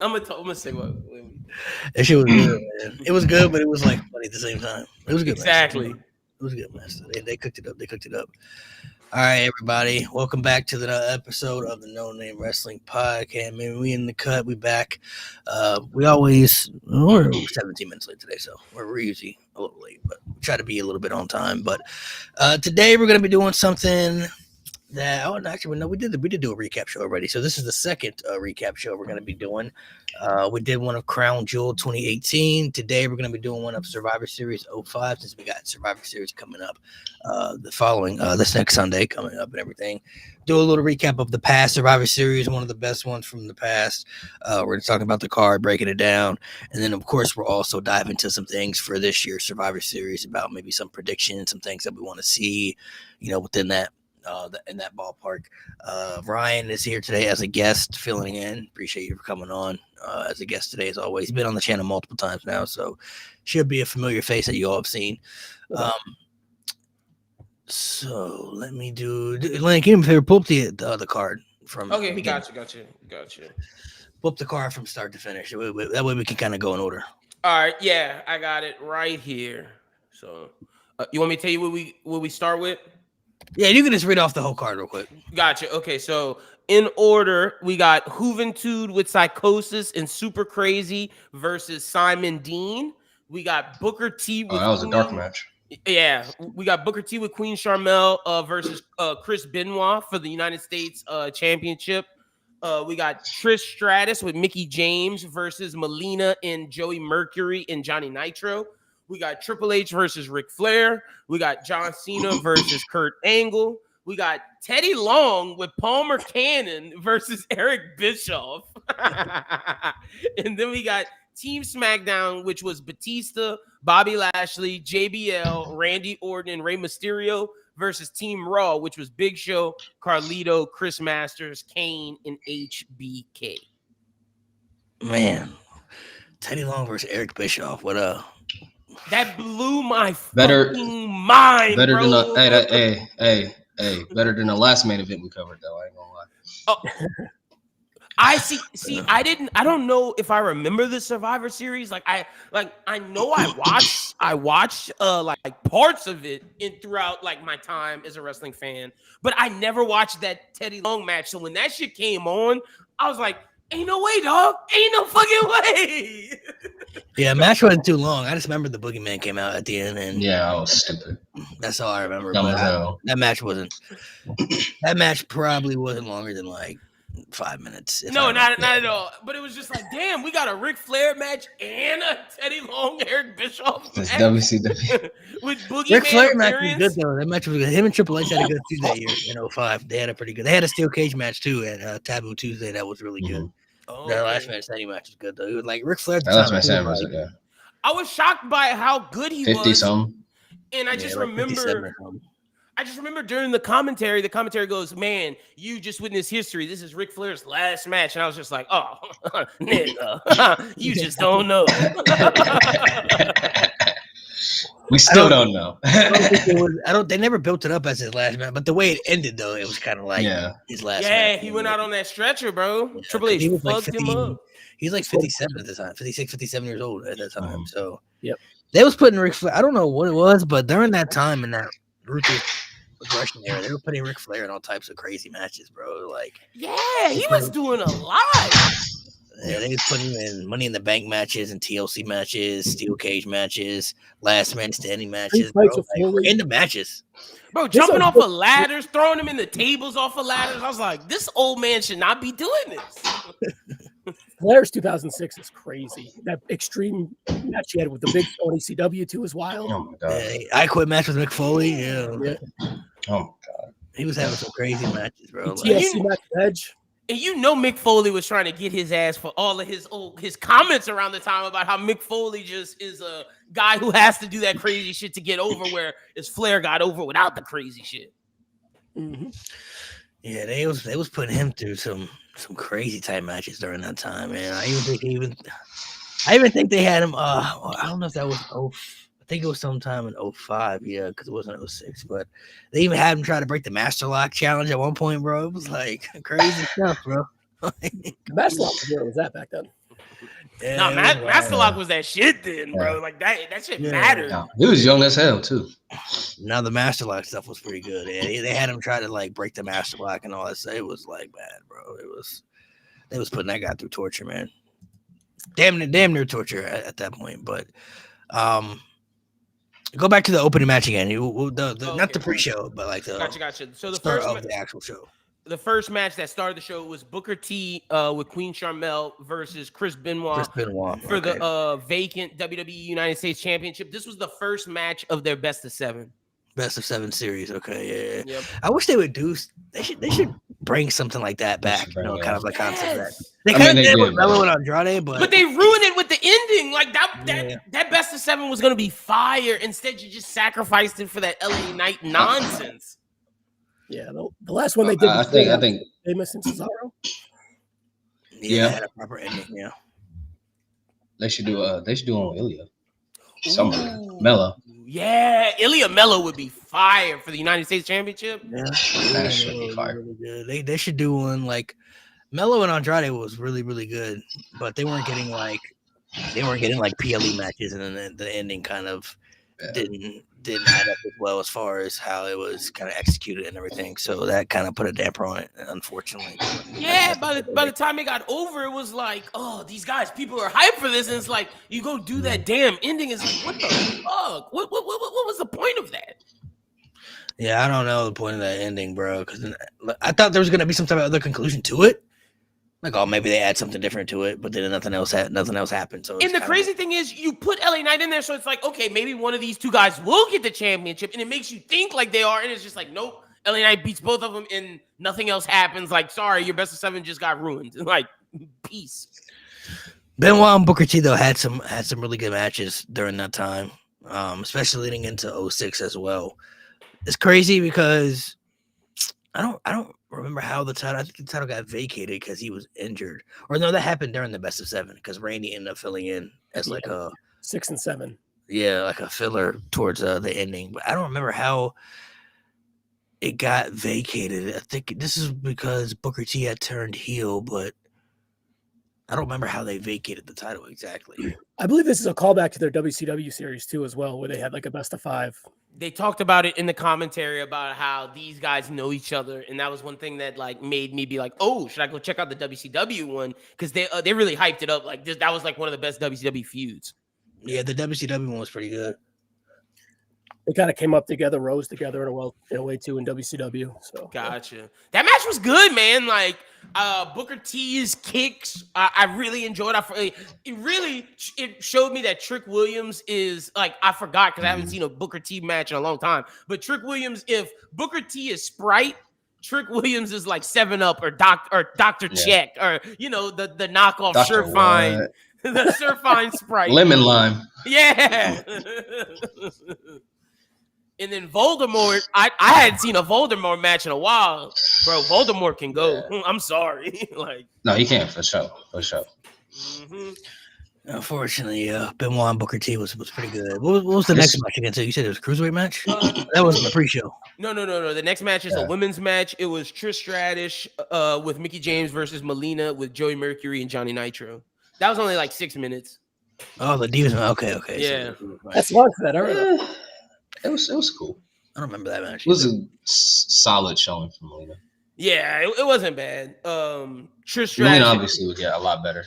I'm gonna say what. That shit was good, man. It was good, but it was like funny at the same time. It was a good match. Exactly. It was a good match. They cooked it up. They cooked it up. All right, everybody. Welcome back to the episode of the No Name Wrestling Podcast. Man, we in the cut. We back. We're 17 minutes late today, so we're usually a little late, but we try to be a little bit on time. But today we're going to be doing something that we did do a recap show already. So this is the second recap show we're going to be doing. We did one of Crown Jewel 2018. Today we're going to be doing one of Survivor Series 05, since we got Survivor Series coming up the following this next Sunday coming up and everything. Do a little recap of the past Survivor Series, one of the best ones from the past. We're going to talk about the card, breaking it down, and then of course we'll also dive into some things for this year's Survivor Series, about maybe some predictions, some things that we want to see, within that. In that ballpark. Ryan is here today as a guest, filling in. Appreciate you for coming on as a guest today, as always. He's been on the channel multiple times now, so should be a familiar face that you all have seen. So let me do. Lane, give me a favor. Pull up the card from. Okay, gotcha. Pull up the card from start to finish. That way we can kind of go in order. All right, yeah, I got it right here. So, you want me to tell you what we start with? Yeah, you can just read off the whole card real quick. Gotcha. Okay, so in order, we got Juventud with Psychosis and Super Crazy versus Simon Dean. We got Booker T. With that was a dark match. Yeah, we got Booker T with Queen Sharmell versus Chris Benoit for the United States Championship. We got Trish Stratus with Mickie James versus Melina and Joey Mercury and Johnny Nitro. We got Triple H versus Ric Flair. We got John Cena versus Kurt Angle. We got Teddy Long with Palmer Cannon versus Eric Bischoff. And then we got Team SmackDown, which was Batista, Bobby Lashley, JBL, Randy Orton, and Rey Mysterio versus Team Raw, which was Big Show, Carlito, Chris Masters, Kane, and HBK. Teddy Long versus Eric Bischoff. What That blew my fucking mind. Better bro. than better than the last main event we covered, though. I ain't gonna lie. Oh, I see. I don't know if I remember the Survivor Series. I know I watched like parts of it throughout like my time as a wrestling fan, but I never watched that Teddy Long match. So when that shit came on, I was like, ain't no way, dog. Ain't no fucking way. Yeah, match wasn't too long. I just remember the Boogeyman came out at the end, and yeah, I was stupid. That's all I remember. That match wasn't. That match probably wasn't longer than like 5 minutes. No, not at all. But it was just like, damn, we got a Ric Flair match and a Teddy Long, Eric Bischoff match. WCW. With Boogeyman Ric Flair match was good though. That match was good. Him and Triple H had a good feud that year in 05. They had a pretty good. They had a steel cage match too at Taboo Tuesday. That was really good. Oh, that last match, Teddy match was good though. It was like Ric Flair. That last match was good. I was shocked by how good he 50 was. Some. And I just remember. I just remember during the commentary goes, man, you just witnessed history. This is Ric Flair's last match. And I was just like, oh, nigga, you just don't know. We still don't know. They never built it up as his last match, but the way it ended, though, it was kind of like his last match. Yeah, he went out on that stretcher, bro. Yeah, Triple H fucked him up. He was like 57 at the time, 56, 57 years old at that time. So, yep. They was putting Ric Flair, I don't know what it was, but during that time in that ruthless aggression era, they were putting Ric Flair in all types of crazy matches, bro. Like, yeah, he was doing a lot. Yeah, they was putting him in Money in the Bank matches and TLC matches, steel cage matches, last man standing matches, bro. Like, in the matches. Bro, jumping off of ladders, throwing him in the tables off of ladders. I was like, this old man should not be doing this. Flair's 2006 is crazy. That extreme match he had with the Big Show on ECW too is wild. Oh my god! I Quit match with Mick Foley. Yeah. Oh my god! He was having some crazy matches, bro. TLC match with Edge. And you know Mick Foley was trying to get his ass for all of his comments around the time about how Mick Foley just is a guy who has to do that crazy shit to get over, where his Flair got over without the crazy shit. Mm-hmm. Yeah, they was putting him through some crazy type matches during that time, man. I even think they had him. I don't know if that was I think it was sometime in 05, yeah, because it wasn't 06. But they even had him try to break the Master Lock challenge at one point, bro. It was like crazy stuff, bro. Master Lock, where was that back then? Nah, Master Lock was that shit then, bro. Yeah. Like that shit Yeah. mattered. Yeah, he was young as hell too. Now the Master Lock stuff was pretty good. Yeah, they had him try to like break the Master Lock and all that stuff. It was like bad, bro. They was putting that guy through torture, man. Damn near torture at that point. But go back to the opening match again. Not the pre-show, but like the Gotcha. So the start first of the actual show. The first match that started the show was Booker T with Queen Charmel versus Chris Benoit for the vacant WWE United States Championship. This was the first match of their best of 7. Best of 7 series. Okay, yeah. Yep. I wish they would do. They should bring something like that back. Bring it Kind of like concept Yes. that they I kind mean, of they did with did, Melo and Andrade, But they ruined it with the ending. Like that Yeah. that best of 7 was gonna be fire. Instead, you just sacrificed it for that LA Knight nonsense. Yeah, the last one they did. I think. Famous and Cesaro. yeah, they had a proper ending. Yeah, They should do one with Ilya. Somewhere. Ooh. Mello. Yeah, Ilya Mello would be fire for the United States Championship. That should be fire. really good. They should do one like Melo and Andrade was really good, but they weren't getting like PLE matches, and then the ending kind of didn't add up as well as far as how it was kind of executed and everything. So that kind of put a damper on it, unfortunately. Yeah, by the time it got over, it was like, oh, these guys, people are hyped for this, and it's like you go do that damn ending. It's like, what the fuck? What was the point of that? Yeah, I don't know the point of that ending, bro. Because I thought there was gonna be some type of other conclusion to it. Like, oh, maybe they add something different to it, but then nothing else happened. So, And the crazy thing is, you put LA Knight in there, so it's like, okay, maybe one of these two guys will get the championship, and it makes you think like they are, and it's just like, nope, LA Knight beats both of them, and nothing else happens. Like, sorry, your best of 7 just got ruined. Like, peace. Benoit and Booker T though had some really good matches during that time, especially leading into 06 as well. It's crazy because I don't remember how the title. I think the title got vacated because he was injured, or no, that happened during the best of 7 because Randy ended up filling in as like a 6 and 7. Yeah, like a filler towards the ending. But I don't remember how it got vacated. I think this is because Booker T had turned heel, but I don't remember how they vacated the title exactly. I believe this is a callback to their WCW series too, as well, where they had like a best of 5. They talked about it in the commentary about how these guys know each other, and that was one thing that like made me be like, "Oh, should I go check out the WCW one?" Because they really hyped it up. Like that was like one of the best WCW feuds. Yeah, the WCW one was pretty good. They kind of came up together, rose together in a way too in WCW. So Gotcha. That match was good, man. Like Booker T's kicks, I really enjoyed. It showed me that Trick Williams is like, I forgot because I haven't seen a Booker T match in a long time. But Trick Williams, if Booker T is Sprite, Trick Williams is like 7-Up or Dr. Check, or the knockoff Dr. Surefine, the Surefine Sprite, Lemon Lime. Yeah. And then Voldemort, I hadn't seen a Voldemort match in a while, bro. Voldemort can go. Yeah. I'm sorry, like No, he can't for sure. mhm. Unfortunately, Benoit and Booker T was pretty good. What was the next match again? So you said it was a cruiserweight match? That wasn't the pre-show. No. The next match is a women's match. It was Trish Stratus with Mickie James versus Melina with Joey Mercury and Johnny Nitro. That was only like 6 minutes. Oh, the Divas match. Okay. Yeah. that's long for that. I remember. It was cool. I don't remember that match. It was a solid showing from Melina. Yeah, it wasn't bad. Trish Melina Stratus, obviously would get a lot better.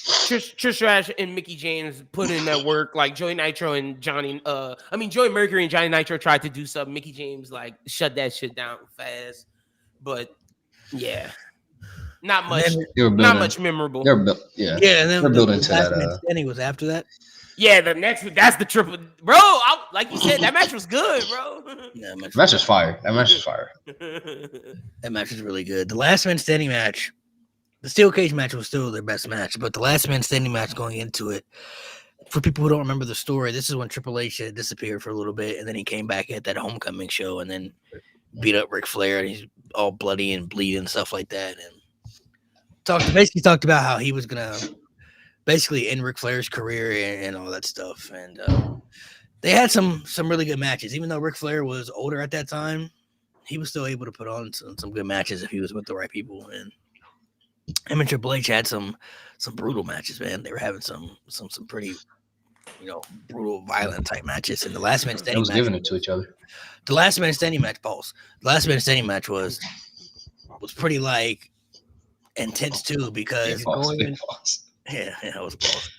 Trish Stratus and Mickie James put in that work. Like Joey Nitro and Joey Mercury and Johnny Nitro tried to do something. Mickie James like shut that shit down fast. But yeah, not much. Not much memorable. They're built. Yeah. Yeah, and then they're building to last that. man standing was after that. Yeah, that's the triple, bro. Like you said, that match was good, bro. Yeah, That match is fire. That match is fire. that match was really good. The last man standing match, the steel cage match was still their best match, but the last man standing match going into it, for people who don't remember the story, this is when Triple H had disappeared for a little bit, and then he came back at that homecoming show and then beat up Ric Flair, and he's all bloody and bleeding and stuff like that, and basically talked about how he was gonna basically end Ric Flair's career and all that stuff. And they had some really good matches. Even though Ric Flair was older at that time, he was still able to put on some good matches if he was with the right people. And him and Triple H had some brutal matches, man. They were having some pretty, brutal, violent type matches. And the last man They standing was match, giving it to each other. the last man standing match, balls. The last man standing match was pretty like intense too because Big Boss. yeah, it was balls.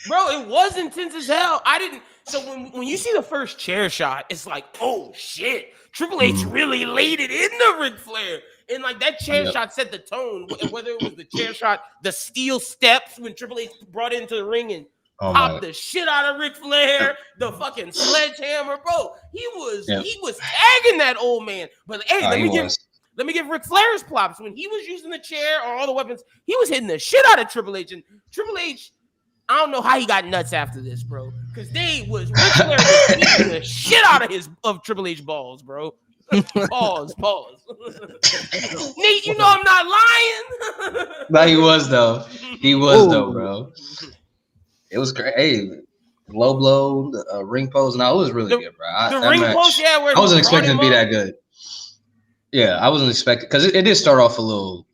Bro, it was intense as hell. I didn't. So when you see the first chair shot, it's like, oh shit, Triple H really laid it into Ric Flair, and like that chair shot set the tone. Whether it was the chair shot, the steel steps when Triple H brought it into the ring and popped the shit out of Ric Flair, the fucking sledgehammer, bro. He was tagging that old man. But hey, let me give Ric Flair his props. When he was using the chair or all the weapons, he was hitting the shit out of Triple H. And Triple H, I don't know how he got nuts after this, bro. Because Ric Flair was hitting the shit out of Triple H balls, bro. Pause. Nate, you know I'm not lying. No, he was though. He was though, bro. It was great. Hey, low blow, the ring pose. No, it was really good, bro. The ring pose, I wasn't expecting it to be that good. Yeah, I wasn't expecting because it did start off a little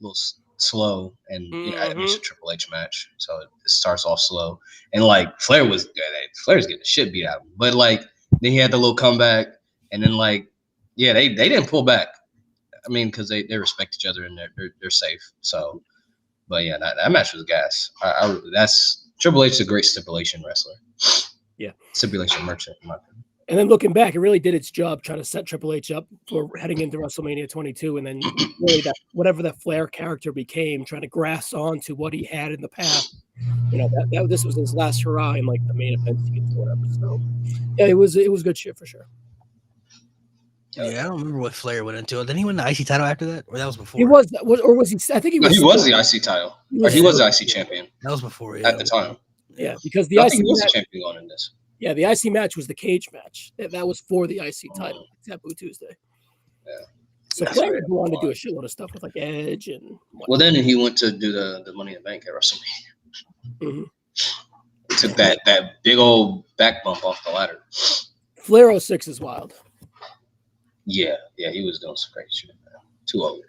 slow, and I mean, it's a Triple H match, so it starts off slow, and like Flair's getting the shit beat out of him, but like then he had the little comeback, and then like they didn't pull back. I mean, because they respect each other and they're safe. So, but yeah, that match was gas. That's Triple H is a great stipulation wrestler. Yeah, stipulation merchant, in my opinion. And then looking back, it really did its job trying to set Triple H up for heading into WrestleMania 22. And then really that whatever that Flair character became, trying to grasp on to what he had in the past. This was his last hurrah in like the main event to get to whatever. So yeah, it was good shit for sure. Yeah, I don't remember what Flair went into. Then he won the IC title after that, or that was before. He was he? I think he was. No, he was the IC title. He was the IC champion. That was before at the time. Yeah, because the I IC think he was match, the champion on in this. Yeah, the IC match was the cage match. That was for the IC title. Taboo Tuesday. Yeah. So Flair wanted to do a shitload of stuff with like Edge and. Well, then he went to do the Money in the Bank at WrestleMania. Mm-hmm. Took that big old back bump off the ladder. Flair 06 is wild. Yeah, he was doing some crazy shit. Too old.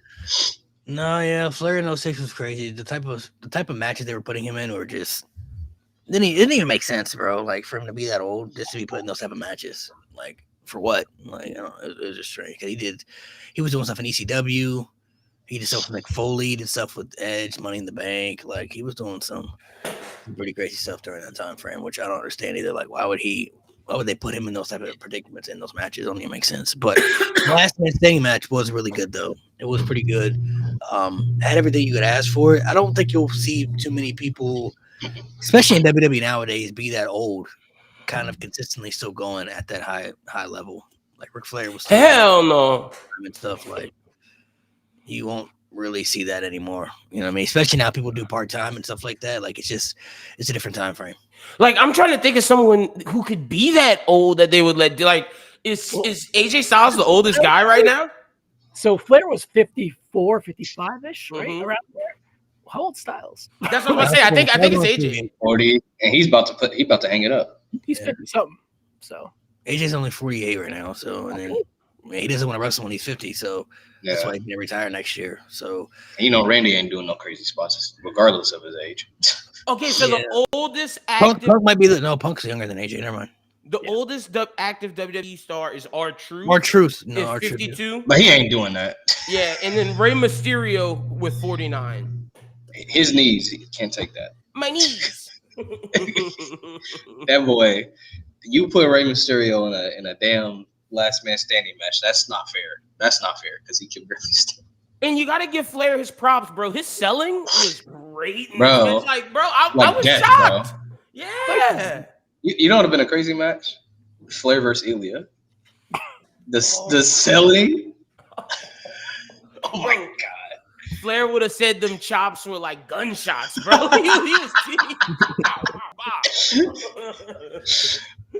No, yeah, Flair in 06 was crazy. The type of matches they were putting him in were just it didn't even make sense, bro. Like for him to be that old, just to be put in those type of matches, like for what? Like it was just strange. He was doing stuff in ECW. He did stuff with like Foley, did stuff with Edge, Money in the Bank. Like he was doing some pretty crazy stuff during that time frame, which I don't understand either. Like why would they put him in those type of predicaments in those matches? Don't even make sense. But the last man standing match was really good though. It was pretty good. Had everything you could ask for it. I don't think you'll see too many people, especially in WWE nowadays, be that old, kind of consistently still going at that high level. Like Ric Flair was. Hell no. And stuff like you won't really see that anymore. You know what I mean? Especially now people do part-time and stuff like that. Like it's a different time frame. Like I'm trying to think of someone who could be that old that they would let. Like is AJ Styles the oldest guy right now? So Flair was 54, 55-ish, right? Mm-hmm. Around there. How old Styles? That's what I'm gonna say. I think it's AJ. 40, and he's about to hang it up. He's 50 something. So AJ's only 48 right now. So and then he doesn't want to wrestle when he's 50. So that's why he's gonna retire next year. So and Randy ain't doing no crazy spots, regardless of his age. Okay, so the oldest active Punk might be Punk's younger than AJ. Never mind. The oldest active WWE star is R-Truth. R-Truth. No, R-Truth. 52. But he ain't doing that. Yeah, and then Rey Mysterio with 49. His knees, he can't take that. My knees. That boy, you put Rey Mysterio in a damn last man standing match. That's not fair. That's not fair because he can barely stand. And you got to give Flair his props, bro. His selling was great. Bro. It's like, bro, I was shocked. Bro. Yeah. You know what would have been a crazy match? Flair versus Ilya. The selling. Oh my god. Flair would have said them chops were like gunshots, bro. he was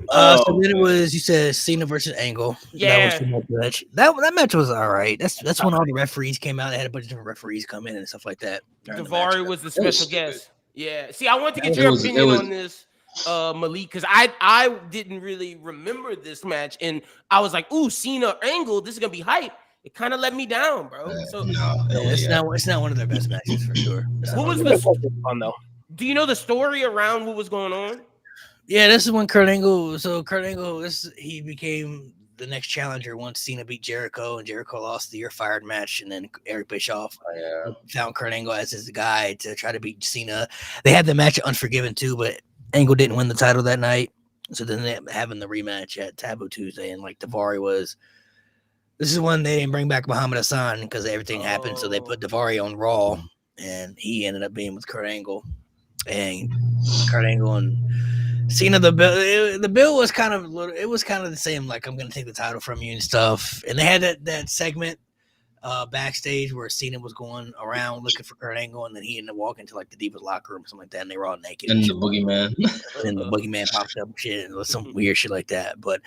so then it was, you said Cena versus Angle. Yeah. That match was all right. That's when all the referees came out. They had a bunch of different referees come in and stuff like that. Daivari was the special guest. Yeah. See, I wanted to get your opinion on this. Malik, because I didn't really remember this match, and I was like, "Ooh, Cena Angle, this is gonna be hype." it kind of let me down, bro. So It's not one of their best matches for sure. what was fun though? Do you know the story around what was going on? Yeah, this is when Kurt Angle. So Kurt Angle, he became the next challenger once Cena beat Jericho, and Jericho lost the You're Fired match, and then Eric Bischoff found Kurt Angle as his guy to try to beat Cena. They had the match at Unforgiven too, but Angle didn't win the title that night. So then they having the rematch at Taboo Tuesday, and like Daivari was. This is when they didn't bring back Muhammad Hassan because everything happened, so they put Daivari on Raw, and he ended up being with Kurt Angle, and Kurt Angle and Cena. The bill was kind of the same. Like, I'm gonna take the title from you and stuff. And they had that segment backstage where Cena was going around looking for Kurt Angle, and then he ended up walking to like the Divas locker room or something like that, and they were all naked. And the Boogeyman. And the Boogeyman popped up and shit, and it was some weird shit like that. But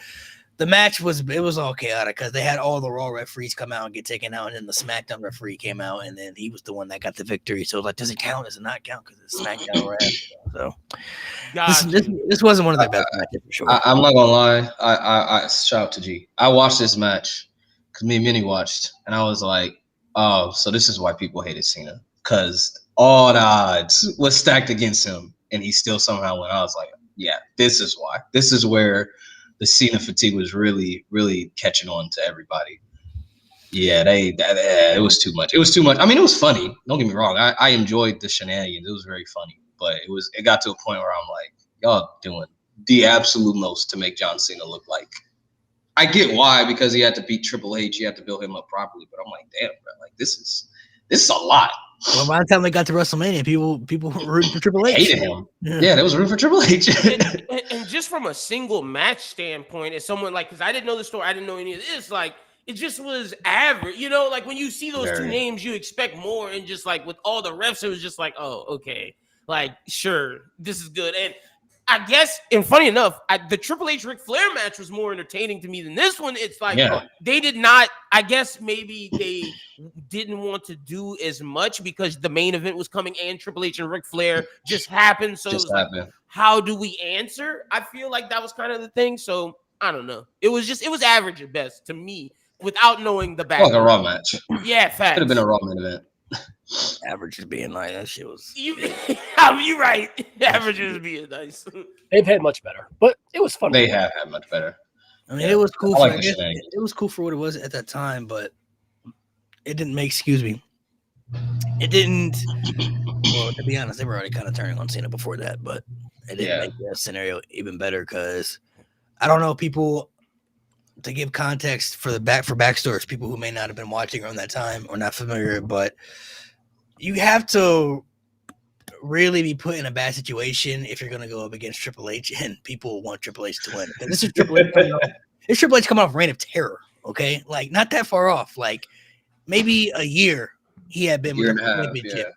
the match was all chaotic because they had all the Raw referees come out and get taken out, and then the SmackDown referee came out, and then he was the one that got the victory. So like, does it count? Does it not count? Because it's SmackDown ref. So this wasn't one of their best matches for sure. I'm not gonna lie. I shout out to G. I watched this match because me and Minnie watched, and I was like, oh, so this is why people hated Cena, because all the odds was stacked against him, and he still somehow won. I was like, yeah, this is why. This is where the Cena fatigue was really, really catching on to everybody. Yeah, it was too much. It was too much. I mean, it was funny. Don't get me wrong. I enjoyed the shenanigans. It was very funny, but it got to a point where I'm like, y'all doing the absolute most to make John Cena look like. I get why, because he had to beat Triple H. He had to build him up properly, but I'm like, damn, bro, like this is a lot. Well, by the time they got to WrestleMania, people were rooting for Triple H. Hated him. Yeah, they was rooting for Triple H. and just from a single match standpoint, as someone like, because I didn't know the story, I didn't know any of this. Like, it just was average. You know, like when you see those two names, you expect more. And just like with all the refs, it was just like, oh, okay, like sure, this is good. And I guess, and funny enough, the Triple H Ric Flair match was more entertaining to me than this one. It's like they did not. I guess maybe they didn't want to do as much because the main event was coming and Triple H and Ric Flair just happened. So it was like, how do we answer? I feel like that was kind of the thing. So I don't know. It was average at best to me without knowing the back. Like a Raw match. Yeah, facts. Could have been a Raw main event. Average is being like that shit was. You're right. Average is being nice. They've had much better, but it was fun. They have had much better. I mean, it was cool. It was cool for what it was at that time, but it didn't make. Excuse me. It didn't. Well, to be honest, they were already kind of turning on Cena before that, but it didn't make that scenario even better because I don't know people. To give context for backstories, people who may not have been watching around that time or not familiar, but you have to really be put in a bad situation if you're going to go up against Triple H, and people want Triple H to win. This is Triple H. It's Triple H coming off Reign of Terror, okay? Like not that far off. Like maybe a year he had been with the championship.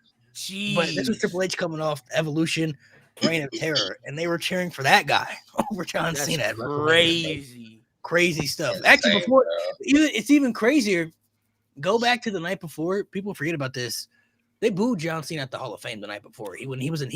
Yeah. But this was Triple H coming off Evolution, Reign of Terror, and they were cheering for that guy over John Cena. Crazy stuff. Actually, before it's even crazier. Go back to the night before. People forget about this. They booed John Cena at the Hall of Fame the night before. He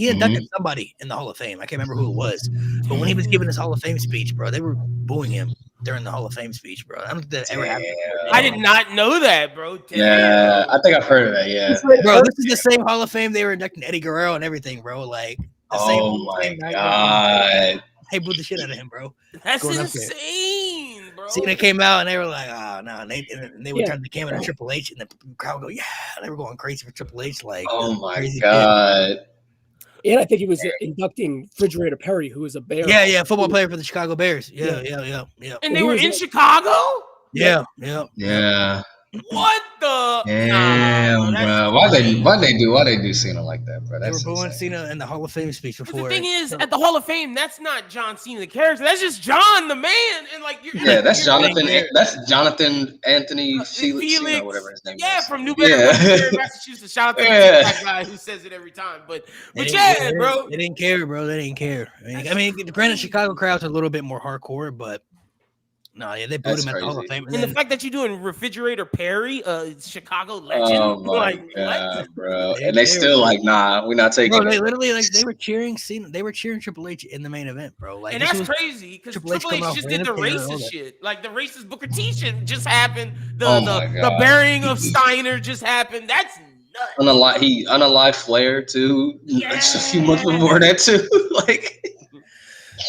inducted somebody in the Hall of Fame. I can't remember who it was, but when he was giving his Hall of Fame speech, bro, they were booing him during the Hall of Fame speech, bro. I don't think that ever happened. I did not know that, bro. Damn. Yeah, I think I've heard of that. Yeah, bro, this is the same Hall of Fame they were inducting Eddie Guerrero and everything, bro. Like, oh my god. They booed the shit out of him, bro. That's insane, bro. Cena came out and they were like, oh, no. And they would turn the camera to Triple H and the crowd would go, yeah. They were going crazy for Triple H. Like, oh my god. Kid. And I think he was inducting Refrigerator Perry, who was a Bear. Yeah. Football player for the Chicago Bears. Yeah. And they were in Chicago? Yeah. What the? Damn, bro. Why they do Cena like that, bro? They were booing Cena in the Hall of Fame speech before. But the thing is, at the Hall of Fame, that's not John Cena the character. That's just John the man. And like, that's Jonathan. That's Jonathan Anthony Felix, whatever his name is. Yeah, from New Bedford, Massachusetts. Shout out to that guy who says it every time. But yeah, bro. They didn't care, bro. They didn't care. I mean, granted, Chicago crowds are a little bit more hardcore, but No, yeah, they booed That's him at the Hall of crazy. Fame. And the fact that you're doing Refrigerator Perry, Chicago legend, Oh my like god, what? bro! They- And they they still were- like, nah, we're not taking Bro, they it. literally like they were cheering Cena. They were cheering Triple H in the main event, bro. Like And this that's was crazy because Triple H Triple H coming off just Reign did the of Terror, all racist that. shit. Like the racist Booker T shit just happened. Oh my The God. burying of Steiner just happened. That's nuts. He unalived Flair too. Just a few months before that too. Like,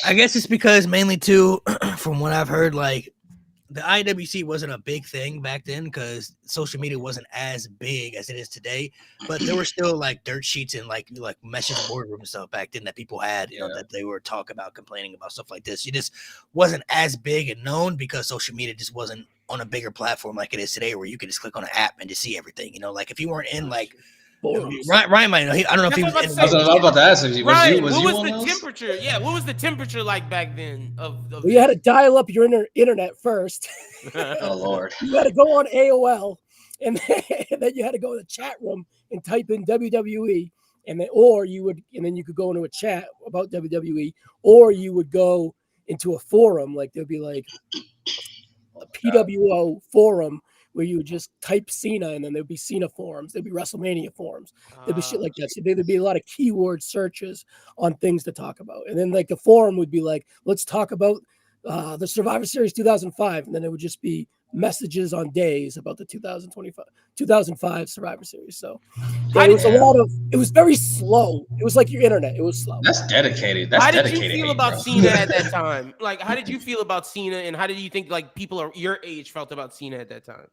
I guess it's because mainly too, from what I've heard, like the IWC wasn't a big thing back then because social media wasn't as big as it is today. But there were still like dirt sheets and like message boardroom stuff back then that people had, you know, that they were talking about, complaining about stuff like this. It just wasn't as big and known because social media just wasn't on a bigger platform like it is today, where you could just click on an app and just see everything. You know, like if you weren't in like Ryan might know. I don't know if he was. That's what I was I was about to ask if you Ryan, was what you was on the those? temperature? Yeah, what was the temperature like back then? Of You had to dial up your internet first. Oh Lord. You had to go on AOL, and then you had to go to the chat room and type in WWE, and then you could go into a chat about WWE, or you would go into a forum, like there'd be like a PWO forum where you would just type Cena, and then there'd be Cena forums, there'd be WrestleMania forums, there'd be shit like that. So there'd be a lot of keyword searches on things to talk about, and then like the forum would be like, let's talk about the Survivor Series 2005, and then it would just be messages on days about the 2005 Survivor Series. So yeah, it was very slow. It was like your internet. It was slow. That's dedicated. That's how did dedicated. you feel about Cena at that time? Like, how did you feel about Cena, and how did you think like people your age felt about Cena at that time?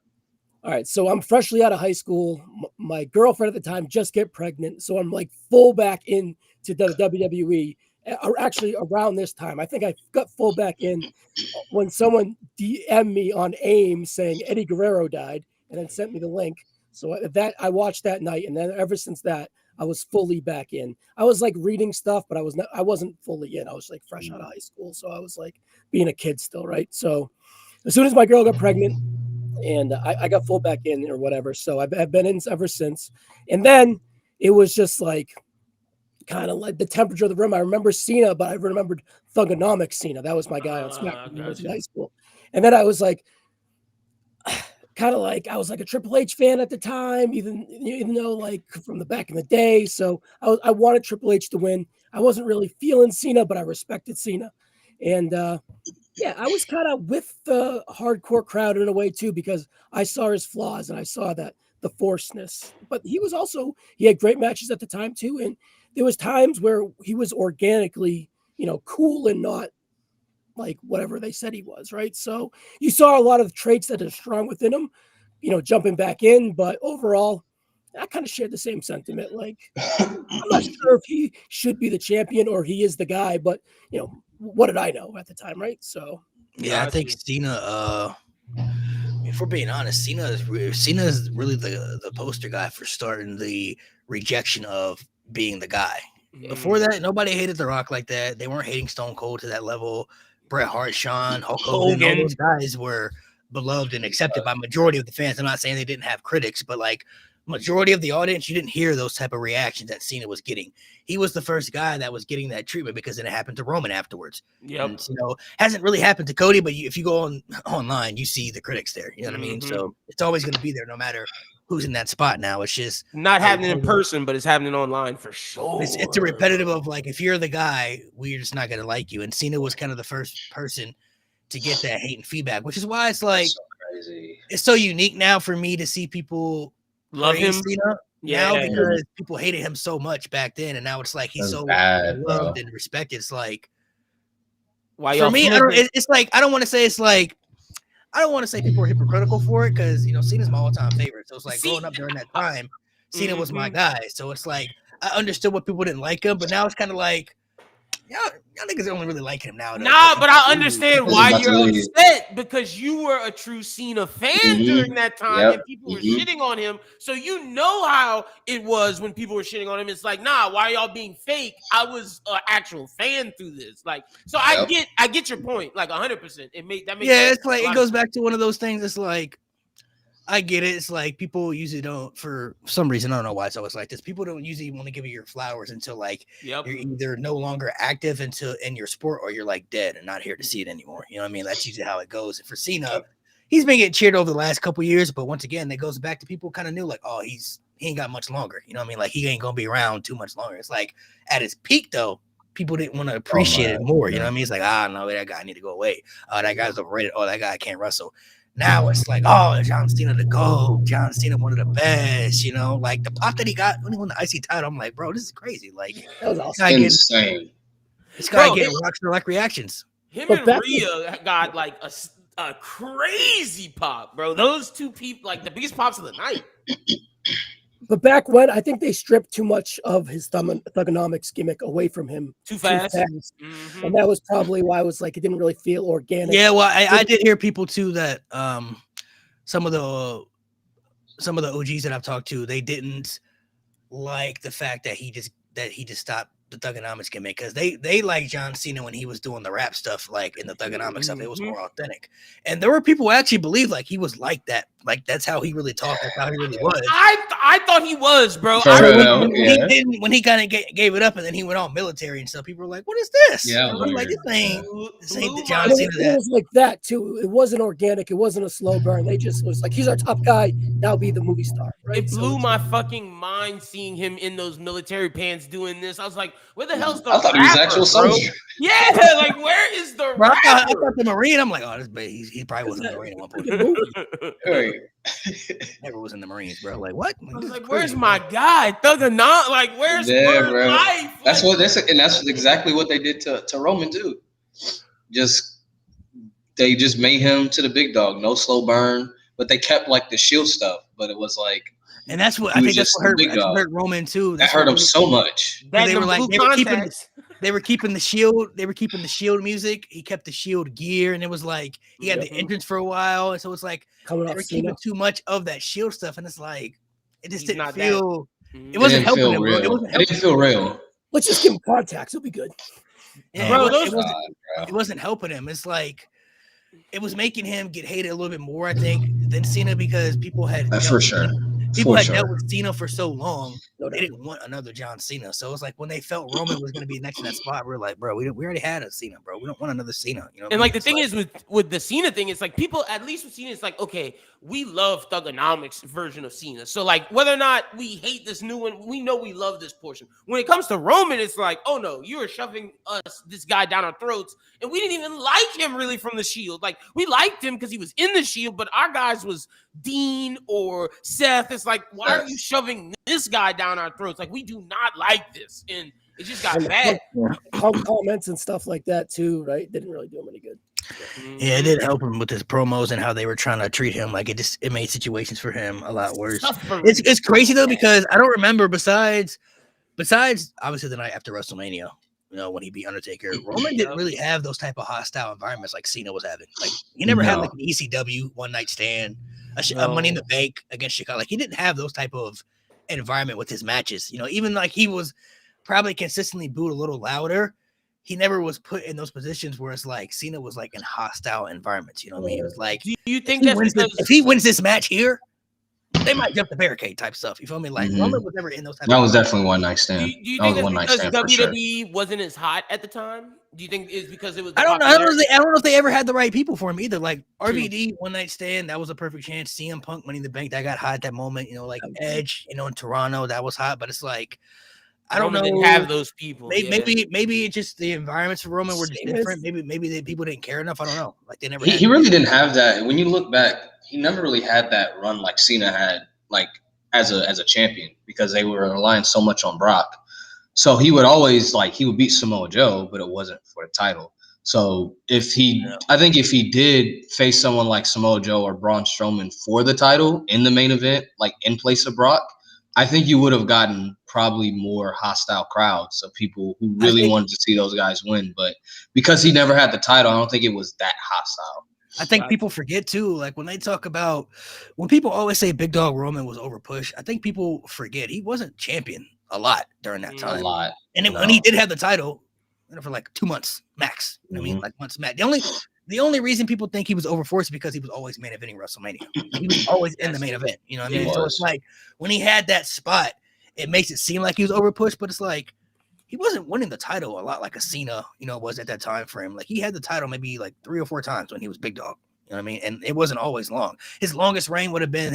All right, so I'm freshly out of high school. My girlfriend at the time just get pregnant, so I'm like full back into the WWE. Actually, around this time, I think I got full back in when someone DM'd me on AIM saying Eddie Guerrero died, and then sent me the link. So that I watched that night, and then ever since that, I was fully back in. I was like reading stuff, but I wasn't fully in. I was like fresh out of high school, so I was like being a kid still, right? So as soon as my girl got pregnant, and I got full back in or whatever, so I've been in ever since. And then it was just like kind of like the temperature of the room. I remember Cena, but I remembered Thugonomics Cena. That was my guy on SmackDown when I was in high school. And then I was like, kind of like, I was like a Triple H fan at the time, even though like from the back in the day. So I wanted Triple H to win. I wasn't really feeling Cena, but I respected Cena. And yeah, I was kind of with the hardcore crowd in a way too, because I saw his flaws and I saw that the forcedness, but he had great matches at the time too. And there was times where he was organically, cool and not like whatever they said he was, right? So you saw a lot of traits that are strong within him, jumping back in, but overall, I kind of shared the same sentiment. Like, I'm not sure if he should be the champion or he is the guy, but what did I know at the time, right? So yeah, I think Cena. If we're being honest, Cena is really the poster guy for starting the rejection of being the guy. Before that, nobody hated The Rock like that. They weren't hating Stone Cold to that level. Bret Hart, Shawn, Hulk Hogan, all those guys were beloved and accepted by majority of the fans. I'm not saying they didn't have critics, but like majority of the audience, you didn't hear those type of reactions that Cena was getting. He was the first guy that was getting that treatment because then it happened to Roman afterwards. Yep. And, hasn't really happened to Cody, but if you go online, you see the critics there. You know what I mean? So it's always going to be there no matter who's in that spot now. It's just not happening in person, but it's happening online for sure. It's a repetitive of like, if you're the guy, we're just not going to like you. And Cena was kind of the first person to get that hate and feedback, which is why it's like, so crazy. It's so unique now for me to see people love him Cena now because people hated him so much back then, and now it's like he's so loved and respected. It's like, why for me, it's like I don't want to say people are hypocritical for it because Cena's my all-time favorite. So it's like growing up during that time, Cena was my guy. So it's like I understood what people didn't like him, but now it's kind of like y'all niggas only really like him now. Nah, but I understand why you're upset because you were a true Cena fan during that time and people were shitting on him. So you know how it was when people were shitting on him. It's like, nah, why are y'all being fake? I was an actual fan through this. Like, so I get your point, like 100%. It makes sense. It's like it goes back to one of those things. It's like I get it. It's like people usually don't, for some reason, I don't know why it's always like this. People don't usually want to give you your flowers until like you're either no longer active in your sport or you're like dead and not here to see it anymore. You know what I mean? That's usually how it goes. And for Cena, he's been getting cheered over the last couple of years, but once again, that goes back to people kind of knew like, oh, he ain't got much longer. You know what I mean? Like he ain't gonna be around too much longer. It's like at his peak though, people didn't want to appreciate it more. You know what I mean? It's like, no, that guy need to go away. Oh, that guy's overrated. Oh, that guy can't wrestle. Now it's like, oh, John Cena the GOAT. John Cena one of the best. You know, like the pop that he got when he won the IC title. I'm like, bro, this is crazy. Like that was awesome. Insane. This guy getting rockstar like reactions. Him and Rhea got like a crazy pop, bro. Those two people, like the biggest pops of the night. But back when, I think they stripped too much of his Thugonomics gimmick away from him too fast. Mm-hmm. And that was probably why I was like, it didn't really feel organic. Yeah, well, I did hear people too that some of the OGs that I've talked to, they didn't like the fact that he just stopped the Thugonomics gimmick because they like John Cena when he was doing the rap stuff, like in the Thugonomics stuff. It was more authentic, and there were people who actually believed like he was like that, like that's how he really talked, that's how he really was. I thought he was, bro. When he kind of gave it up, and then he went all military and stuff. People were like, "What is this?" Yeah, I'm like, "This ain't the John Cena." It was like that too. It wasn't organic. It wasn't a slow burn. They just was like, "He's our top guy. Now be the movie star." Right? It blew my fucking mind seeing him in those military pants doing this. I was like, "Where the hell's the?" I thought he was actual soldier. Yeah, like where is the? Bro, I thought the Marine. I'm like, oh, he probably wasn't the Marine at one point. Never was in the Marines, bro. Like what? I was like, where's my guy? Thugonomics? Like where's bro? Life? That's exactly what they did to Roman too. They just made him to the big dog. No slow burn, but they kept like the Shield stuff. But it was like. And that's what I think that's what hurt Roman too. That hurt him so much. They were keeping the Shield. They were keeping the Shield music. He kept the Shield gear, and it was like he had the entrance for a while. And so it's like they were keeping too much of that Shield stuff, and it's like it just didn't feel. It wasn't helping him. It didn't feel real. Let's just give him contacts. It'll be good. Yeah, bro, it wasn't helping him. It's like it was making him get hated a little bit more, I think, than Cena because people had for sure. People had dealt with Cena for so long, they didn't want another John Cena. So it's like when they felt Roman was going to be next in that spot, we were like, bro, we already had a Cena, bro. We don't want another Cena. You know. And like the thing is with the Cena thing, it's like people at least with Cena, it's like okay, we love Thugonomics version of Cena. So like whether or not we hate this new one, we know we love this portion. When it comes to Roman, it's like, oh no, you are shoving this guy down our throats, and we didn't even like him really from the Shield. Like we liked him because he was in the Shield, but our guys was Dean or Seth. It's like, why are you shoving this guy down our throats? Like we do not like this, and it just got bad. Comments and stuff like that too, right? Didn't really do him any good. Yeah, it did help him with his promos and how they were trying to treat him. Like it made situations for him a lot worse. It's crazy though because I don't remember besides obviously the night after WrestleMania, you know, when he beat Undertaker, Roman didn't really have those type of hostile environments like Cena was having. Like he never had like an ECW one night stand, a Money in the Bank against Chicago. Like he didn't have those type of environment with his matches. You know, even like he was probably consistently booed a little louder. He never was put in those positions where it's like Cena was like in hostile environments. You know what I mean? It was like, do you think if he wins this match here, they might jump the barricade type stuff. You feel me? Like Roman was never in those type. That was definitely one night stand. Do you think it's because WWE wasn't as hot at the time? Do you think it's because it was? I don't know. I don't know if they ever had the right people for him either. Like RVD one night stand, that was a perfect chance. CM Punk, Money in the Bank, that got hot at that moment. You know, like Edge, you know, in Toronto, that was hot. But it's like, I don't know. Didn't have those people. Maybe it just the environments for Roman were just different. Maybe the people didn't care enough. I don't know. Like they never. He really didn't have that. When you look back, he never really had that run like Cena had, like as a champion, because they were relying so much on Brock. So he would always he would beat Samoa Joe, but it wasn't for the title. So I think if he did face someone like Samoa Joe or Braun Strowman for the title in the main event, like in place of Brock, I think you would have gotten probably more hostile crowds of people who really wanted to see those guys win. But because he never had the title, I don't think it was that hostile. I think people forget too, like when they talk about, when people always say Big Dog Roman was overpushed, I think people forget he wasn't champion a lot during that time. A lot. And then when he did have the title, for like 2 months max. You know what I mean? Like months max. the only reason people think he was overforced is because he was always main eventing WrestleMania. He was always in the main event. You know what I mean? So it's like when he had that spot, it makes it seem like he was overpushed, but it's like he wasn't winning the title a lot like a Cena, was at that time frame. Like he had the title maybe like 3 or 4 times when he was big dog. You know what I mean? And it wasn't always long. His longest reign would have been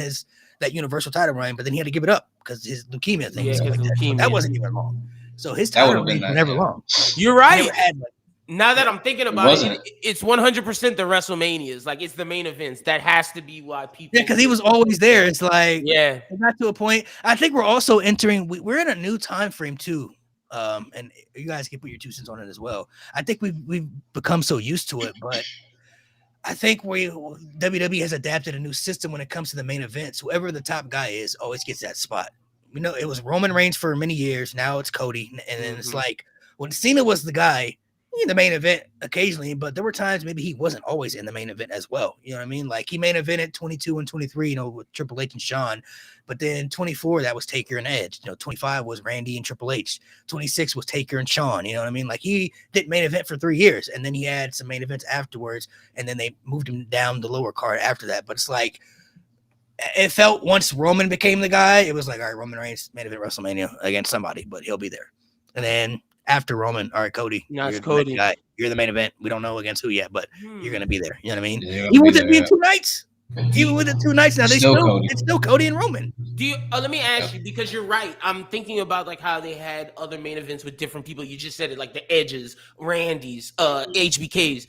that Universal title reign, but then he had to give it up because his leukemia thing. Yeah, like leukemia. That wasn't even long. So his title reign was never long. You're right. He never had, now that I'm thinking about it, it's 100% the WrestleManias. Like it's the main events. That has to be why people. Yeah, because he was always there. It's like it got to a point. I think we're also entering. We're in a new time frame too. And you guys can put your 2 cents on it as well. I think we've become so used to it, but I think WWE has adapted a new system when it comes to the main events. Whoever the top guy is always gets that spot. It was Roman Reigns for many years. Now it's Cody, and then it's like when Cena was the guy in the main event occasionally, but there were times maybe he wasn't always in the main event as well. You know what I mean? Like he main evented 22 and 23, with Triple H and Shawn, but then 24 that was Taker and Edge. 25 was Randy and Triple H. 26 was Taker and Shawn. You know what I mean? Like he didn't main event for 3 years, and then he had some main events afterwards, and then they moved him down the lower card after that. But it's like it felt once Roman became the guy, it was like, all right, Roman Reigns main event WrestleMania against somebody, but he'll be there. And then after Roman, all right, Cody, you're Cody. Guy. You're the main event. We don't know against who yet, but you're gonna be there. You know what I mean? Yeah, Even with it being 2 nights, even with it 2 nights now, it's still Cody and Roman. Do you? Let me ask you, because you're right. I'm thinking about like how they had other main events with different people. You just said it, like the Edges, Randys, HBKs.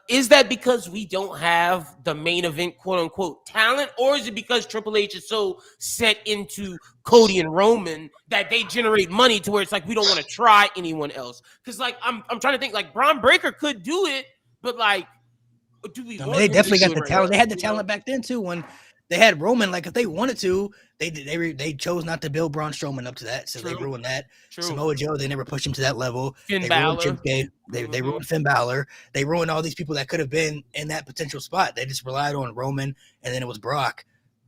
Is that because we don't have the main event, quote unquote, talent, or is it because Triple H is so set into Cody and Roman that they generate money to where it's like we don't want to try anyone else? Because like I'm trying to think, like Braun Breaker could do it, but like do we? They definitely got the talent. They had the talent back then too. When they had Roman, like if they wanted to, they chose not to build Braun Strowman up to that, so they ruined that. Samoa Joe, they never pushed him to that level. Finn Balor. They ruined Finn Balor. They ruined all these people that could have been in that potential spot. They just relied on Roman, and then it was Brock,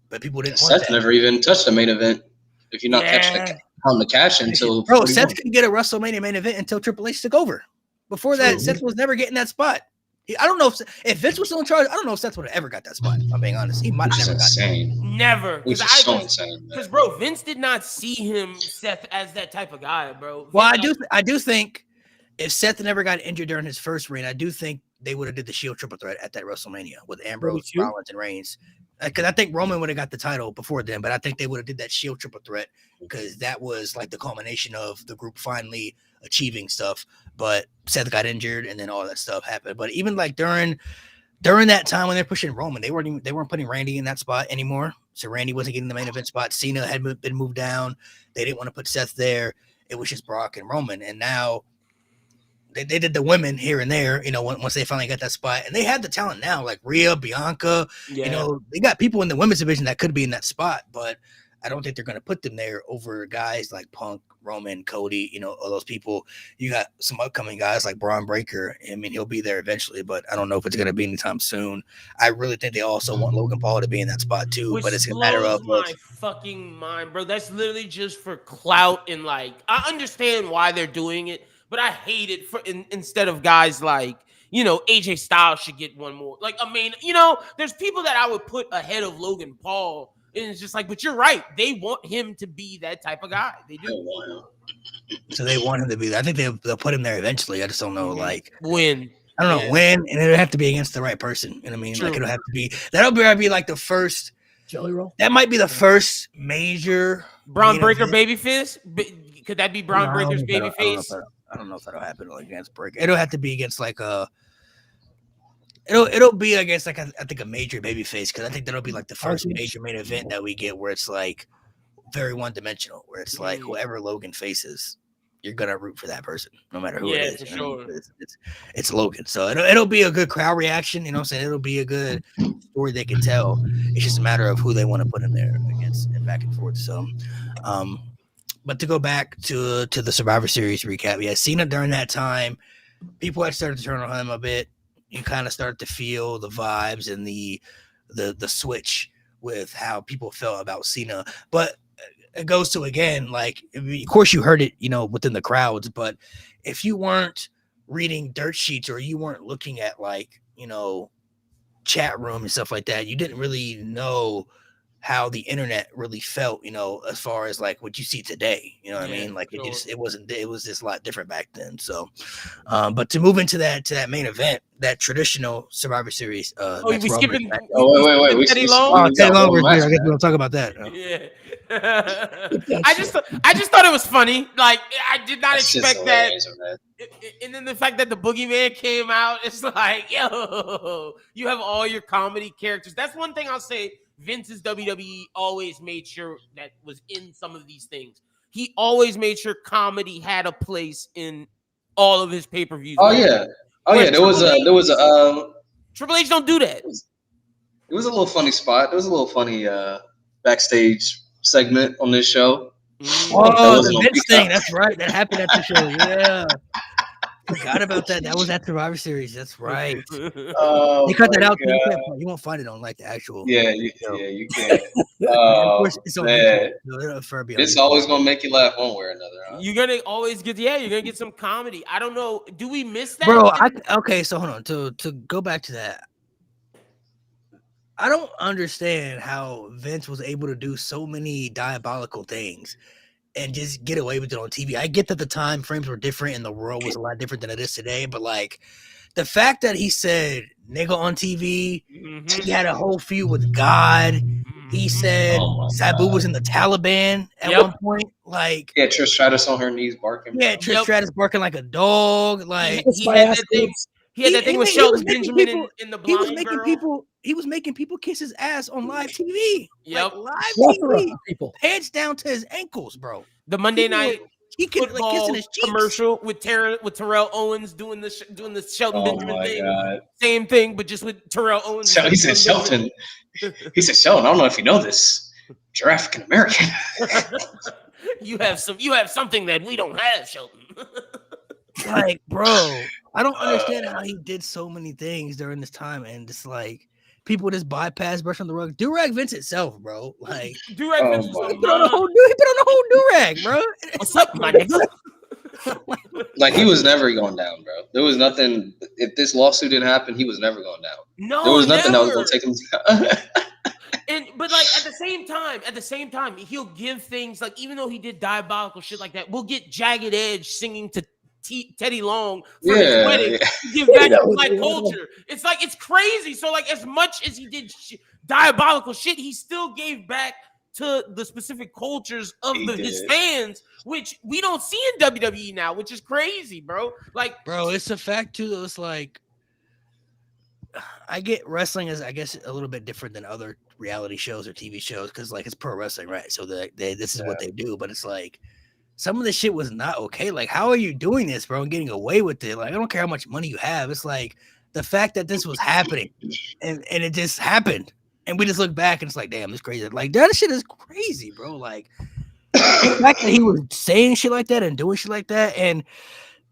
but people didn't. Seth never even touched the main event. If you're not catching on the cash until Seth couldn't get a WrestleMania main event until Triple H took over. Before that, Seth was never getting that spot. I don't know if Vince was still in charge. I don't know if Seth would have ever got that spot. If I'm being honest. He might have never got that. Never. Which is so insane. Because, bro, Vince did not see Seth, as that type of guy, bro. Well, I do think if Seth never got injured during his first reign, I do think they would have did the Shield triple threat at that WrestleMania with Ambrose, Rollins, and Reigns. Because I think Roman would have got the title before then, but I think they would have did that Shield triple threat because that was like the culmination of the group finally achieving stuff. But Seth got injured, and then all that stuff happened. But even like during that time when they're pushing Roman, they weren't putting Randy in that spot anymore. So Randy wasn't getting the main event spot. Cena had been moved down. They didn't want to put Seth there. It was just Brock and Roman, and now they did the women here and there. Once they finally got that spot, and they had the talent now, like Rhea, Bianca. Yeah. They got people in the women's division that could be in that spot, but I don't think they're going to put them there over guys like Punk, Roman, Cody, all those people. You got some upcoming guys like Braun Breaker. I mean, he'll be there eventually, but I don't know if it's going to be anytime soon. I really think they also want Logan Paul to be in that spot too, but it's a matter of my fucking mind, bro. That's literally just for clout, and like I understand why they're doing it, but I hate it instead of guys like AJ Styles should get one more. Like I mean, there's people that I would put ahead of Logan Paul. And it's just like, but you're right. They want him to be that type of guy. They do. So they want him to be there. I think they'll put him there eventually. I just don't know, like when. I don't know when, and it'll have to be against the right person. You know what I mean? True. Like it'll have to be. That'll be like the first Jelly Roll. That might be the first major Braun Breaker babyface. Could that be Braun Breaker's babyface? I don't know if that'll happen against Breaker. It'll have to be against like a. It'll be against like I think a major babyface because I think that'll be like the first major main event that we get where it's like very one dimensional, where it's like whoever Logan faces, you're gonna root for that person no matter who it is. For sure. It's Logan, so it'll be a good crowd reaction. You know what I'm saying? It'll be a good story they can tell. It's just a matter of who they want to put in there against and back and forth. So, but to go back to the Survivor Series recap, Cena during that time, people had started to turn on him a bit. You kind of start to feel the vibes and the switch with how people felt about Cena. But it goes to, again, like, of course you heard it, within the crowds, but if you weren't reading dirt sheets or you weren't looking at like, chat room and stuff like that. You didn't really know how the internet really felt, as far as like what you see today. You know what I mean? Like it was just a lot different back then. So, but to move into that main event, that traditional Survivor Series. we skipping. Wait. Teddy Long. Oh, Teddy Long was here. I guess we'll talk about that. Yeah. I just thought it was funny. Like I did not expect that. And then the fact that the Boogeyman came out, it's like, yo, you have all your comedy characters. That's one thing I'll say. Vince's WWE always made sure that was in some of these things. He always made sure comedy had a place in all of his pay-per-views. There was a Triple H don't do that. It was a little funny spot. There was a little funny backstage segment on this show. Oh, the Vince thing. That's right. That happened at the show. Yeah. Forgot about that. That was at Survivor Series. That's right. Oh, they cut that out. You won't find it on like the actual. Yeah, you can. It's always gonna make you laugh one way or another. Huh? You're gonna always get. Yeah, you're gonna get some comedy. I don't know. Do we miss that, bro? Okay, so hold on. To go back to that, I don't understand how Vince was able to do so many diabolical things and just get away with it on TV. I get that the time frames were different and the world was a lot different than it is today, but like the fact that he said nigga on TV, he had a whole feud with God. He said Sabu was in the Taliban at one point. Like, Trish Stratus on her knees barking. Yeah, Trish Stratus barking like a dog. Like he had that thing with Shelton Benjamin in the blind girl. He was making people kiss his ass on live TV. Yep, like, live TV. People pants down to his ankles, bro. The Monday night football kissing his commercial with Terrell Owens doing the Shelton Benjamin thing. God. Same thing, but just with Terrell Owens. He said Shelton. He said Shelton. I don't know if you know this. You're African American. You have something that we don't have, Shelton. Like, bro, I don't understand how he did so many things during this time, and just like people just bypass, brush on the rug. Durag Vince itself, bro. Like Durag Vince, he put on a whole Durag, bro. What's up, my nigga? Like he was never going down, bro. There was nothing. If this lawsuit didn't happen, he was never going down. No, there was nothing that was going to take him down. But like at the same time, he'll give things like, even though he did diabolical shit like that, we'll get Jagged Edge singing to Teddy Long for his wedding to give back to black culture. It's like, it's crazy. So like, as much as he did diabolical shit, he still gave back to the specific cultures of his fans, which we don't see in WWE now, which is crazy, bro. Like, bro, it's a fact too. Though. It's like, I get wrestling is, I guess, a little bit different than other reality shows or TV shows because like it's pro wrestling, right? So this is what they do, but it's like some of the shit was not okay. Like, how are you doing this, bro, and getting away with it? Like, I don't care how much money you have. It's like the fact that this was happening and it just happened. And we just look back and it's like, damn, this crazy. Like, that shit is crazy, bro. Like, the fact that he was saying shit like that and doing shit like that. And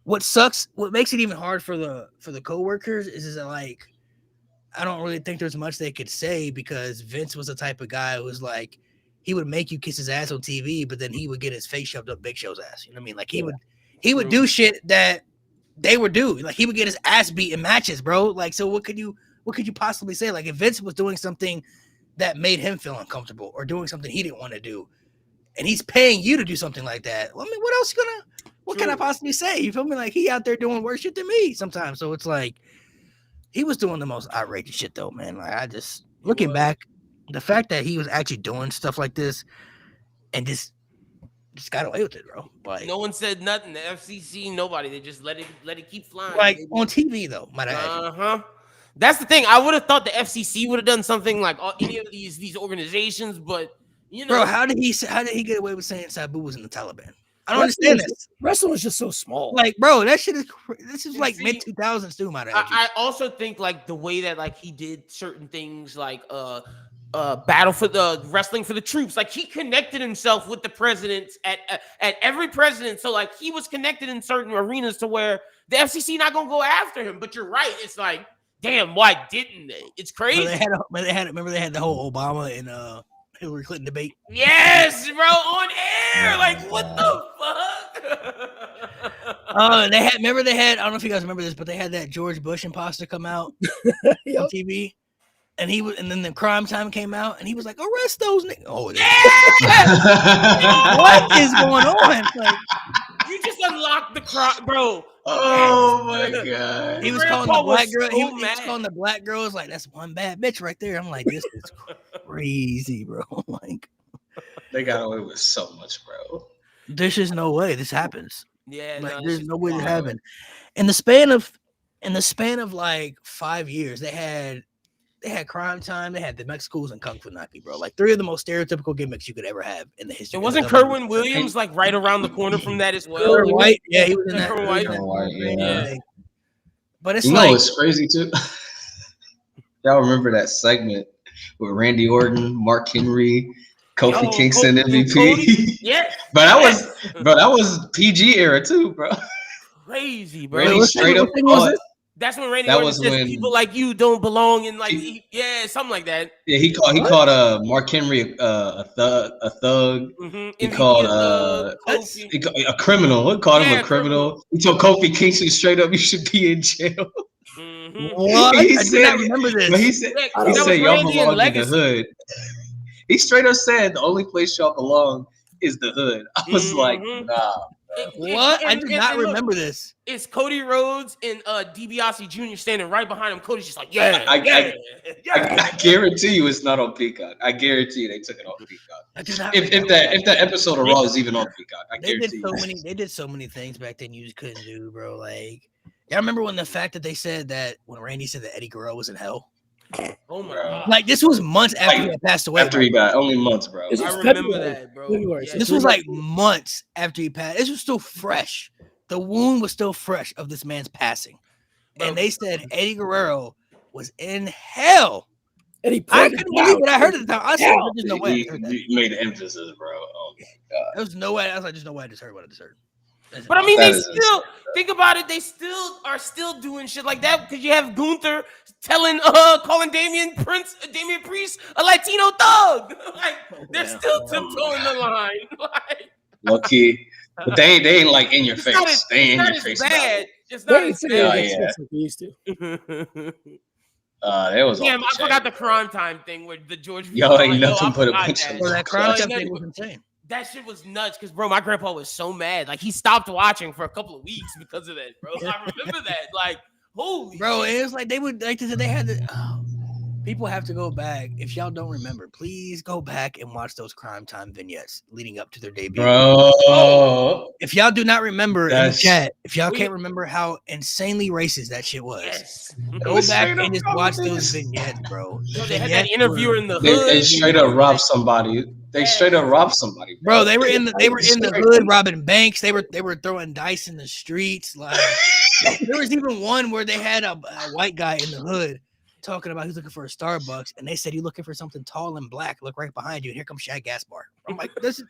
what sucks, what makes it even hard for the coworkers is that, like, I don't really think there's much they could say because Vince was the type of guy who was like, he would make you kiss his ass on TV, but then he would get his face shoved up Big Show's ass. You know what I mean? Like he would do shit that they would do. Like he would get his ass beat in matches, bro. Like, so what could you possibly say? Like if Vince was doing something that made him feel uncomfortable or doing something he didn't want to do, and he's paying you to do something like that, well, I mean, what else can I possibly say? You feel me? Like he out there doing worse shit than me sometimes. So it's like he was doing the most outrageous shit though, man. Like I just looking back, the fact that he was actually doing stuff like this and just got away with it, bro. Like no one said nothing. The FCC, nobody. They just let it keep flying. Like on TV though, might I add. That's the thing. I would have thought the FCC would have done something like any of these organizations, but you know, bro, how did he get away with saying Sabu was in the Taliban? I don't understand this. Wrestling was just so small. Like, bro, that shit is. This is like mid 2000s too, might I also think like the way that like he did certain things like battle for the wrestling for the troops. Like he connected himself with the presidents at every president. So like he was connected in certain arenas to where the FCC not gonna go after him. But you're right. It's like, damn, why didn't they? It's crazy. Remember they had the whole Obama and Hillary Clinton debate. Yes, bro, on air. Like what the fuck? They had. Remember they had. I don't know if you guys remember this, but they had that George Bush imposter come out on TV, and he was. And then the Crime Time came out, and he was like, "Arrest those niggas." Oh, what is going on? Like, you just unlocked the crime, bro. Oh my god! He was calling the black girl. He was calling the black girls like, "That's one bad bitch right there." I'm like, this is crazy, bro. Like, they got away with so much, bro. There's just no way this happens. Yeah, like, there's no way this happened. In the span of like 5 years, they had Crime Time, they had the Mexicals and Kung Fu Naki, bro. Like 3 of the most stereotypical gimmicks you could ever have in the history. It wasn't Kerwin Williams like right around the corner from that as well. Kerwin White, yeah, he was in that. Kerwin White. Yeah. But it's it's crazy too. Y'all remember that segment with Randy Orton, Mark Henry, Kofi Kingston MVP? Yeah. But that was PG era too, bro. Crazy, bro. Randy straight up. That's when Randy Orton says people like you don't belong in like something like that. Yeah, he called Mark Henry a thug. Mm-hmm. He called a criminal. He called him a criminal. He told Kofi Kingston straight up, "You should be in jail." Mm-hmm. What? I did not remember this. But he said y'all belong in the hood. He straight up said the only place y'all belong is the hood. I was like, nah. What? I did not remember this. It's Cody Rhodes and DiBiase Jr. standing right behind him. Cody's just like, I guarantee you it's not on Peacock. I guarantee you they took it off Peacock. If that episode of Raw is even on Peacock, they did so many things back then you just couldn't do, bro. Like, y'all remember when the fact that they said that when Randy said that Eddie Guerrero was in hell? Oh my god! Like this was months after he had passed away. After he died, only months, bro. I remember that, bro. Yeah. This was like months after he passed. This was still fresh. The wound was still fresh of this man's passing, and they said Eddie Guerrero was in hell. And I couldn't believe what I heard at the time. I said, "There's no way." You made the emphasis, bro. Oh my god! There was no way. I was like, "There's no way I just heard what I just heard." But I mean, they still think about it. They still are doing shit like that because you have Gunther calling Damian Priest a Latino thug. Like they're still tiptoeing the line. Like low key, but they ain't like in your face. They ain't in your face. Bad. It's not as bad. There was. Damn, I forgot the Crime Time thing with the George. Yo, ain't nothing but a bunch of that Crime Time thing was insane. That shit was nuts because, bro, my grandpa was so mad. Like, he stopped watching for a couple of weeks because of that, bro. I remember that. Like, holy bro, shit. It was like they would, like they had the. People have to go back. If y'all don't remember, please go back and watch those Crime Time vignettes leading up to their debut. Bro. If y'all do not remember in the chat, if y'all can't remember how insanely racist that shit was, go back and just watch those vignettes, bro. They had that interviewer in the hood. They straight up robbed somebody. They straight up robbed somebody. Bro, they were in the hood robbing banks. They were throwing dice in the streets. Like there was even one where they had a white guy in the hood talking about who's looking for a Starbucks, and they said, "You looking for something tall and black? Look right behind you, and here comes Shad Gaspar." I'm like, this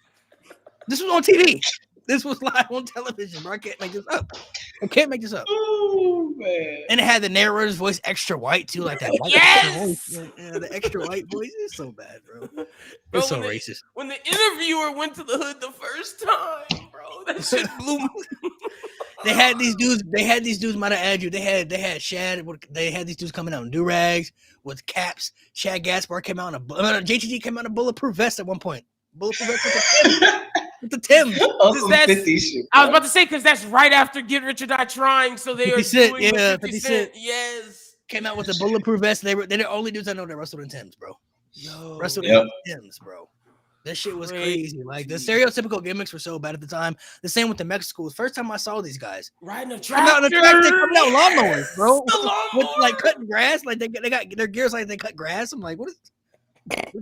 was on TV. This was live on television, bro. I can't make this up. Oh man! And it had the narrator's voice extra white too, like that. Yeah, the extra white voice is so bad, bro. It's so racist. When the interviewer went to the hood the first time, bro, that shit blew me. They had these dudes. Might have added you. They had Shad. They had these dudes coming out in do-rags with caps. Shad Gaspar came out in JTG came out in a bulletproof vest at one point. Bulletproof vest with the Timbs. I was about to say because that's right after Get Rich or Die Trying. So they are doing 50 Cent. Yes. Came out with a bulletproof vest. They're the only dudes I know that wrestled in Timbs, bro. Wrestled in Timbs, bro. That shit was crazy. Like the stereotypical gimmicks were so bad at the time. The same with the Mexicals. First time I saw these guys riding a tractor, coming out lawnmowers, bro. With like cutting grass. Like they got their gears like they cut grass. I'm like, what's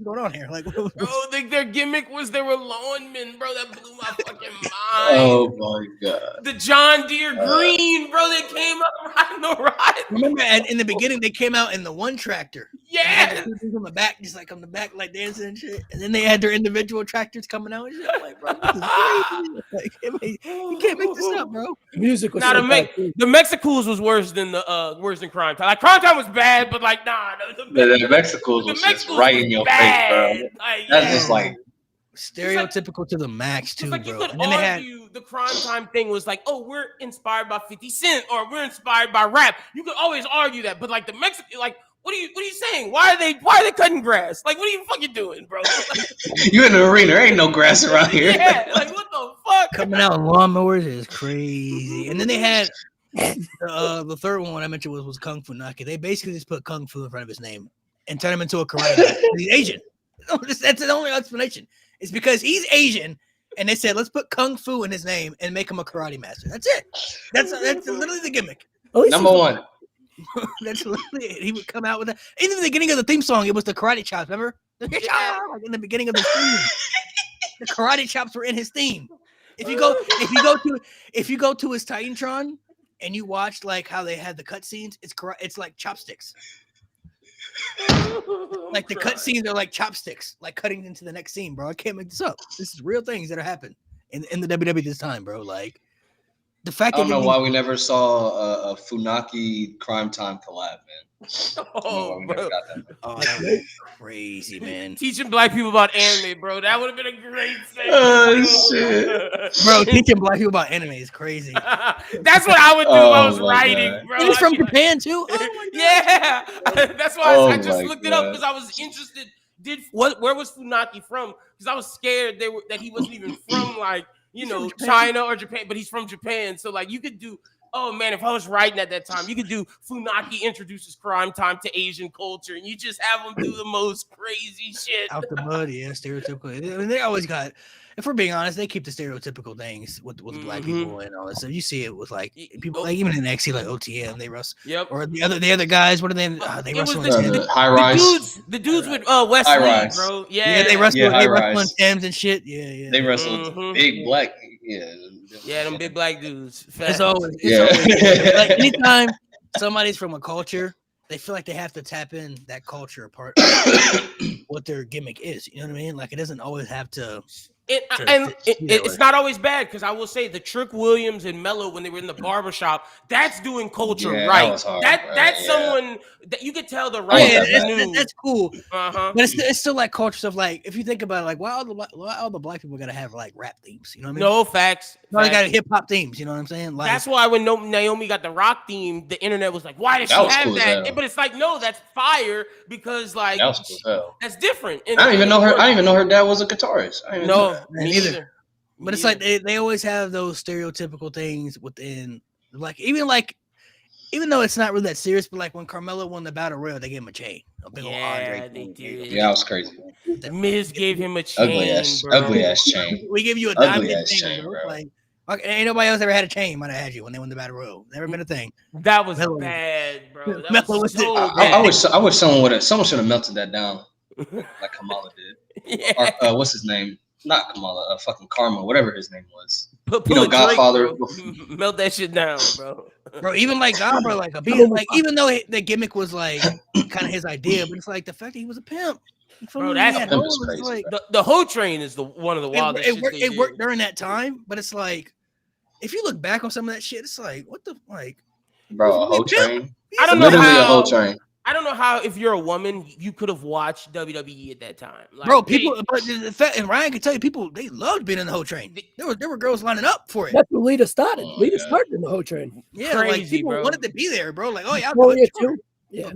going on here? Like, bro, their gimmick was they were lawnmen, bro. That blew my fucking mind. Oh my god. The John Deere green, bro. They came up riding the ride. Remember, in the beginning, they came out in the one tractor. Yeah. From the back, just like on the back, like dancing and shit. And then they had their individual tractors coming out and shit. I'm like, bro, this is crazy. You can't make this up, bro. Music was the Mexicals was worse than Crime Time. Like Crime Time was bad, but like the Mexicals was just right in your face, bro. That's just like Stereotypical to the max too, It's like bro. you could And then they had argue the Crime Time thing was like, oh, we're inspired by 50 Cent or we're inspired by rap. You could always argue that, but like the Mexican, like, what are you saying? Why are they cutting grass? Like, what are you fucking doing, bro? You in the arena? There ain't no grass around here. Yeah, like what the fuck? coming out in lawnmowers is crazy. And then they had the third one I mentioned was Kung Fu Naki. They basically just put Kung Fu in front of his name and turn him into a karate guy. He's Asian. That's the only explanation. It's because he's Asian, and they said let's put Kung Fu in his name and make him a karate master. That's it. That's literally the gimmick. Number one. That's literally it. He would come out with that. Even in the beginning of the theme song, it was the karate chops. Remember? Like in the beginning of the theme, the karate chops were in his theme. If you go to his Titantron and you watch like how they had the cutscenes, it's like chopsticks. Like the cutscenes are like chopsticks, like cutting into the next scene, bro. I can't make this up. This is real things that are happening in the WWE this time, bro. Like the fact I don't know why we never saw a Funaki Crime Time collab, man. Oh, bro. Oh, that was crazy, man. Teaching black people about anime, bro. That would have been a great thing. Oh, shit. Bro, teaching black people about anime is crazy. That's what I would do if I was writing, God. bro. And he's from Japan too. Oh my God. Yeah, that's why Oh I just my looked it up God. because I was interested. Where was Funaki from? Because I was scared that he wasn't even from like from Japan. China or Japan, but he's from Japan. So like you could do. Oh man, if I was writing at that time, you could do Funaki introduces Crime Time to Asian culture, and you just have them do the most crazy shit. Out the mud, yeah, stereotypical. I mean, they always got. If we're being honest, they keep the stereotypical things with black people and all that. So you see it with like people, like even in NXT, like OTM, they wrestle. Yep. Or the other guys, what are they? They It was wrestle. the High rise. The dudes with Wesley, High-rise. bro. Yeah, they wrestle. Yeah, they wrestle on high-rise. Thames and shit. Yeah. They wrestled Mhm. big black. Yeah. Yeah, them big black dudes. It's Facts. always Yeah. like anytime somebody's from a culture, they feel like they have to tap in that culture part what their gimmick is. You know what I mean? Like it doesn't always have to. It's not always bad because I will say the Trick Williams and Mello when they were in the barbershop, that's doing culture Yeah, that right. was hard, That's right, yeah. someone that you could tell the right. Yeah, that's cool. Uh-huh. But it's still like culture stuff. Like if you think about it, like why all the black people gotta have like rap themes? You know what I mean? No facts. No, they got Facts. hip hop themes. You know what I'm saying? Like That's why when Naomi got the rock theme, the internet was like, "Why did she That was have cool as that?" hell. But it's like, no, that's fire because like That was cool as hell. that's different. And I didn't even know her dad was a guitarist. I didn't even know No, that. me neither. neither. but it's like they always have those stereotypical things within even though it's not really that serious, but like when Carmelo won the Battle Royal, they gave him a chain, a big old Andre. they did. Yeah, that was crazy. Miz gave him a chain, Ugly ass chain. We give you a Ugly diamond ass chain, chain, bro. bro. Like ain't nobody else ever had a chain. Might have had you when they won the Battle Royal. Never been a thing. That was Mellow. bad, bro. That Mellow was was so it. bad. I wish someone should have melted that down like Kamala did. Yeah. Or what's his name? Not Kamala, fucking Karma, whatever his name was. Put You know, a Drake, Godfather. bro. Melt that shit down, bro. Bro, even like God, bro, like even though the gimmick was like kind of his idea, but it's like the fact that he was a pimp. Bro, that's Pimp is crazy, like, The whole train is one of the wildest. it worked during that time, but it's like if you look back on some of that shit, it's like what the like, Bro, a whole train. I don't know Literally a how. whole train. I don't know how if you're a woman you could have watched WWE at that time, like, bro. People, but the fact, and Ryan can tell you, people they loved being in the whole train. There were girls lining up for it. That's when Lita started. Oh, Lita yeah. started in the whole train. Yeah, like crazy, people bro. wanted to be there, bro. Like, oh yeah, Victoria too. Yeah.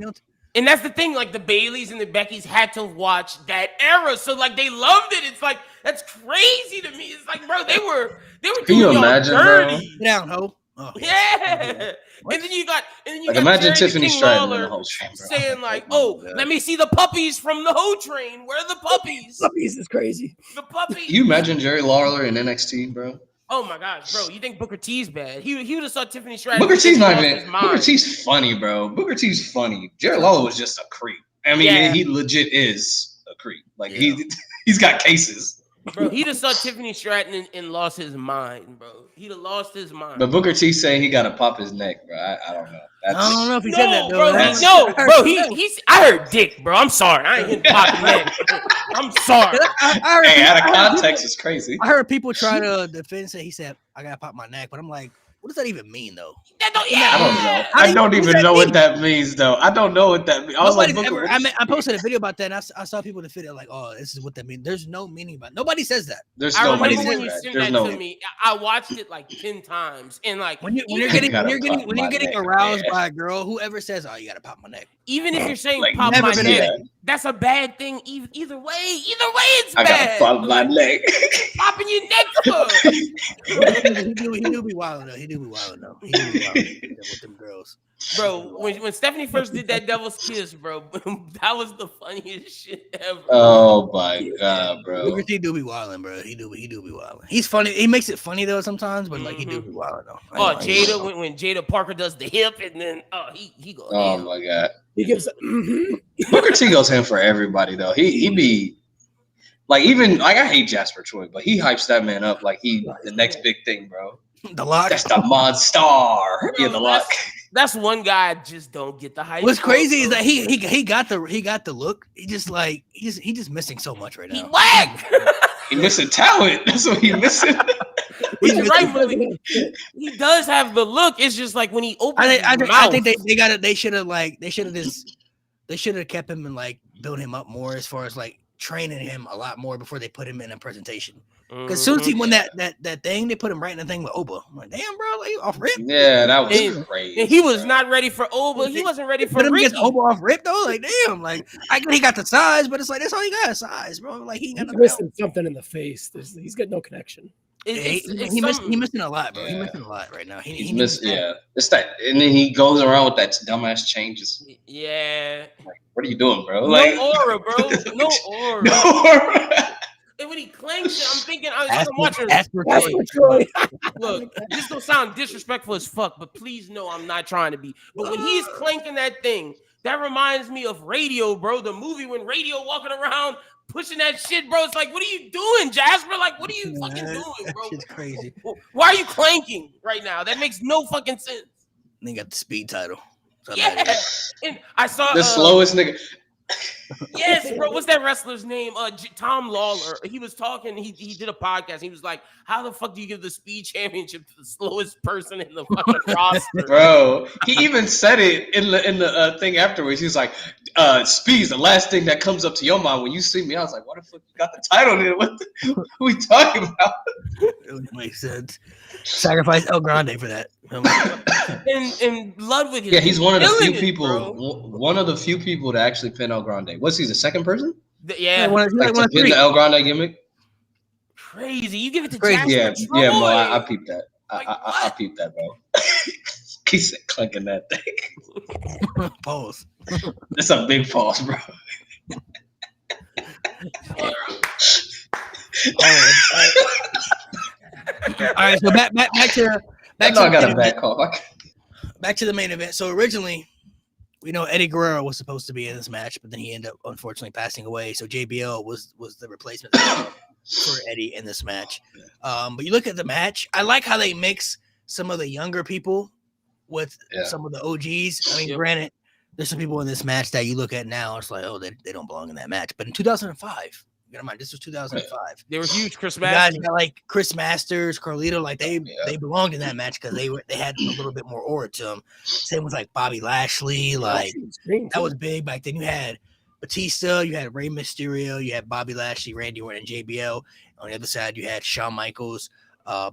And that's the thing, like the Baileys and the Beckys had to watch that era, so like they loved it. It's like that's crazy to me. It's like, bro, they were Can doing you y'all imagine, dirty. Get down, ho. Oh, Yeah. What? And then you got Like imagine Jerry Tiffany King Stratton in Lawler the whole train, bro. saying like, Oh "Oh, my God. let me see the puppies from the whole train. Where are the puppies? Puppies is crazy. The puppies." You imagine Jerry Lawler in NXT, bro? Oh my gosh, bro! You think Booker T's bad? He would have saw Tiffany Stratton. Booker T's not lost even. his mind. Booker T's funny, bro. Booker T's funny. Jerry Lawler was just a creep. I mean, Yeah. he legit is a creep. Like he's got cases. Bro, he'd have saw Tiffany Stratton and lost his mind, bro. He'd have lost his mind. But Booker T saying he got to pop his neck, bro. I don't know. I don't know if he said that, No, though. bro, he's. I heard dick, bro. I'm sorry. I ain't hitting popping neck. I'm sorry. I heard Hey, people- out of I heard context, it's crazy. I heard people try to defend. Say he said, "I gotta pop my neck," but I'm like, What does that even mean, though? That don't, I don't know. How do I you- don't what does even that know mean? what that means, though. I don't know what that means. I was like, Nobody's Booker, ever, I posted a video about that, and I saw people in the video like, "Oh, this is what that means." There's no meaning about it. Nobody says that. there's I no remember meaning when to you that. sent There's that no. to me. I watched it like 10 times, and like When you're even, getting gotta when pop you're my getting neck, aroused man. by a girl, whoever says, "Oh, you gotta pop my neck," even if you're saying Like, pop never my been neck, yeah. that's a bad thing. Either way, it's I bad. gotta pop my neck. Popping your neck for. he do be wilding though. He do be wilding with them girls. Bro, when Stephanie first did that devil's kiss, bro, that was the funniest shit ever. Oh my god, bro. Booker T do be wilding, bro. He do be wilding. He's funny. He makes it funny though sometimes, but like he do be wilding though. Oh, Jada, when Jada Parker does the hip, and then he goes. Oh my god. He gives. Booker T goes in for everybody though. He be like, even like, I hate Jasper Troy, but he hypes that man up like he the next big thing, bro. The Lock. That's the monster. Yeah, the Lock. That's one guy I just don't get the hype. What's for, crazy is bro. that he got the look. He just missing so much right He now. whack. He missing talent. That's what he missing. He's rightfully. He does have the look. It's just like when he opens I his mouth. think they should have kept him and like built him up more as far as like training him a lot more before they put him in a presentation. Because as soon as he won that thing, they put him right in the thing with Oba. I'm like, damn, bro, like off rip. Yeah, that was crazy. And he was not ready for Oba. He wasn't ready for Put him Ricky. against Oba off rip though. Like, damn, like I get he got the size, but it's like that's all he got, size, bro. Like he ain't got He's no missing something in the face. He's got no connection. He missing a lot, bro. Yeah. He missing a lot right now. He's missing. Yeah, it's that, and then he goes around with that dumbass changes. Yeah. Like, what are you doing, bro? No Like, aura, bro. No aura. no. And when he clanks it, I'm thinking, I'm watching. Look, this don't sound disrespectful as fuck, but please know I'm not trying to be. But when he's clanking that thing, that reminds me of Radio, bro. The movie when Radio walking around pushing that shit, bro. It's like, what are you doing, Jasper? Like, what are you fucking doing, bro? It's crazy. Why are you clanking right now? That makes no fucking sense. They got the speed title. Yeah. And I saw The slowest nigga. Yes, bro. What's that wrestler's name? Tom Lawler. He was talking. He did a podcast. He was like, "How the fuck do you give the speed championship to the slowest person in the fucking roster?" Bro, he even said it in the thing afterwards. He was like, "Speed's the last thing that comes up to your mind when you see me." I was like, "Why the fuck you got the title there? What are we talking about?" It makes sense. Sacrifice El Grande for that. And Ludwig is Yeah, he's one of the few killing it, people. bro. One of the few people to actually pin El Grande. Was he the second person? Yeah, One Like of to pin three. the El Grande gimmick? crazy. You give it to Crazy. Jasper Yeah, Troy. Mo. I peeped that. Like, I peeped that, bro. He said clanking that thing. Pause. That's a big pause, bro. All right, so back to I know I got a bad call. back to the main event. So originally, we know Eddie Guerrero was supposed to be in this match, but then he ended up unfortunately passing away. So JBL was the replacement for Eddie in this match. But you look at the match, I like how they mix some of the younger people with some of the OGs. I mean, granted, there's some people in this match that you look at now, it's like, oh, they don't belong in that match. But in 2005, you mind, this was 2005. They were huge. Chris You Masters. guys got like Chris Masters, Carlito, like they belonged in that match because they had a little bit more aura to them. Same with like Bobby Lashley, like that was big back then. You had Batista, you had Rey Mysterio, you had Bobby Lashley, Randy Orton, and JBL. On the other side, you had Shawn Michaels,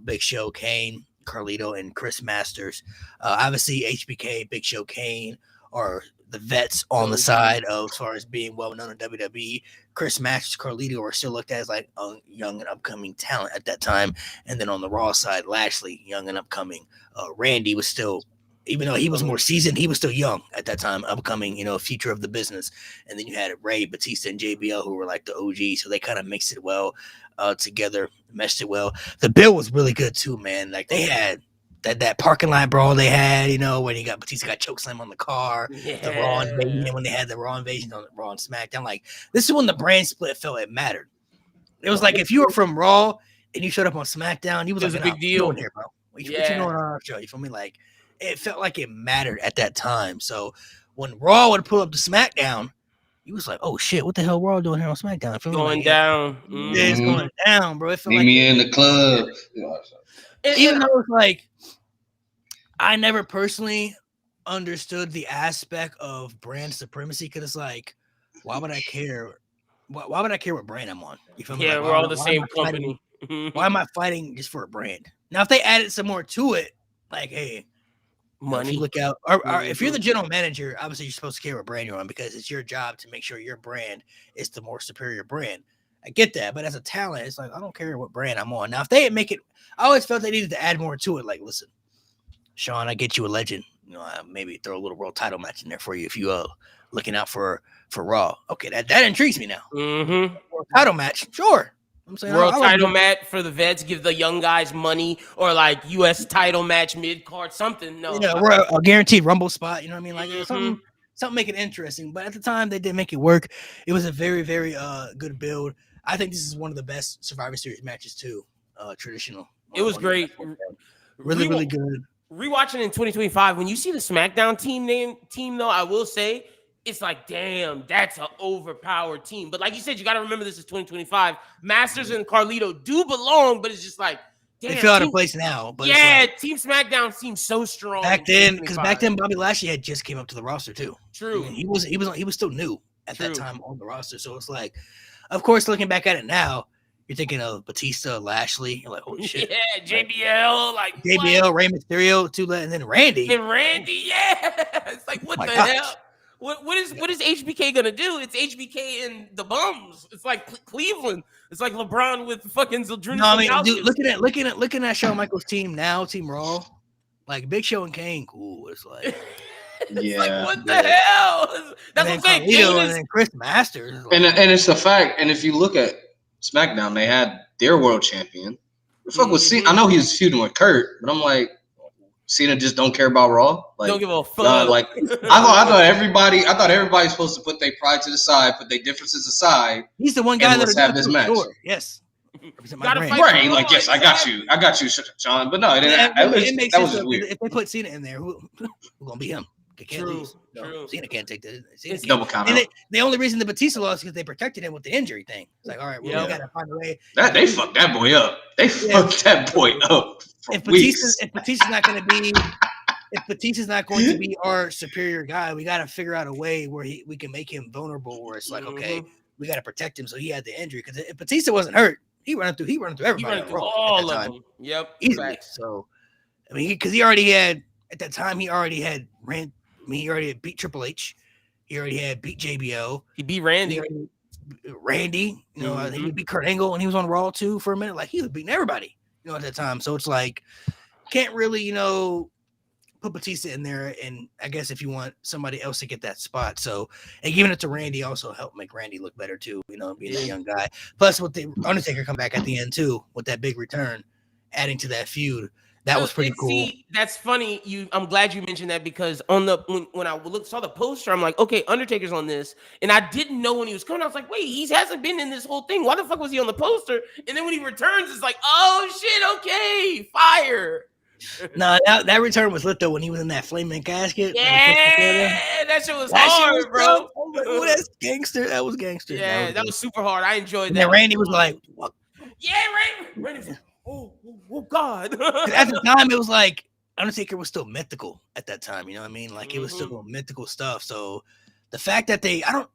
Big Show, Kane, Carlito, and Chris Masters. Obviously, HBK, Big Show, Kane are the vets on the side of as far as being well known in WWE. Chris Masters, Carlito are still looked at as like a young and upcoming talent at that time. And then on the Raw side, Lashley, young and upcoming. Randy was still, even though he was more seasoned, he was still young at that time, upcoming, future of the business. And then you had Ray, Batista, and JBL who were like the OG. So they kind of mixed it well together, meshed it well. The bill was really good too, man. Like they had that parking lot brawl they had, when you got Batista got chokeslam on the car, the Raw invasion, when they had the Raw invasion on Raw and SmackDown. Like this is when the brand split felt it mattered. It was like if you were from Raw and you showed up on SmackDown, you was like, a big deal here, bro. What you doing on our show? You feel me? Like it felt like it mattered at that time. So when Raw would pull up to SmackDown, you was like, oh shit, what the hell Raw doing here on SmackDown? Going down. Yeah, it's going down, bro. It felt Meet like me in the club. even though it's like I never personally understood the aspect of brand supremacy because it's like, why would I care? Why would I care what brand I'm on? You feel me? Yeah, Like, we're all the why same am I fighting- company. Why am I fighting just for a brand? Now, if they added some more to it, like, hey, if Money. you look out, or if you're the general manager, obviously you're supposed to care what brand you're on because it's your job to make sure your brand is the more superior brand. I get that, but as a talent, it's like I don't care what brand I'm on. Now, if they make it, I always felt they needed to add more to it. Like, listen, Sean, I get you a legend. You know, maybe throw a little world title match in there for you if you looking out for Raw. Okay, that intrigues me now. Mm-hmm. World title match, sure. I'm saying World I like title it. match for the vets, give the young guys money, or like U.S. title match mid card, something. No, Yeah, we're a guaranteed Rumble spot. You know what I mean? Like Mhm. something make it interesting. But at the time, they did make it work. It was a very, very good build. I think this is one of the best Survivor Series matches too. Traditional. It was great. Really, really good. Rewatching in 2025, when you see the SmackDown team though, I will say it's like, damn, that's an overpowered team. But like you said, you got to remember this is 2025. Masters and Carlito do belong, but it's just like, damn, They feel out of place now. But yeah, like, Team SmackDown seems so strong back then, because back then Bobby Lashley had just came up to the roster too. True. He was still new at that time on the roster. So it's like, of course, looking back at it now, you're thinking of Batista, Lashley. You're like, holy shit. Yeah, JBL, like JBL, what? Rey Mysterio, and then Randy. And Randy, yeah. It's like, what the hell? What is HBK gonna do? It's HBK and the bums. It's like Cleveland. It's like LeBron with fucking Zildjian. No, I mean, dude, looking at Shawn Michaels' team now, Team Raw, like Big Show and Kane, cool. It's like, it's like, what the hell? That's what I'm saying. And then Chris Masters, and it's the fact. And if you look at SmackDown, they had their world champion. The fuck was Cena? I know he was feuding with Kurt, but I'm like, Cena just don't care about Raw. Like, don't give a fuck. Like, I thought everybody's supposed to put their pride to the side, put their differences aside. He's the one guy that have this match. Sure. Yes. Right, like, yes, I got you, Sean. But no, it makes sense. That was weird. If they put Cena in there, who's gonna be him? True. Cena can't take that. It's double count. And the only reason the Batista lost is because they protected him with the injury thing. It's like, all right, well, we gotta find a way. They fucked that boy up. They fucked that boy up. If Batista's not going to be our superior guy, we got to figure out a way where we can make him vulnerable. Where it's like, okay, we got to protect him so he had the injury. Because if Batista wasn't hurt, he running through everybody. He running through all of them. Yep, easily. Facts. So, I mean, because he already had at that time, he already had beat Triple H. He already had beat JBL. He beat Randy. You know, he beat Kurt Angle, and he was on Raw too for a minute. Like he was beating everybody, you know, at that time. So it's like, can't really, you know, put Batista in there. And I guess if you want somebody else to get that spot, so and giving it to Randy also helped make Randy look better too. You know, being a young guy. Plus, with the Undertaker come back at the end too with that big return, adding to that feud. That was pretty cool. See, that's funny. I'm glad you mentioned that because on when I saw the poster, I'm like, okay, Undertaker's on this, and I didn't know when he was coming. I was like, wait, he hasn't been in this whole thing. Why the fuck was he on the poster? And then when he returns, it's like, oh shit, okay, fire. No, that return was lit though when he was in that flaming casket. Yeah, that shit was hard, bro. Oh, that's gangster. That was gangster. Yeah, that was super hard. I enjoyed that. And Randy was like, what? Yeah, Randy was like, oh God. At the time, it was like Undertaker was still mythical at that time. You know what I mean? Like it was still mythical stuff. So the fact that that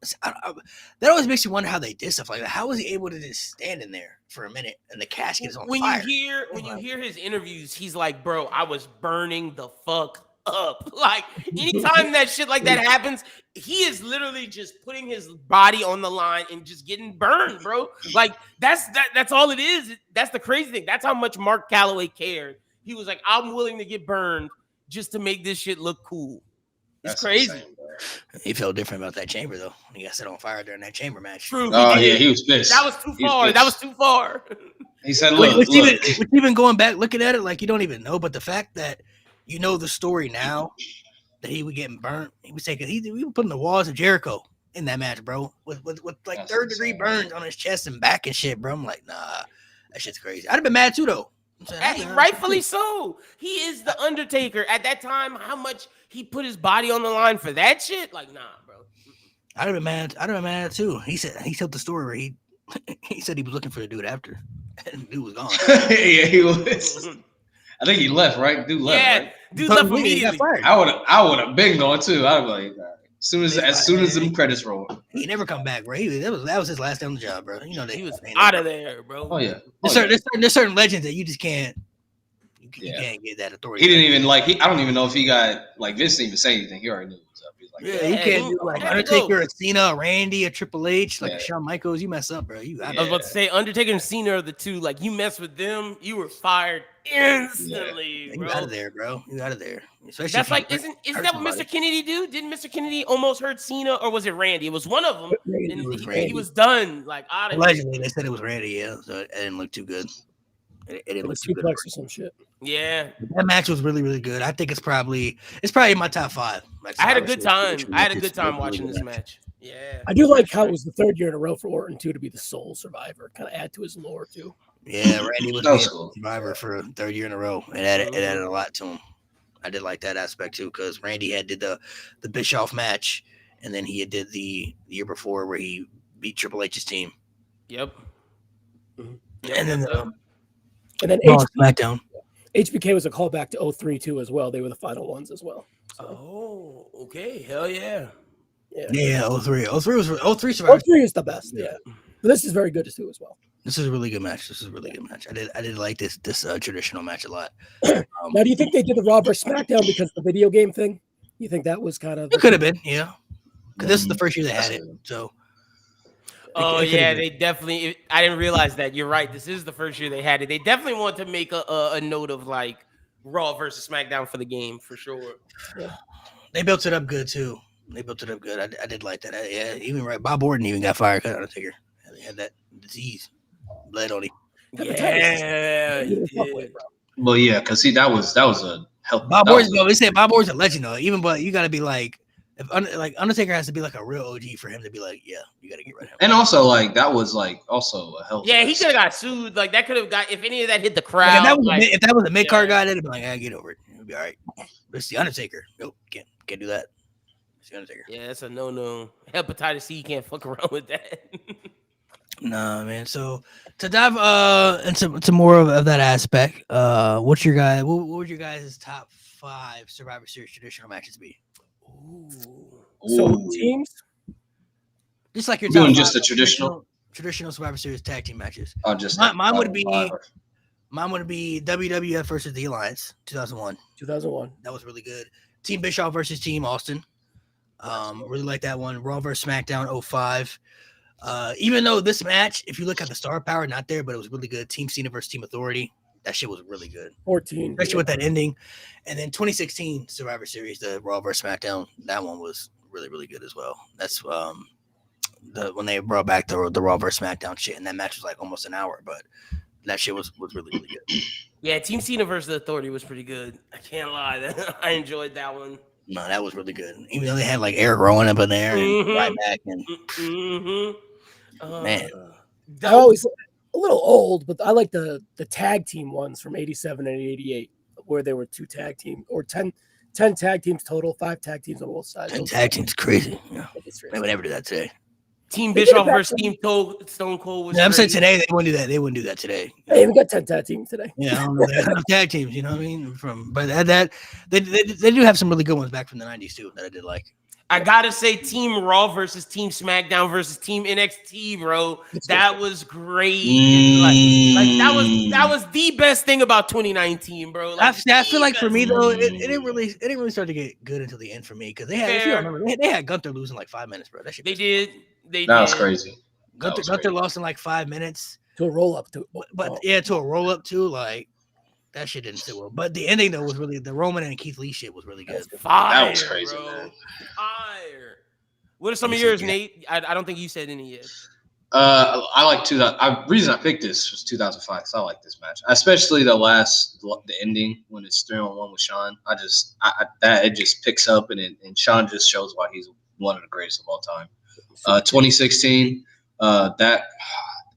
always makes you wonder how they did stuff like that. How was he able to just stand in there for a minute and the casket is on fire? When you hear his interviews, he's like, bro, I was burning the fuck up. Like anytime that shit like that happens, he is literally just putting his body on the line and just getting burned, bro. Like that's all it is. That's the crazy thing. That's how much Mark Calloway cared. He was like, I'm willing to get burned just to make this shit look cool. It's crazy. Insane, he felt different about that chamber though. He got set on fire during that chamber match. True. Oh yeah, he was pissed. That was too far. He said, look. Even going back, looking at it, like you don't even know, but the fact that you know the story now that he was getting burnt. He was putting the walls of Jericho in that match, bro, with like third-degree burns on his chest and back and shit, bro. I'm like, nah, that shit's crazy. I'd have been mad too, though. Rightfully so. He is the Undertaker. At that time, how much he put his body on the line for that shit? Like, nah, bro. I'd have been mad too. He told the story where he said he was looking for the dude after, and the dude was gone. Yeah, he was. I think he left, right? Dude left, Yeah, right? dude left He got immediately. fired. I would have been gone too. I'd be like, all right. As soon as them credits roll. He never come back, bro. That was his last day on the job, bro. You know He was out of there, bro. Oh yeah. There's certain legends that you just can't. You can't get that authority. He didn't even like. I don't even know if he got like Vince didn't even say anything. He already knew it was up. He's like, Yeah, you can't do like Yeah, Undertaker, a Cena, a Randy, a Triple H, like Yeah. a Shawn Michaels. You mess up, bro. I was about to say Undertaker and Cena are the two. Like you mess with them, you were fired instantly, You bro. out of there, bro. You out of there. Especially That's if you like isn't hurt that what somebody. Mr. Kennedy do? Didn't Mr. Kennedy almost hurt Cena, or was it Randy? It was one of them. Randy. And It was he Randy. was done, like out of here. Allegedly, they said it was Randy. Yeah, so it didn't look too good. It didn't look too good. Suplex or some shit. Yeah, That match was really, really good. I think it's probably in my top 5. Like, I had a Survivor good Series time. tradition I had a matches. good time It was a watching really this good match. Yeah, I do like how it was the third year in a row for Orton too to be the sole survivor. Kind of add to his lore too. Yeah, Randy was That was being cool. Survivor for a third year in a row. It added a lot to him. I did like that aspect too, because Randy did the Bischoff match, and then he did the year before where he beat Triple H's team. Yep. And then And then Raw and SmackDown. HBK was a callback to 03 too as well. They were the final ones as well. So, Oh, okay. Hell yeah. Yeah, 03. 03 was 03 Survivor. 03 is the best. Yeah. But this is very good too as well. This is a really good match. I did like this traditional match a lot. Now, do you think they did the Raw versus SmackDown because of the video game thing? You think that was kind of It could have been, yeah. Because this is the first year they had it, so. Oh it could've yeah, been. they definitely. I didn't realize that. You're right. This is the first year they had it. They definitely want to make a note of like Raw versus SmackDown for the game for sure. They built it up good too. They built it up good. I did like that. Yeah, even right. Bob Orton even got fired. Undertaker. He had that disease, bled on him. Yeah. he did. Well, yeah, because see, that was a help. Bob that was- Orton. They say Bob Orton's a legend though. Even but you got to be like, like Undertaker has to be like a real OG for him to be like, yeah, you got to get rid of him. And also, like that was like also a help. Yeah, he could have got sued. Like that could have got if any of that hit the Like, crowd. if that was a mid card yeah. guy, they'd be like, get over it. It'll be all right. But it's the Undertaker. Nope, can't do that. It's the Undertaker. Yeah, that's a no. Hepatitis C, you can't fuck around with that. Nah, man. So to dive into more of that aspect, what's your guy? What would your guys' top 5 Survivor Series traditional matches be? so Ooh. teams. Just like your Doing top just 5 the traditional? traditional Survivor Series tag team matches. Oh, just Mine would be WWF versus the Alliance 2001. 2001. That was really good. Team Bischoff versus Team Austin. Really like that one. Raw versus SmackDown 05. Even though this match, if you look at the star power, not there, but it was really good. Team Cena versus Team Authority. That shit was really good, 14. especially with that ending. And then 2016 Survivor Series, the Raw versus SmackDown. That one was really, really good as well. That's when they brought back the Raw versus SmackDown shit, and that match was like almost an hour, but that shit was really, really good. Yeah, Team Cena versus the Authority was pretty good. I can't lie. I enjoyed that one. No, that was really good. Even though they had like Eric Rowan up in there and Mhm. Ryback and Man. I always a little old, but I like the tag team ones from 87 and 88, where there were 2 tag team or 10 tag teams total, 5 tag teams on both sides. 10 tag teams, crazy. Yeah. It's They would never do that today. Team They did it Bischoff back versus then. Team Stone Cold was. Yeah, I'm saying great. today they wouldn't do that. They wouldn't do that today. Hey, we got 10 tag teams today. Yeah, I don't know. There's enough tag teams, you know what I mean? But they do have some really good ones back from the 90s too that I did like. I gotta say, Team Raw versus Team SmackDown versus Team NXT, bro. That was great. Like that was the best thing about 2019, bro. Like, I feel like the for me best. though, it didn't really start to get good until the end for me because they had, if you Fair. remember, they had Gunther losing like 5 minutes, bro. That shit. They did. They That was did. crazy. That Gunther was crazy. lost in like 5 minutes, To a roll up. but yeah, to a roll up too. Like that shit didn't sit well. But the ending though was really the Roman and Keith Lee shit was really good. Fire, That was crazy, bro. man. Fire. What are some of Yes, yours, yeah. Nate? I don't think you said any yet. I like 2000. Reason I picked this was 2005. So I like this match, especially the ending when it's 3-on-1 with Shawn. It just picks up and Shawn just shows why he's one of the greatest of all time. 2016. That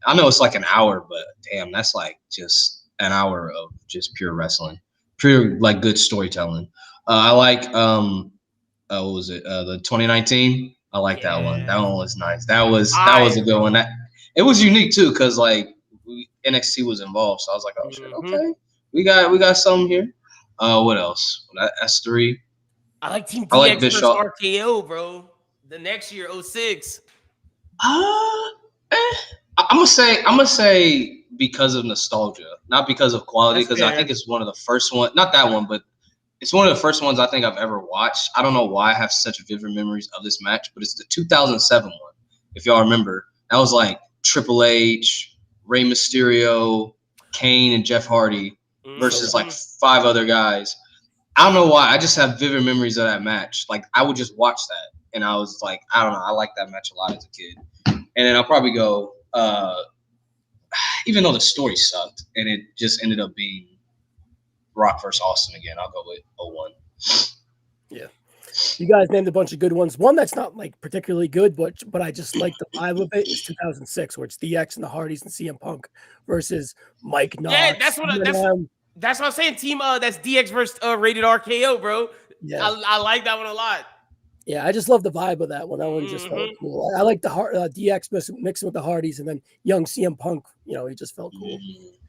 I know it's like an hour, but damn, that's like just an hour of just pure wrestling, pure like good storytelling. I like what was it? The 2019. I like that one. That one was nice. That was a good one. It was unique too, because like NXT was involved, so I was like, oh shit, okay. We got something here. What else? That's 3. I like Team I like DX versus Bischoff. RKO, bro. The next year, 06. I'm gonna say because of nostalgia, not because of quality. That's Because I fair. think it's one of the first one. Not that one, but it's one of the first ones I think I've ever watched. I don't know why I have such vivid memories of this match, but it's the 2007 one. If y'all remember, that was like Triple H, Rey Mysterio, Kane, and Jeff Hardy versus like 5 other guys. I don't know why. I just have vivid memories of that match. Like I would just watch that, and I was like, I don't know. I liked that match a lot as a kid. And then I'll probably go, even though the story sucked, and it just ended up being Rock versus Austin again. I'll go with 01. Yeah. You guys named a bunch of good ones. One that's not like particularly good, but I just like the vibe of it is 2006, where it's DX and the Hardys and CM Punk versus Mike Knox. Yeah, that's what I'm saying. Team that's DX versus rated RKO, bro. Yeah. I like that one a lot. Yeah, I just love the vibe of that one. That one just felt cool. I like the DX mixing with the Hardys, and then young CM Punk. You know, he just felt cool.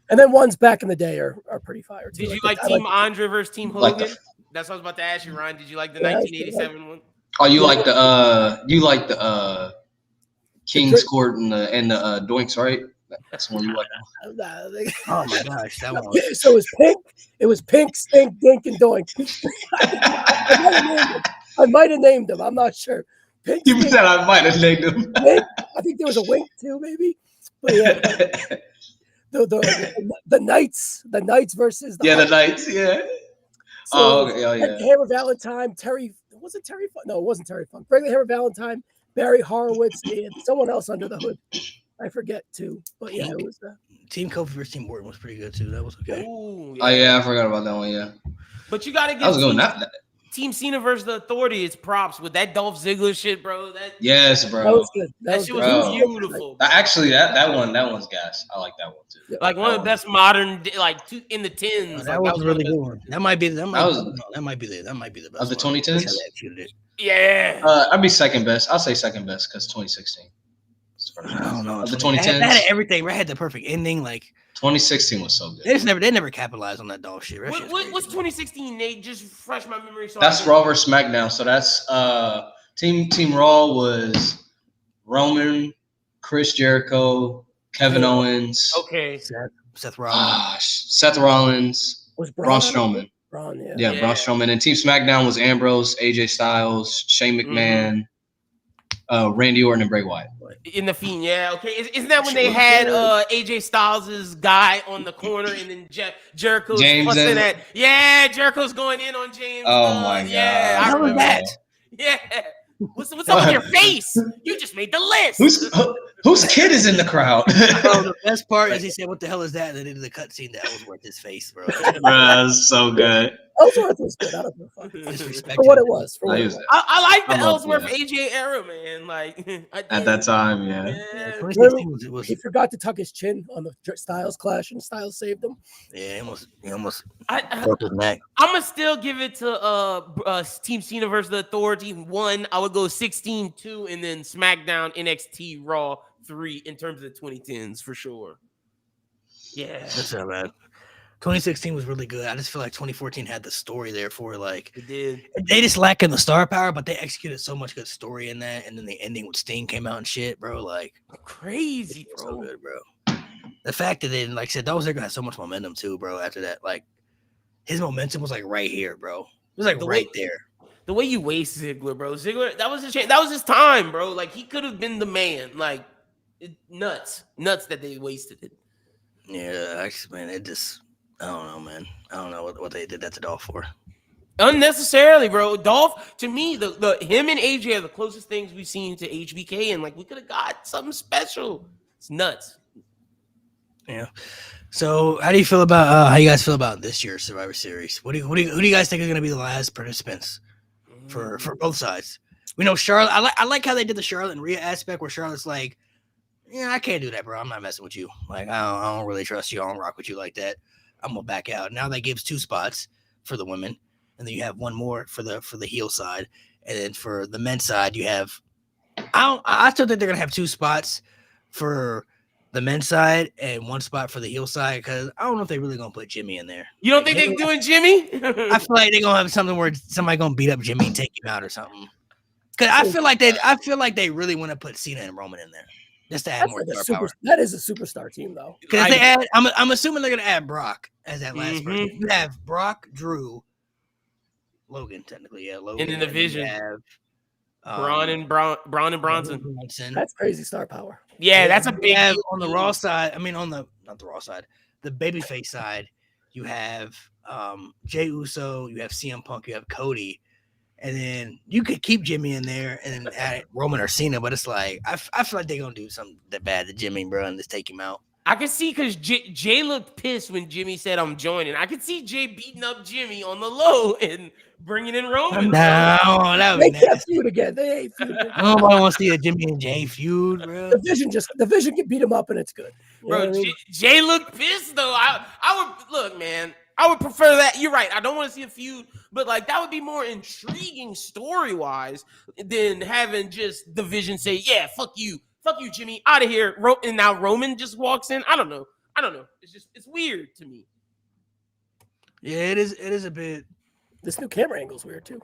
And then ones back in the day are pretty fire too. Did you like Team Andre versus Team Hogan? That's what I was about to ask you, Ryan. Did you like the 1987 one? Oh, you like the King's Court and the Doinks, right? That's the one you like. Oh my gosh, that one. So it was Pink, Stink, Dink, and Doink. I might have named them. I'm not sure. Pink, You said I might have named them. Wink. I think there was a Wink too, maybe. But yeah, the Knights versus the Knights. Yeah. So okay. Oh yeah. Hammer Valentine, was it Terry Funk? No, it wasn't Terry Funk. Regular Hammer Valentine, Barry Horowitz, and someone else under the hood. I forget too. But yeah, it was Team Kofi versus Team Orton was pretty good too. That was okay. Ooh, Oh yeah, I forgot about that one. Yeah. But you gotta I was going give Team Cena versus the Authority its props with that Dolph Ziggler shit, bro. Yes, bro. That was good. That shit was beautiful. Actually, that one's gas. I like that one too. Yeah. Like one of the best modern, like in the tens. Oh, that was a really good one. That might be the best. Of the 2010s? Yeah. I'd be second best. I'll say second best because 2016. I don't know. Of the 2010s. 2010s? That had everything. It had the perfect ending. Like 2016 was so good. they never capitalized on that dog shit. What's 2016, Nate? Just refresh my memory. So That's Raw versus SmackDown. So that's Team Raw was Roman, Chris Jericho, Kevin Owens. Okay. Seth Rollins. Seth Rollins. Was Braun Strowman. Braun, Yeah, Braun Strowman. And Team SmackDown was Ambrose, AJ Styles, Shane McMahon, Randy Orton, and Bray Wyatt. In the Fiend, yeah. Okay. Isn't that when they had AJ Styles' guy on the corner and then Jericho's fussing at? Yeah, Jericho's going in on James. Oh my god. Yeah, How was that? Yeah. What's up with your face? You just made the list. Whose kid is in the crowd? Bro, the best part is he said, "What the hell is that?" And then into the cutscene that was worth his face, bro. Bro, that's so good. Ellsworth was good. I don't know for what it was. I like the Ellsworth AJ era, man. Like at that time, yeah. He forgot to tuck his chin on the Styles clash, and Styles saved him. Yeah, he almost broke his neck. I'm gonna still give it to Team Cena versus the Authority 1. I would go 16-2, and then SmackDown, NXT, Raw 3 in terms of the 2010s for sure. Yeah, that's not bad. 2016 was really good. I just feel like 2014 had the story there for like it did. They just lack in the star power, but they executed so much good story in that. And then the ending with Sting came out and shit, bro. Like crazy, bro. So good, bro. The fact that they, like I said, Dolph Ziggler had so much momentum too, bro. After that, like his momentum was like right here, bro. It was like right there. The way you waste Ziggler, bro. Ziggler, that was his time, bro. Like he could have been the man. Like nuts that they wasted it. Yeah, actually, man, it just. I don't know, man. I don't know what they did that to Dolph for. Unnecessarily, bro. Dolph, to me, the him and AJ are the closest things we've seen to HBK, and like we could have got something special. It's nuts. Yeah. So, how do you feel about how you guys feel about this year's Survivor Series? Who do you guys think is going to be the last participants for both sides? We know Charlotte. I like how they did the Charlotte and Rhea aspect, where Charlotte's like, yeah, I can't do that, bro. I'm not messing with you. Like, I don't really trust you. I don't rock with you like that. I'm gonna back out. Now that gives 2 spots for the women, and then you have 1 more for the heel side, and then for the men's side you have. I still think they're gonna have 2 spots for the men's side and one spot for the heel side because I don't know if they're really gonna put Jimmy in there. You don't think they're doing Jimmy? I feel like they're gonna have something where somebody gonna beat up Jimmy and take him out or something. Because I feel like they really want to put Cena and Roman in there just to add more star power. That is a superstar team, though. Because I'm assuming they're gonna add Brock as that last person. You have Brock, Drew, Logan, technically, yeah, Logan, in the division. Have, Braun and Bronson. That's crazy star power. Yeah, that's a big deal. On the Raw side. I mean, not the Raw side, the babyface side. You have Jey Uso, you have CM Punk, you have Cody, and then you could keep Jimmy in there and then add Roman or Cena. But it's like I feel like they're gonna do something that bad to Jimmy, bro, and just take him out. I could see because Jay looked pissed when Jimmy said I'm joining. I could see Jay beating up Jimmy on the low and bringing in Roman. No, that would they can't feud again. They ain't feuding. Nobody wants to see a Jimmy and Jay feud, bro. The Vision can beat him up and it's good. You bro, I mean? Jay looked pissed though. I would look, man. I would prefer that. You're right. I don't want to see a feud, but like that would be more intriguing story wise than having just the Vision say, "Yeah, fuck you, Jimmy, out of here." And now Roman just walks in. I don't know. It's weird to me. Yeah, it is a bit. This new camera angle is weird too.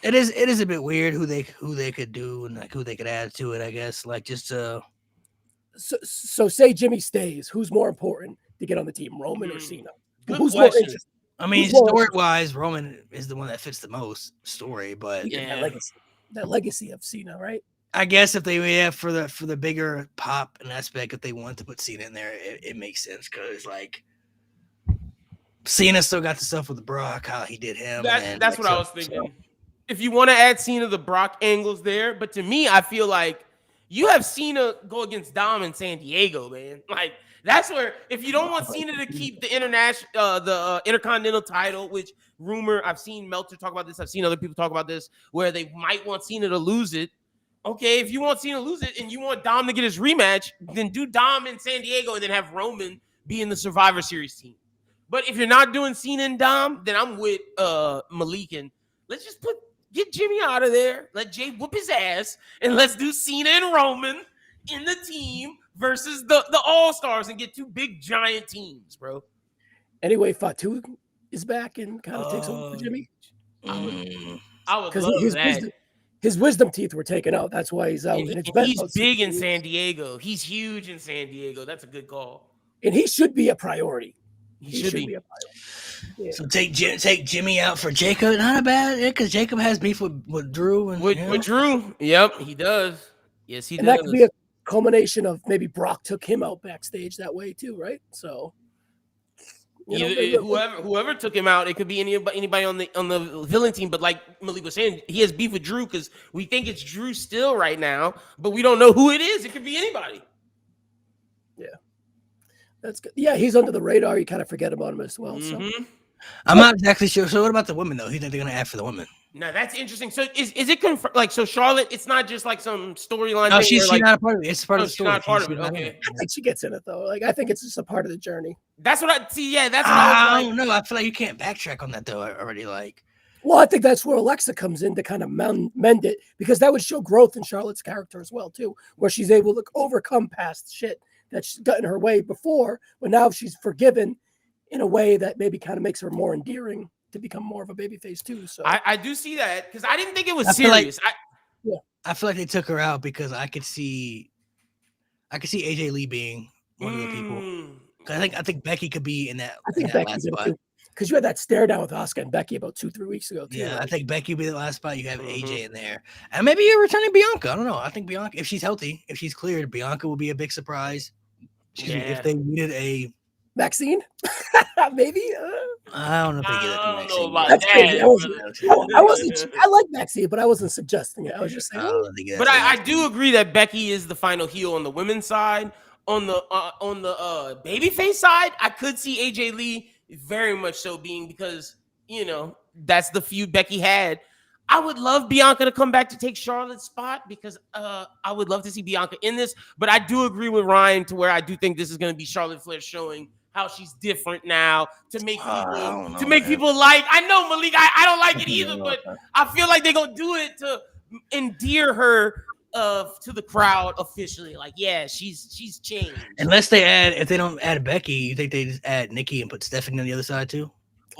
It is a bit weird who they could do and like who they could add to it. I guess like just So say Jimmy stays. Who's more important to get on the team, Roman or Cena? Who's more interesting? I mean, story-wise, Roman is the one that fits the most story, but that legacy of Cena, right? I guess if they for the bigger pop and aspect, if they want to put Cena in there, it makes sense because like Cena still got the stuff with Brock, how he did him. That's what I was thinking. So. If you want to add Cena, the Brock angles there, but to me, I feel like you have Cena go against Dom in San Diego, man. Like that's where if you don't want Cena to keep the Intercontinental title, which rumor I've seen Meltzer talk about this, I've seen other people talk about this, where they might want Cena to lose it. Okay, if you want Cena to lose it and you want Dom to get his rematch, then do Dom in San Diego and then have Roman be in the Survivor Series team. But if you're not doing Cena and Dom, then I'm with Malik and let's just get Jimmy out of there, let Jay whoop his ass, and let's do Cena and Roman in the team versus the All-Stars and get two big giant teams, bro. Anyway, Fatu is back and kind of takes over for Jimmy. I would love that. His wisdom teeth were taken out. That's why he's out. And he's big in San Diego. He's huge in San Diego. That's a good call. And he should be a priority. He should be a priority. Yeah. So take Jimmy out for Jacob. Not a bad, because Jacob has beef with Drew. With Drew. Yep, he does. Yes, he does. And that could be a culmination of maybe Brock took him out backstage that way too, right? So whoever took him out, it could be anybody on the villain team. But like Malik was saying, he has beef with Drew because we think it's Drew still right now, but we don't know who it is. It could be anybody. Yeah, that's good. Yeah, he's under the radar. You kind of forget about him as well. Mm-hmm. So I'm not exactly sure. So what about the women though? Who think they're gonna add for the women? Now that's interesting. So is it confirmed? Like, so Charlotte, it's not just like some storyline. No, she's not a part of it. It's part of the story. She's not part of it. Okay. I think she gets in it though. Like, I think it's just a part of the journey. That's what I see. Yeah, that's what I don't know. I feel like you can't backtrack on that though. Already, like. Well, I think that's where Alexa comes in to kind of mend it because that would show growth in Charlotte's character as well too, where she's able to overcome past shit that's gotten her way before, but now she's forgiven in a way that maybe kind of makes her more endearing to become more of a babyface too. So I do see that because I didn't think it was serious. I feel like they took her out because I could see AJ Lee being one of the people. I think Becky could be in that. I think Becky's in too. Because you had that stare down with Asuka and Becky about 2-3 weeks ago too. Yeah, right? I think Becky would be the last spot. You have AJ in there, and maybe you're returning Bianca. I don't know. I think Bianca, if she's healthy, if she's cleared, Bianca will be a big surprise. If they needed a Maxine, maybe. I don't know if they get it. I don't know about that. I wasn't. I like Maxine, but I wasn't suggesting it. I was just saying. But I do agree that Becky is the final heel on the women's side. On the babyface side, I could see AJ Lee very much so being because that's the feud Becky had. I would love Bianca to come back to take Charlotte's spot because I would love to see Bianca in this. But I do agree with Ryan to where I do think this is going to be Charlotte Flair showing how she's different now to make people like. I know Malik, I don't like it either, but I feel like they're gonna do it to endear her to the crowd officially. Like, yeah, she's changed. Unless if they don't add Becky, you think they just add Nikki and put Stephanie on the other side too?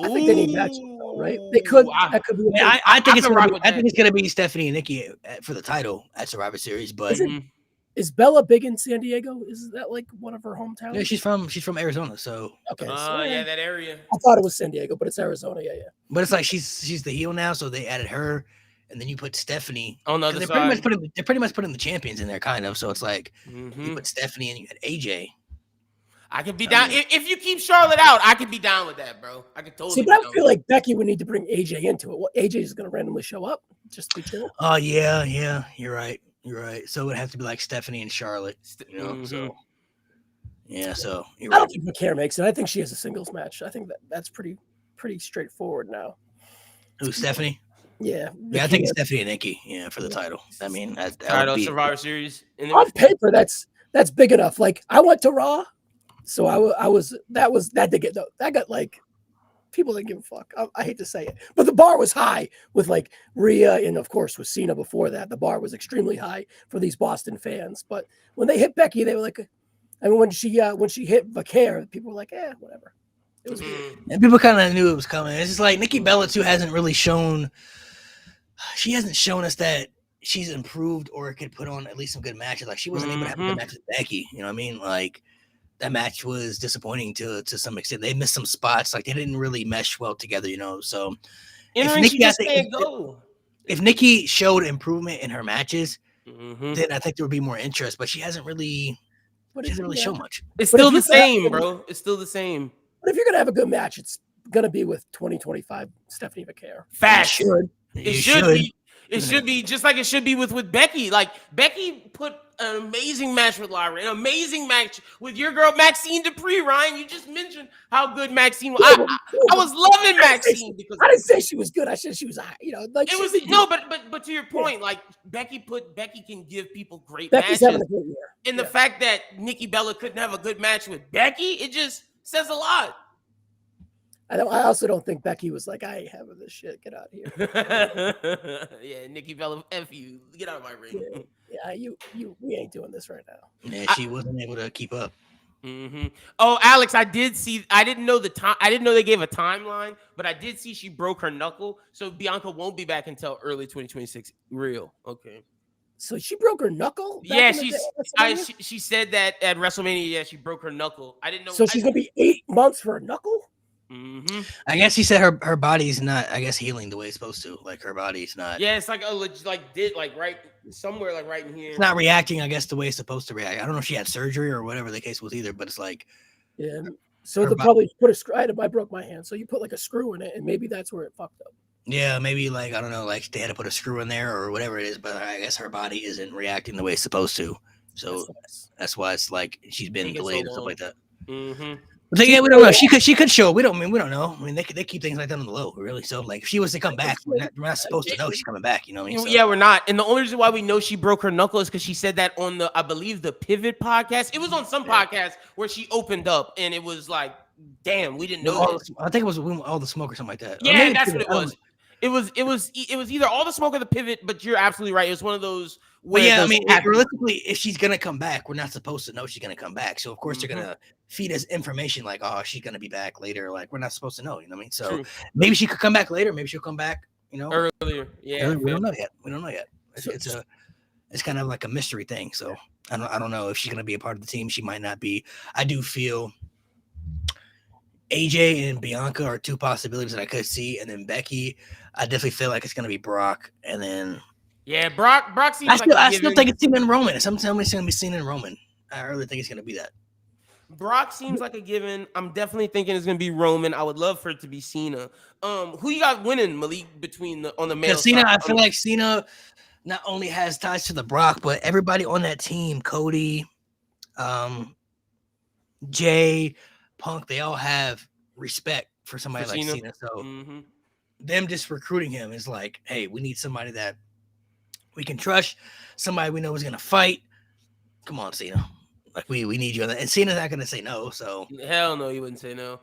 I think they need matches, though, right? They could. That could be. I think it's gonna be Stephanie and Nikki for the title at Survivor Series. But is Bella big in San Diego? Is that like one of her hometowns? Yeah, she's from Arizona, so okay. Yeah, that area. I thought it was San Diego, but it's Arizona. Yeah. But it's like she's the heel now, so they added her, and then you put Stephanie on the other side. They're pretty much putting the champions in there, kind of. So it's like you put Stephanie and you had AJ. I could be down if you keep Charlotte out. I could be down with that, bro. I could totally. See, but I feel like Becky would need to bring AJ into it. Well, AJ is going to randomly show up just to be chill. Oh yeah, you're right. So it would have to be like Stephanie and Charlotte, you know. So yeah, so you're I don't right. think McCare makes it. I think she has a singles match. I think that's pretty straightforward now. Who's Stephanie? Yeah, I think it's Stephanie and Nikki. Yeah, for the title. I mean, that title would be Survivor Series. On paper, that's big enough. Like I went to Raw. So that got like people didn't give a fuck. I hate to say it, but the bar was high with like Rhea and of course with Cena before that. The bar was extremely high for these Boston fans. But when they hit Becky, they were like, I mean, when she hit Vaquer, people were like, whatever. It was weird. And people kind of knew it was coming. It's just like Nikki Bella too hasn't really shown. She hasn't shown us that she's improved or could put on at least some good matches. Like she wasn't able to have a good match with Becky. You know what I mean? Like. That match was disappointing to some extent. They missed some spots, like they didn't really mesh well together, you know. So if Nikki showed improvement in her matches, then I think there would be more interest. But she hasn't really shown much. It's still the same, bro. It's still the same. But if you're gonna have a good match, it's gonna be with 2025 Stephanie Vaquer. Facts. It should be. It should be just like it should be with Becky. Like Becky put an amazing match with Lyra, an amazing match with your girl Maxine Dupree. Ryan, you just mentioned how good Maxine was. I was loving Maxine because I didn't say she was good. I said she was, like it was no, but to your point, like Becky can give people great Becky's matches. having a great year. And the fact that Nikki Bella couldn't have a good match with Becky, it just says a lot. I also don't think Becky was like, I ain't having this shit. Get out of here. Yeah, Nikki Bella, F you. Get out of my ring. Yeah, we ain't doing this right now. Yeah, she wasn't able to keep up. Oh, Alex, I didn't know the time. I didn't know they gave a timeline, but I did see she broke her knuckle. So Bianca won't be back until early 2026. Real. Okay. So she broke her knuckle? Yeah, she said that at WrestleMania. Yeah, she broke her knuckle. I didn't know. So she's gonna be 8 months for a knuckle? I guess he said her body's not, I guess, healing the way it's supposed to. Like her body's not. Yeah, it's like right somewhere, like right in here. It's not reacting, I guess, the way it's supposed to react. I don't know if she had surgery or whatever the case was either, but it's like. Yeah. So they probably put a screw. I broke my hand, so you put like a screw in it, and maybe that's where it fucked up. Yeah, maybe like I don't know, like they had to put a screw in there or whatever it is, but I guess her body isn't reacting the way it's supposed to. So that's why it's like she's been delayed and stuff like that. But yeah, we don't know. She could show. We don't know. I mean, they keep things like that on the low, really. So like, if she was to come back, we're not supposed to know she's coming back. You know what I mean? So. Yeah, we're not. And the only reason why we know she broke her knuckle is because she said that on I believe the Pivot podcast. It was on some podcast where she opened up, and it was like, damn, we didn't know. I think it was All the Smoke or something like that. Yeah, that's what it was. It was either All the Smoke or the Pivot, but you're absolutely right. It was one of those. Well, yeah, I mean, realistically, if she's gonna come back, we're not supposed to know she's gonna come back. So of course they're gonna feed us information like, oh, she's gonna be back later. Like we're not supposed to know, you know what I mean? So maybe she could come back later. Maybe she'll come back, earlier. Yeah, we don't know yet. It's kind of like a mystery thing. So I don't know if she's gonna be a part of the team. She might not be. I do feel AJ and Bianca are two possibilities that I could see, and then Becky, I definitely feel like it's gonna be Brock, and then. Yeah, Brock seems I still think it's him in Roman. Somebody's going to be seen in Roman. I really think it's going to be that. Brock seems like a given. I'm definitely thinking it's going to be Roman. I would love for it to be Cena. Who you got winning, Malik, on the male Cena, side? I feel like Cena not only has ties to the Brock, but everybody on that team, Cody, Jay, Punk, they all have respect for somebody like Cena. So them just recruiting him is like, hey, we need somebody that we can trust, somebody we know is going to fight. Come on, Cena. Like we need you on that. And Cena's not going to say no. So hell no, he wouldn't say no.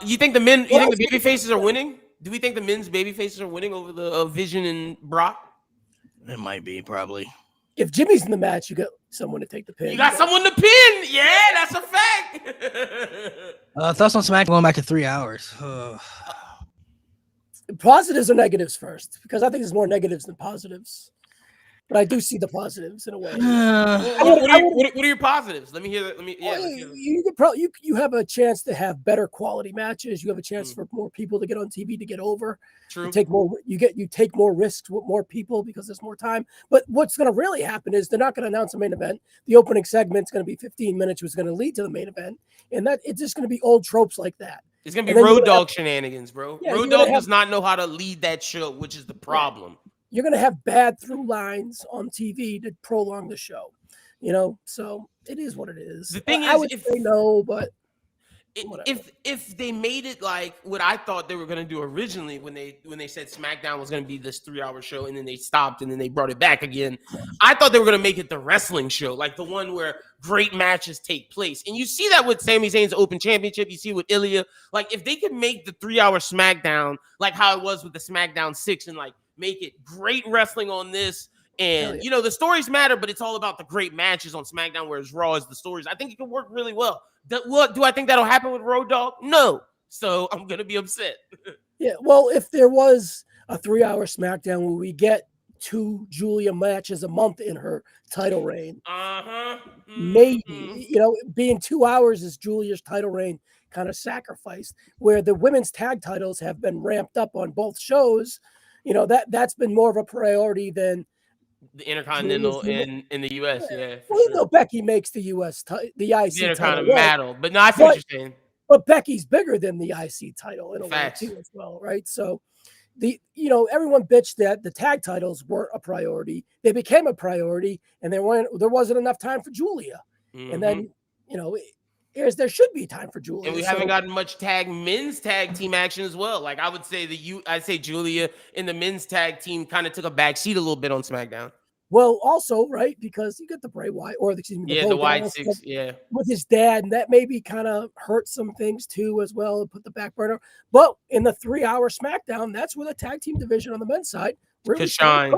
You think the baby faces are winning? Do we think the men's baby faces are winning over the Vision and Brock? It might be probably. if Jimmy's in the match, you got someone to take the pin. You got someone to pin. Yeah, that's a fact. Thoughts on SmackDown going back to 3 hours. Positives or negatives first, because I think there's more negatives than positives. But I do see the positives in a way. What are your positives? Let me hear that. You have a chance to have better quality matches. You have a chance for more people to get on TV to get over. True. You take more risks with more people because there's more time. But what's going to really happen is they're not going to announce a main event. The opening segment's going to be 15 minutes, which is going to lead to the main event, and that it's just going to be old tropes like that. It's going to be Road Dogg shenanigans, bro. Yeah, Road Dogg does not know how to lead that show, which is the problem. You're going to have bad through lines on TV to prolong the show, so it is what it is. The thing I is, would say no, but if they made it like what I thought they were going to do originally when they said SmackDown was going to be this 3-hour show and then they stopped and then they brought it back again, I thought they were going to make it the wrestling show, like the one where great matches take place. And you see that with Sami Zayn's Open Championship. You see with Ilya. Like if they could make the 3-hour SmackDown like how it was with the SmackDown 6 and like make it great wrestling on this. And, the stories matter, but it's all about the great matches on SmackDown, whereas Raw is the stories. I think it can work really well. Do I think that'll happen with Road Dogg? No. So I'm going to be upset. Yeah, well, if there was a 3-hour SmackDown where we get 2 Julia matches a month in her title reign, maybe, being 2 hours is Julia's title reign kind of sacrificed, where the women's tag titles have been ramped up on both shows. That's been more of a priority than the Intercontinental in the U.S. Yeah. Well, Becky makes the U.S. the IC the title. But no, I see what you're saying. But Becky's bigger than the IC title in a way too, as well, right? So everyone bitched that the tag titles weren't a priority. They became a priority, and there wasn't enough time for Julia. And then there should be time for Julia. And we haven't gotten much men's tag team action as well. Like I would say I'd say Julia in the men's tag team kind of took a back seat a little bit on SmackDown. Well, also, right, because you get the Bray Wyatt, the Wyatt 6, with his dad, and that maybe kind of hurt some things too as well, and put the back burner. But in the 3-hour SmackDown, that's where the tag team division on the men's side really shine.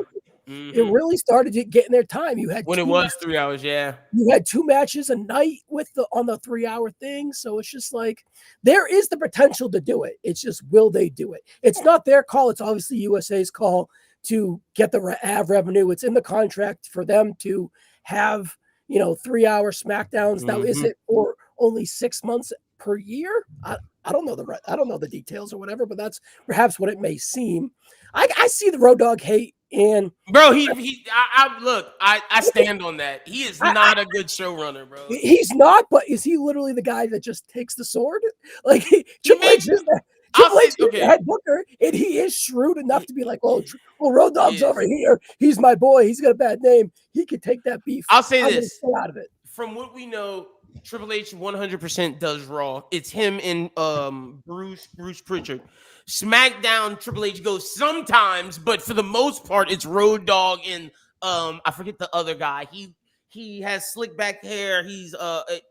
It really started getting their time. You had when it was 3 hours, You had 2 matches a night on the 3-hour thing. So it's just like there is the potential to do it. It's just will they do it? It's not their call. It's obviously USA's call to get the ad revenue. It's in the contract for them to have 3-hour SmackDowns. Now, is it for only 6 months per year? I don't know the details or whatever, but that's perhaps what it may seem. I see the Road Dogg hate. And bro, I stand on that. He is not a good showrunner, bro. He's not, but is he literally the guy that just takes the sword? Like Triple H is the head booker, and he is shrewd enough to be like, well, Road Dogg's over here. He's my boy. He's got a bad name. He could take that beef. I'll say this. Stay out of it. From what we know, Triple H 100% does Raw. It's him and Bruce Pritchard. SmackDown, Triple H goes sometimes, but for the most part, it's Road Dogg and I forget the other guy. He has slick back hair. He's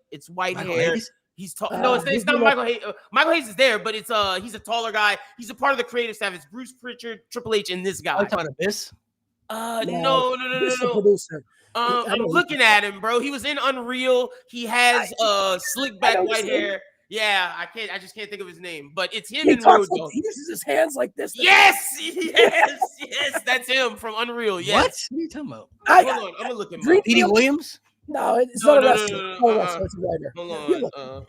it's white Michael hair. Hayes? He's tall. No, it's not Michael Hayes. Michael Hayes is there, but it's he's a taller guy. He's a part of the creative staff. It's Bruce Pritchard, Triple H, and this guy. Are you talking about Abyss? No. Producer. I'm looking at him, bro. He was in Unreal. He has slick back white hair. Yeah, I just can't think of his name, but it's him and Road Dogg. He uses his hands like this. Yes, that's him from Unreal. Yes. What are you talking about? Hold on, I'm gonna look him up. Petey Williams? No, it's not a wrestler. It's a writer. Hold on.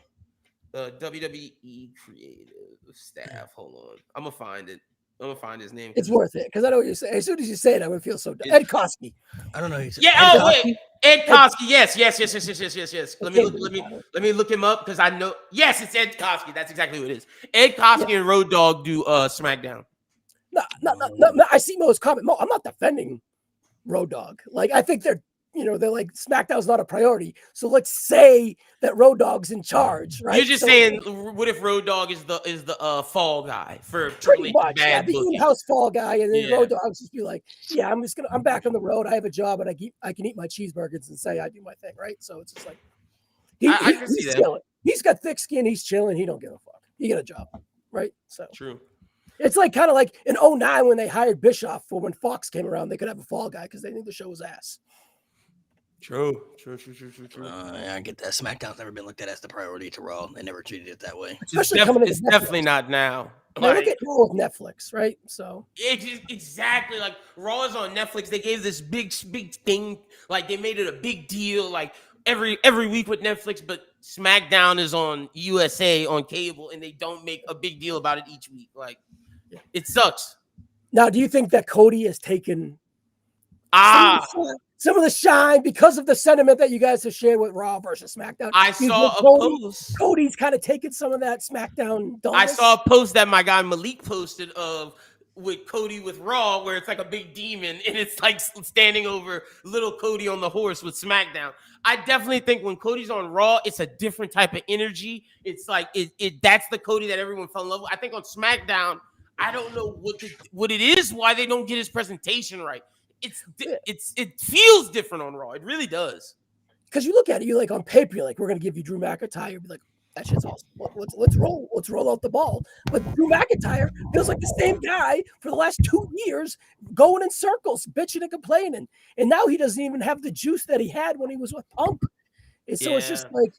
WWE creative staff. Hold on, I'm gonna find it. I'm gonna find his name. It's worth it because I know what you're saying. As soon as you say it, I would feel so dumb. Ed Koskey. I don't know. Who yeah. Wait. Ed Koskey. Yes. Let me look him up because I know. Yes, it's Ed Koskey. That's exactly who it is. Ed Koskey and Road Dogg do SmackDown. No. I see Mo's comment. I'm not defending Road Dogg. Like I think they're like SmackDown's not a priority. So let's say that Road Dogg's in charge, right? You're just saying, what if Road Dogg is the fall guy for pretty much, the in-house fall guy, and then Road Dogg's just be like, I'm back on the road. I have a job, and I can eat my cheeseburgers and say I do my thing, right? So it's just like I can see he's that. Chilling. He's got thick skin. He's chilling. He don't give a fuck. He got a job, right? So true. It's like kind of like in 2009 when they hired Bischoff for when Fox came around, they could have a fall guy because they knew the show was ass. True. Yeah, I get that. SmackDown's never been looked at as the priority to Raw. They never treated it that way. Especially coming It's into definitely not now. Now look at Raw with Netflix, right? So exactly like Raw is on Netflix. They gave this big thing, like they made it a big deal, like every week with Netflix. But SmackDown is on USA on cable, and they don't make a big deal about it each week. Like it sucks. now, do you think that Cody has taken some of the shine because of the sentiment that you guys have shared with Raw versus SmackDown? I saw a post. Cody's kind of taken some of that SmackDown dullness. I saw a post that my guy Malik posted of with Cody with Raw, where it's like a big demon and it's like standing over little Cody on the horse with SmackDown. I definitely think when Cody's on Raw, it's a different type of energy. It's like that's the Cody that everyone fell in love with. I think on SmackDown, I don't know what it is, why they don't get his presentation right. It feels different on Raw. It really does. Because you look at it, you're like on paper, you're like, we're gonna give you Drew McIntyre. You'd be like, that shit's awesome. Let's roll. Let's roll out the ball. But Drew McIntyre feels like the same guy for the last 2 years, going in circles, bitching and complaining. And now he doesn't even have the juice that he had when he was with Punk. And so it's just like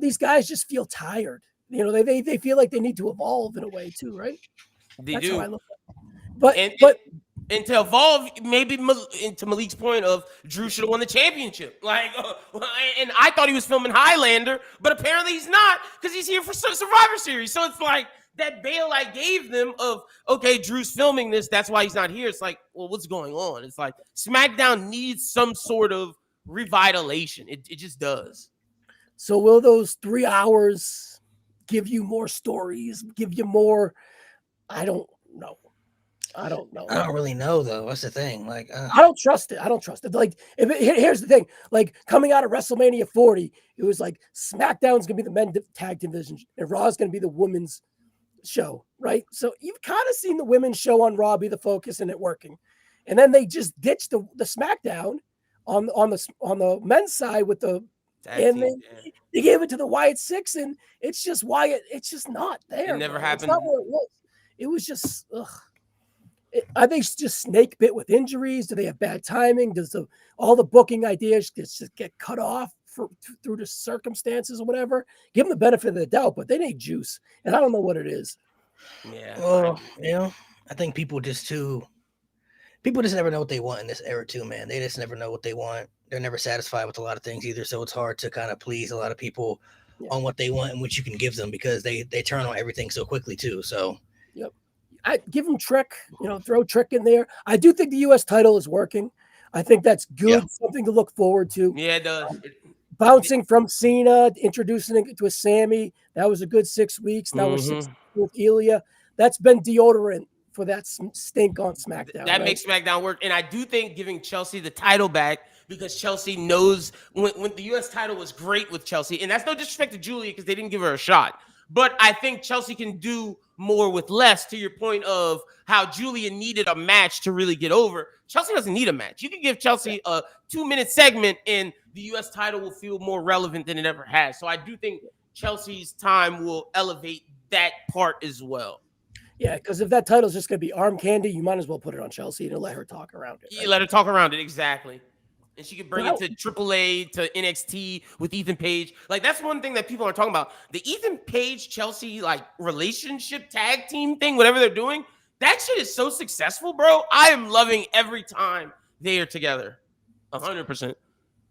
these guys just feel tired. You know, they feel like they need to evolve in a way too, right? That's do. How I look at it. But and to evolve, maybe into Malik's point of Drew should have won the championship. Like, and I thought he was filming Highlander, but apparently he's not because he's here for Survivor Series. So it's like that bail I gave them of, okay, Drew's filming this. That's why he's not here. It's like, well, what's going on? It's like SmackDown needs some sort of revitalization. It just does. So will those 3 hours give you more stories, give you more? I don't know. I don't really know though. What's the thing? Like, I don't trust it. Like, here's the thing. Like coming out of WrestleMania 40, it was like SmackDown's gonna be the men's tag division, and Raw's gonna be the women's show, right? So you've kind of seen the women's show on Raw be the focus and it working, and then they just ditched the SmackDown on the men's side with the they gave it to the Wyatt Six, and it's just Wyatt. It's just not there. It never happened. It's not where it was. It was just ugh. Are they just snake bit with injuries? Do they have bad timing? Does all the booking ideas just get cut off through the circumstances or whatever? Give them the benefit of the doubt, but they need juice, and I don't know what it is. Yeah. Well, I think people just never know what they want in this era too, man. They just never know what they want. They're never satisfied with a lot of things either, so it's hard to kind of please a lot of people on what they want and what you can give them because they turn on everything so quickly too. So. Yep. I give him Trick, throw Trick in there. I do think the U.S. title is working. I think that's good, something to look forward to. Yeah, it does. Bouncing from Cena, introducing it to a Sammy. That was a good 6 weeks. Now we're 6 weeks with Ilya. That's been deodorant for that stink on SmackDown. That makes SmackDown work. And I do think giving Chelsea the title back because Chelsea knows when the U.S. title was great with Chelsea. And that's no disrespect to Julia because they didn't give her a shot. But I think Chelsea can do more with less, to your point of how Julia needed a match to really get over. Chelsea doesn't need a match. You can give Chelsea a 2-minute segment and the U.S. title will feel more relevant than it ever has. So I do think Chelsea's time will elevate that part as well. Yeah, because if that title is just going to be arm candy, you might as well put it on Chelsea and let her talk around it. Right? You let her talk around it, exactly. And she could bring it to AAA, to NXT with Ethan Page. Like, that's one thing that people are talking about. The Ethan Page-Chelsea, like, relationship tag team thing, whatever they're doing, that shit is so successful, bro. I am loving every time they are together. 100%.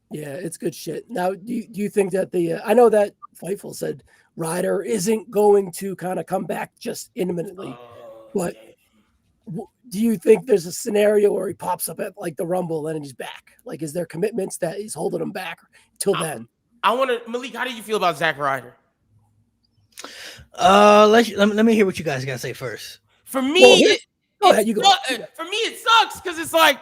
Yeah, it's good shit. Now, do you think that I know that Fightful said Ryder isn't going to kind of come back just imminently, but do you think there's a scenario where he pops up at like the Rumble and he's back? Like, is there commitments that he's holding him back till then? I want to, Malik, how do you feel about Zack Ryder? Let me hear what you guys got to say first. For me, go ahead, you go. For me, it sucks because it's like,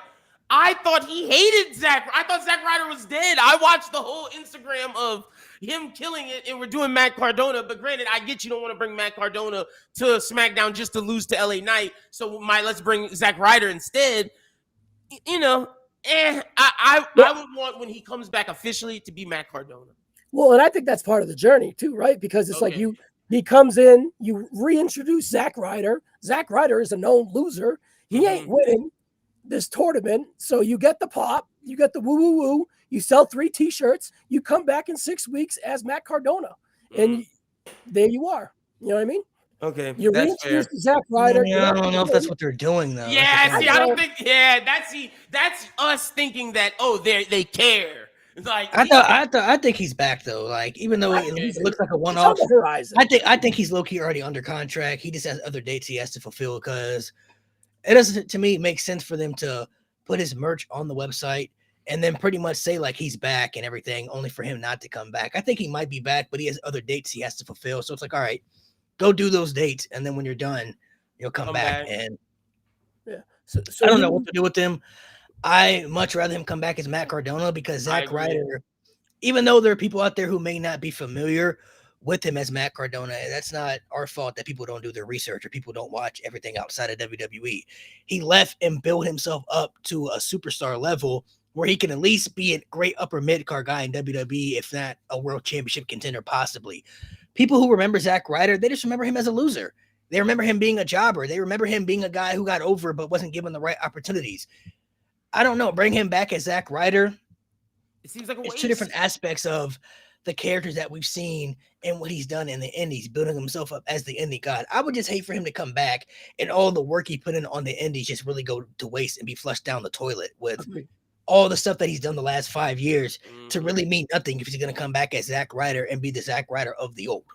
I thought he hated Zack. I thought Zack Ryder was dead. I watched the whole Instagram of him killing it, and we're doing Matt Cardona. But granted, I get you don't want to bring Matt Cardona to SmackDown just to lose to LA Knight. So let's bring Zack Ryder instead. I would want when he comes back officially to be Matt Cardona. Well, and I think that's part of the journey too, right? Because it's like he comes in, you reintroduce Zack Ryder. Zack Ryder is a known loser. He ain't winning this tournament, so you get the pop. You got the woo woo woo. You sell 3 T-shirts. You come back in 6 weeks as Matt Cardona, and there you are. You know what I mean? Okay, You that's fair. reintroduce Zack Ryder. Yeah, I don't know if that's what they're doing though. Yeah, see, I don't think. Yeah, that's us thinking that. Oh, they care. It's like I think he's back though. Like even though it looks like a one-off, I think he's low key already under contract. He just has other dates he has to fulfill because it doesn't to me make sense for them to put his merch on the website and then pretty much say like he's back and everything, only for him not to come back. I think he might be back, but he has other dates he has to fulfill. So it's like, all right, go do those dates, and then when you're done, you'll come back. And so I don't know what to do with him. I much rather him come back as Matt Cardona because Zack Ryder, even though there are people out there who may not be familiar with him as Matt Cardona, that's not our fault that people don't do their research or people don't watch everything outside of WWE. He left and built himself up to a superstar level where he can at least be a great upper mid-card guy in WWE, if not a world championship contender, possibly. People who remember Zack Ryder, they just remember him as a loser. They remember him being a jobber. They remember him being a guy who got over but wasn't given the right opportunities. I don't know. Bring him back as Zack Ryder. It seems like a waste. It's two different aspects of the characters that we've seen and what he's done in the indies, building himself up as the indie god. I would just hate for him to come back and all the work he put in on the indies just really go to waste and be flushed down the toilet with all the stuff that he's done the last 5 years to really mean nothing if he's going to come back as Zack Ryder and be the Zack Ryder of the old.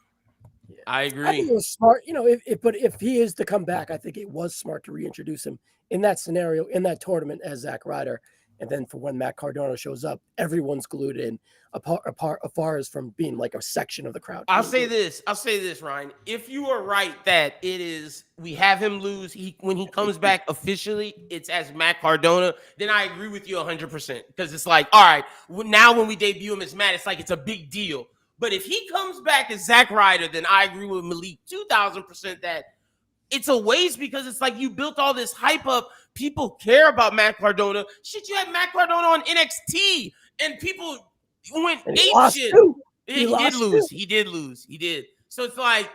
I agree. I think it was smart, if he is to come back, I think it was smart to reintroduce him in that scenario, in that tournament as Zack Ryder. And then for when Matt Cardona shows up, everyone's glued in as far as from being like a section of the crowd. I'll say this, Ryan. If you are right that we have him lose, when he comes back officially, it's as Matt Cardona, then I agree with you 100%. Because it's like, all right, now when we debut him as Matt, it's like it's a big deal. But if he comes back as Zack Ryder, then I agree with Malik 2,000% that it's a waste because it's like you built all this hype up. People care about Matt Cardona. Shit, you had Matt Cardona on NXT, and people went ape shit. He did lose. So it's like,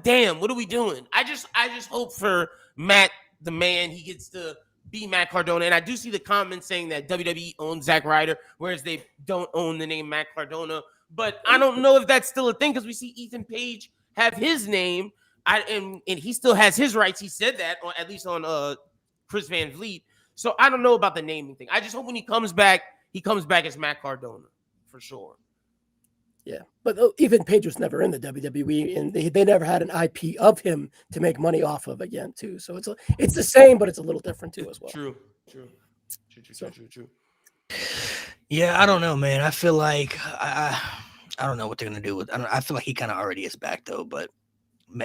damn, what are we doing? I just hope for Matt, the man, he gets to be Matt Cardona. And I do see the comments saying that WWE owns Zack Ryder, whereas they don't own the name Matt Cardona. But I don't know if that's still a thing because we see Ethan Page have his name, and he still has his rights. He said that, at least on Chris Van Vliet. So I don't know about the naming thing. I just hope when he comes back as Matt Cardona for sure. Yeah, but Ethan Page was never in the WWE, and they never had an IP of him to make money off of again, too. So it's the same, but it's a little different too as well. True. Yeah, I don't know, man. I feel like I don't know what they're gonna do with. I feel like he kind of already is back though, but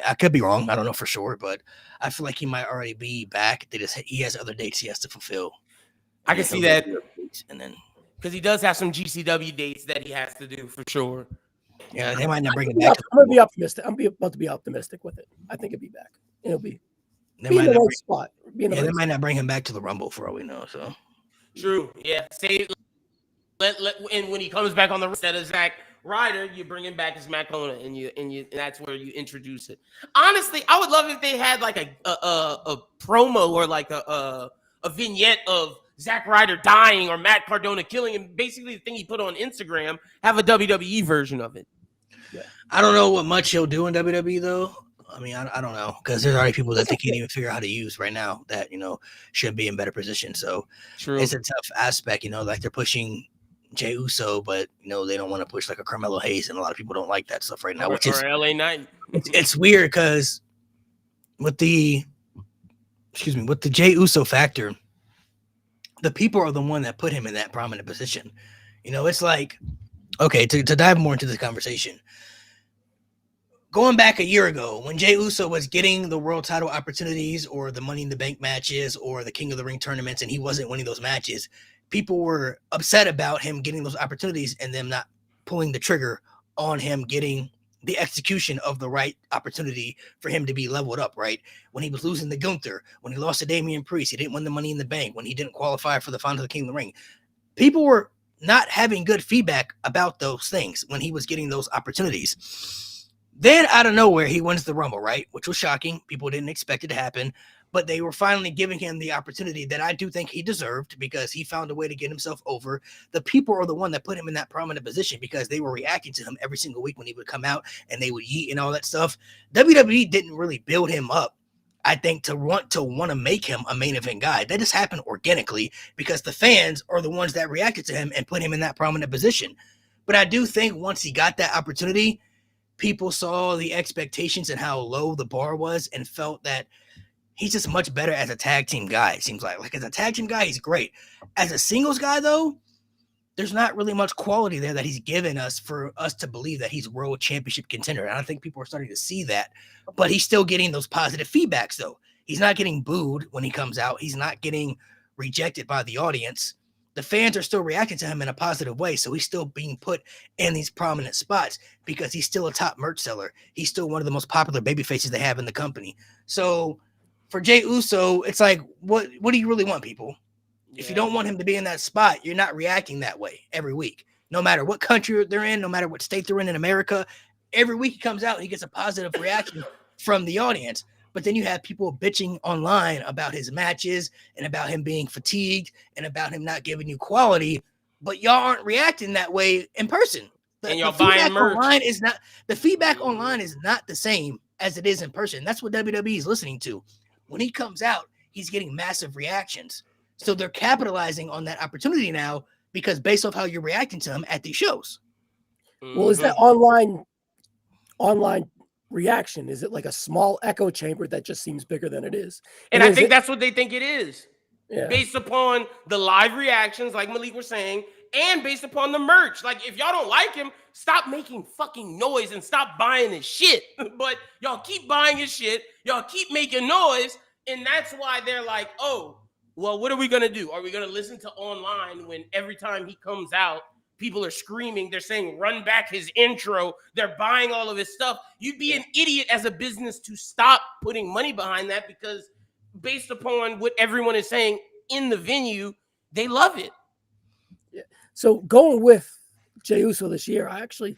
I could be wrong. I don't know for sure, but I feel like he might already be back. He has other dates he has to fulfill. I can see that, and then because he does have some GCW dates that he has to do for sure. Yeah, they might not bring him back. I'm gonna be optimistic. I'm about to be optimistic with it. I think it'll be back. It'll be in the right spot. They might not bring him back to the Rumble for all we know. So true. Yeah. And when he comes back on the instead of Zack Ryder, you bring him back as Matt Cardona, and that's where you introduce it. Honestly, I would love if they had like a promo or like a vignette of Zack Ryder dying or Matt Cardona killing him. Basically, the thing he put on Instagram, have a WWE version of it. Yeah. I don't know what much he'll do in WWE though. I mean, I don't know because there's already people that they can't even figure out how to use right now that should be in better position. So true. It's a tough aspect. Like they're pushing Jey Uso, but they don't want to push like a Carmelo Hayes, and a lot of people don't like that stuff right now. Or LA Knight. It's weird because with the Jey Uso factor, the people are the one that put him in that prominent position. It's like, okay, to dive more into this conversation. Going back a year ago, when Jey Uso was getting the world title opportunities or the Money in the Bank matches or the King of the Ring tournaments, and he wasn't winning those matches, people were upset about him getting those opportunities and them not pulling the trigger on him getting the execution of the right opportunity for him to be leveled up, right? When he was losing to Gunther, when he lost to Damian Priest, he didn't win the Money in the Bank, when he didn't qualify for the Final of the King of the Ring. People were not having good feedback about those things when he was getting those opportunities. Then out of nowhere, he wins the Rumble, right? Which was shocking. People didn't expect it to happen. but they were finally giving him the opportunity that I do think he deserved because he found a way to get himself over. The people are the one that put him in that prominent position because they were reacting to him every single week when he would come out and they would yeet and all that stuff. WWE didn't really build him up, I think, to want to make him a main event guy. That just happened organically because the fans are the ones that reacted to him and put him in that prominent position. But I do think once he got that opportunity, people saw the expectations and how low the bar was and felt that he's just much better as a tag team guy, it seems like. Like, as a tag team guy, he's great. As a singles guy, though, there's not really much quality there that he's given us for us to believe that he's world championship contender. And I think people are starting to see that. But he's still getting those positive feedbacks, though. He's not getting booed when he comes out. He's not getting rejected by the audience. The fans are still reacting to him in a positive way, so he's still being put in these prominent spots because he's still a top merch seller. He's still one of the most popular baby faces they have in the company. So for Jey Uso, it's like, what do you really want, people? If you don't want him to be in that spot, you're not reacting that way every week. No matter what country they're in, no matter what state they're in America, every week he comes out and he gets a positive reaction from the audience. But then you have people bitching online about his matches and about him being fatigued and about him not giving you quality, but y'all aren't reacting that way in person. And y'all buying merch. The feedback online is not the same as it is in person. That's what WWE is listening to. When he comes out, he's getting massive reactions. So they're capitalizing on that opportunity now because based off how you're reacting to him at these shows. Well, is that online reaction? Is it like a small echo chamber that just seems bigger than it is? And I think that's what they think it is. Yeah. Based upon the live reactions, like Malik was saying, and based upon the merch. Like, if y'all don't like him, stop making fucking noise and stop buying his shit. But y'all keep buying his shit. Y'all keep making noise. And that's why they're like, oh, well, what are we going to do? Are we going to listen to online when every time he comes out, people are screaming, they're saying, run back his intro, they're buying all of his stuff? You'd be an idiot as a business to stop putting money behind that because based upon what everyone is saying in the venue, they love it. Yeah. So going with Jey Uso this year, I actually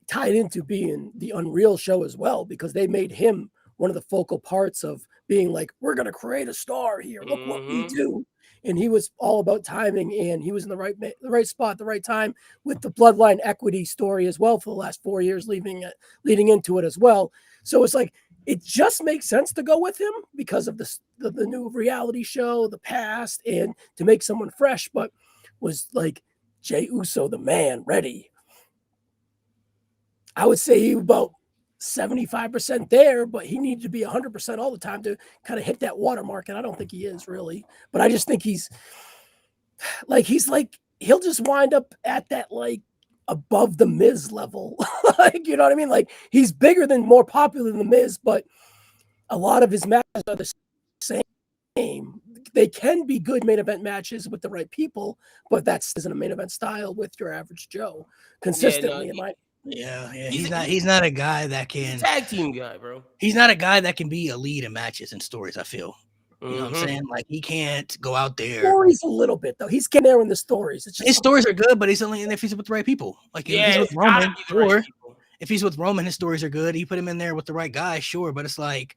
tied into being the Unreal show as well because they made him one of the focal parts of being like, we're going to create a star here. Look what we do. And he was all about timing, and he was in the right spot at the right time with the Bloodline equity story as well for the last 4 years, leading into it as well. So it's like, it just makes sense to go with him because of the new reality show, the past, and to make someone fresh. But was like Jey Uso, the man, ready? I would say he about 75% there, but he needed to be 100% all the time to kind of hit that watermark. And I don't think he is really, but I just think he's like, he'll just wind up at that, like, above the Miz level. Like, you know what I mean? Like, he's bigger than, more popular than the Miz, but a lot of his matches are the same. They can be good main event matches with the right people, but that isn't a main event style with your average Joe consistently. Yeah. He's not a guy that can. He's a tag team guy, bro. He's not a guy that can be a lead in matches and stories, I feel. You know what I'm saying? Like, he can't go out there. Stories a little bit, though. He's getting there in the stories. It's just his stories are good, but he's only in there if he's with the right people. Like, if he's with Roman, sure. If he's with Roman, his stories are good. You put him in there with the right guy, sure. But it's like,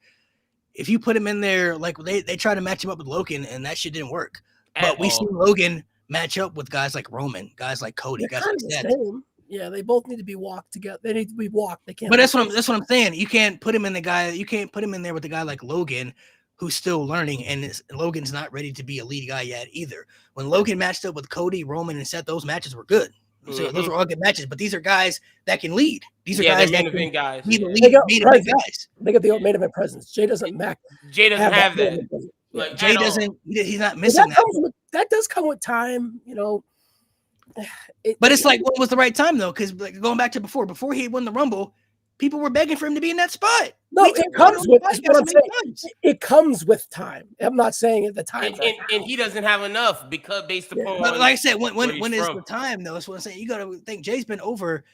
if you put him in there, like, they tried to match him up with Logan, and that shit didn't work. But we see Logan match up with guys like Roman, guys like Cody, guys like that. Yeah, they both need to be walked together. They need to be walked. They can't. But that's what I'm saying. You can't put him in You can't put him in there with a guy like Logan, who's still learning, and Logan's not ready to be a lead guy yet either. When Logan matched up with Cody, Roman, and Seth, those matches were good. So those were all good matches. But these are guys that can lead. These are guys that can guys. Be the lead main event guys. They got the main event presence. Jey doesn't have that. Like, Jey doesn't. He's not missing that. That does come with time, you know. But it's like, what was the right time though? Because, like, going back to before he won the Rumble, people were begging for him to be in that spot. No, it comes with time. I'm not saying at the time, and he doesn't have enough because based upon. But like I said, when is the time though? That's what I'm saying. You got to think Jay's been over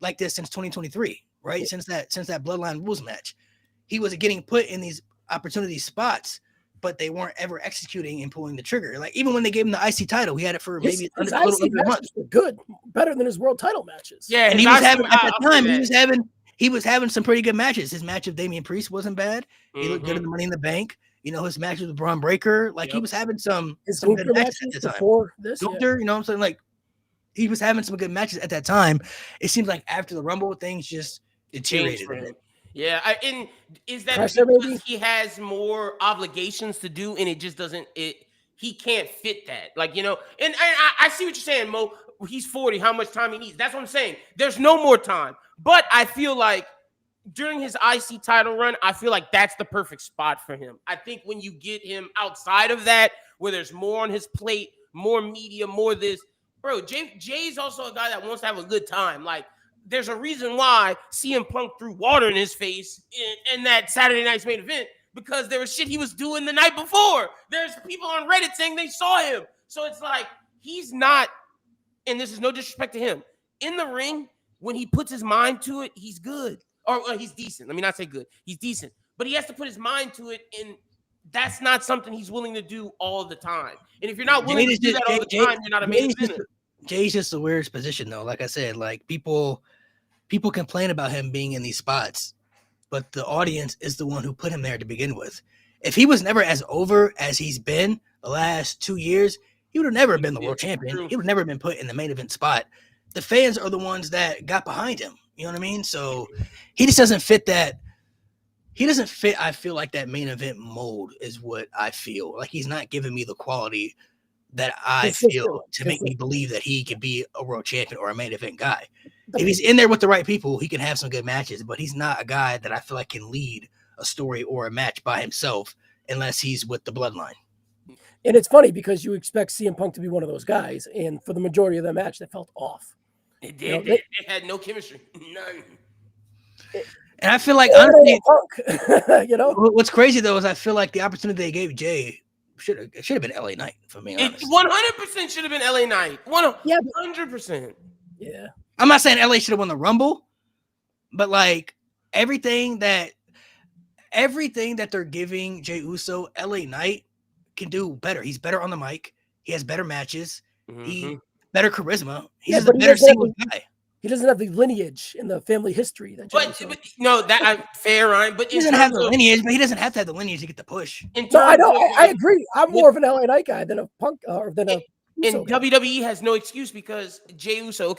like this since 2023, right? Since that Bloodline Rules match, he was getting put in these opportunity spots, but they weren't ever executing and pulling the trigger. Like, even when they gave him the IC title, he had it for maybe a little under a month. Good, better than his world title matches. Yeah, and he was having at that time. He was having some pretty good matches. His match with Damian Priest wasn't bad. He looked good in the Money in the Bank. You know, his matches with Braun Breaker, like he Yep. was having some His good Gunther matches matches at the time. before this. Yeah. Gunther, you know what I'm saying? Like he was having some good matches at that time. It seems like after the Rumble, things just Changed deteriorated for a him. bit. Yeah, and is that Pressure, because maybe? he has more obligations to do, and it just doesn't? He can't fit that, like, you know. And I see what you're saying, Mo. He's 40. How much time he needs? That's what I'm saying. There's no more time. But I feel like during his IC title run, I feel like that's the perfect spot for him. I think when you get him outside of that, where there's more on his plate, more media, more this, bro. Jay's also a guy that wants to have a good time, like. There's a reason why CM Punk threw water in his face in that Saturday night's main event, because there was shit he was doing the night before. There's people on Reddit saying they saw him. So it's like he's not, and this is no disrespect to him, in the ring, when he puts his mind to it, he's good. Or he's decent. Let me not say good. He's decent. But he has to put his mind to it, and that's not something he's willing to do all the time. And if you're not willing to do that all the time, you're not a main eventer. Jay's just the weirdest position, though. Like I said, like people complain about him being in these spots, but the audience is the one who put him there to begin with. If he was never as over as he's been the last 2 years, he would have never been the world champion. He would have never been put in the main event spot. The fans are the ones that got behind him. You know what I mean? So he just doesn't fit that. He doesn't fit, I feel like, that main event mold is what I feel. Like he's not giving me the quality that I feel to make me believe that he could be a world champion or a main event guy. If he's in there with the right people, he can have some good matches, but he's not a guy that I feel like can lead a story or a match by himself unless he's with the bloodline. And it's funny because you expect CM Punk to be one of those guys, and for the majority of the match, that felt off. It did. They had no chemistry. None. And I feel like, honestly, Punk, you know, what's crazy though is I feel like the opportunity they gave Jay should have been LA Knight, for me. It 100% should have been LA Knight. 100%. Yeah. I'm not saying LA should have won the Rumble, but like everything that they're giving Jey Uso, LA Knight can do better. He's better on the mic. He has better matches. He better charisma. He's a better single guy. He doesn't have the lineage in the family history that. But no, that fair, Ryan. But he doesn't have the lineage. But he doesn't have to have the lineage to get the push. No, I know. I agree. I'm more of an LA Knight guy than a Punk or than a. And WWE has no excuse because Jey Uso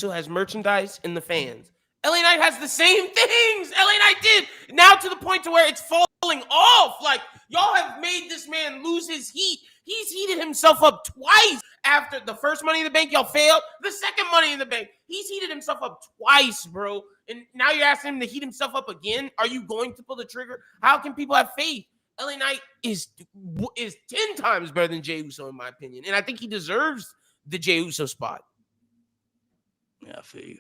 has merchandise and the fans. LA Knight has the same things LA Knight did. Now to the point to where it's falling off. Like, y'all have made this man lose his heat. He's heated himself up twice. After the first Money in the Bank, y'all failed. The second Money in the Bank, he's heated himself up twice, bro. And now you're asking him to heat himself up again. Are you going to pull the trigger? How can people have faith? LA Knight is 10 times better than Jey Uso, in my opinion. And I think he deserves the Jey Uso spot. Yeah, I feel you.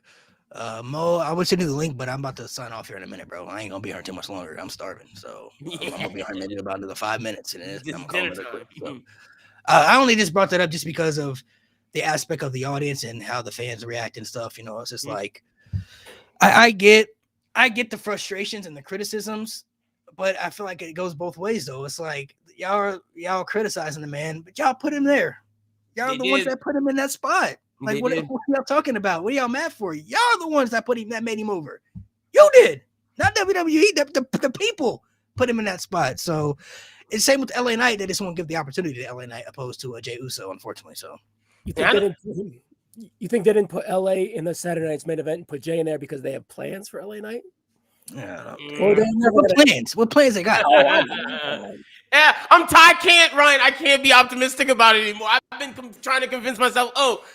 Mo, I would send you the link, but I'm about to sign off here in a minute, bro. I ain't gonna be here too much longer. I'm starving, so I'm gonna be here in about another 5 minutes, and I'm calling it a quick. So, I only just brought that up just because of the aspect of the audience and how the fans react and stuff. You know, it's just like I get the frustrations and the criticisms, but I feel like it goes both ways though. It's like y'all criticizing the man, but y'all put him there. Y'all are the ones that put him in that spot. Like, what are y'all talking about? What are y'all mad for? Y'all are the ones that made him over. You did, not WWE. The people put him in that spot. So it's same with LA Knight. They just won't give the opportunity to LA Knight opposed to Jey Uso, unfortunately. So you think they didn't put LA in the Saturday Night's main event and put Jay in there because they have plans for LA Knight? Yeah. Or What plans they got? Yeah, Ryan. I can't be optimistic about it anymore. I've been trying to convince myself,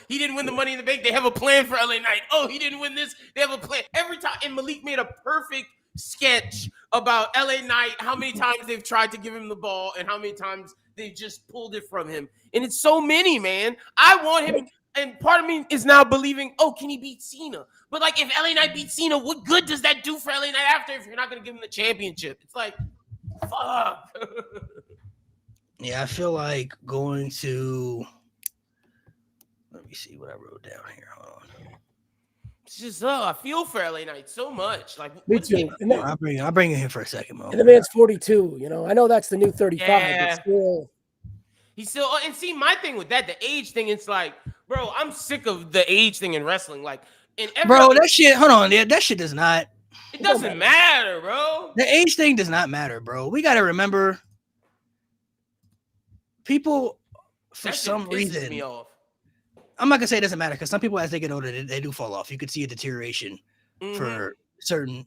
he didn't win the Money in the Bank. They have a plan for LA Knight. He didn't win this. They have a plan. Every time, and Malik made a perfect sketch about LA Knight, how many times they've tried to give him the ball and how many times they just pulled it from him. And it's so many, man. I want him. And part of me is now believing, can he beat Cena? But like, if LA Knight beats Cena, what good does that do for LA Knight after if you're not going to give him the championship? It's like, fuck. Yeah, I feel like going to. Let me see what I wrote down here. Hold on. It's just, I feel for LA Knight so much. Like, me too. I'll bring you in for a second, Mo. And the man's 42. You know, I know that's the new 35. Yeah. But still. He's still, and see, my thing with that, the age thing, it's like, bro, I'm sick of the age thing in wrestling. Like, bro, that shit, hold on, that shit does not. It doesn't matter, bro. The age thing does not matter, bro. We got to remember people, for That shit some pisses reason, me off. I'm not gonna say it doesn't matter because some people, as they get older, they do fall off. You could see a deterioration for certain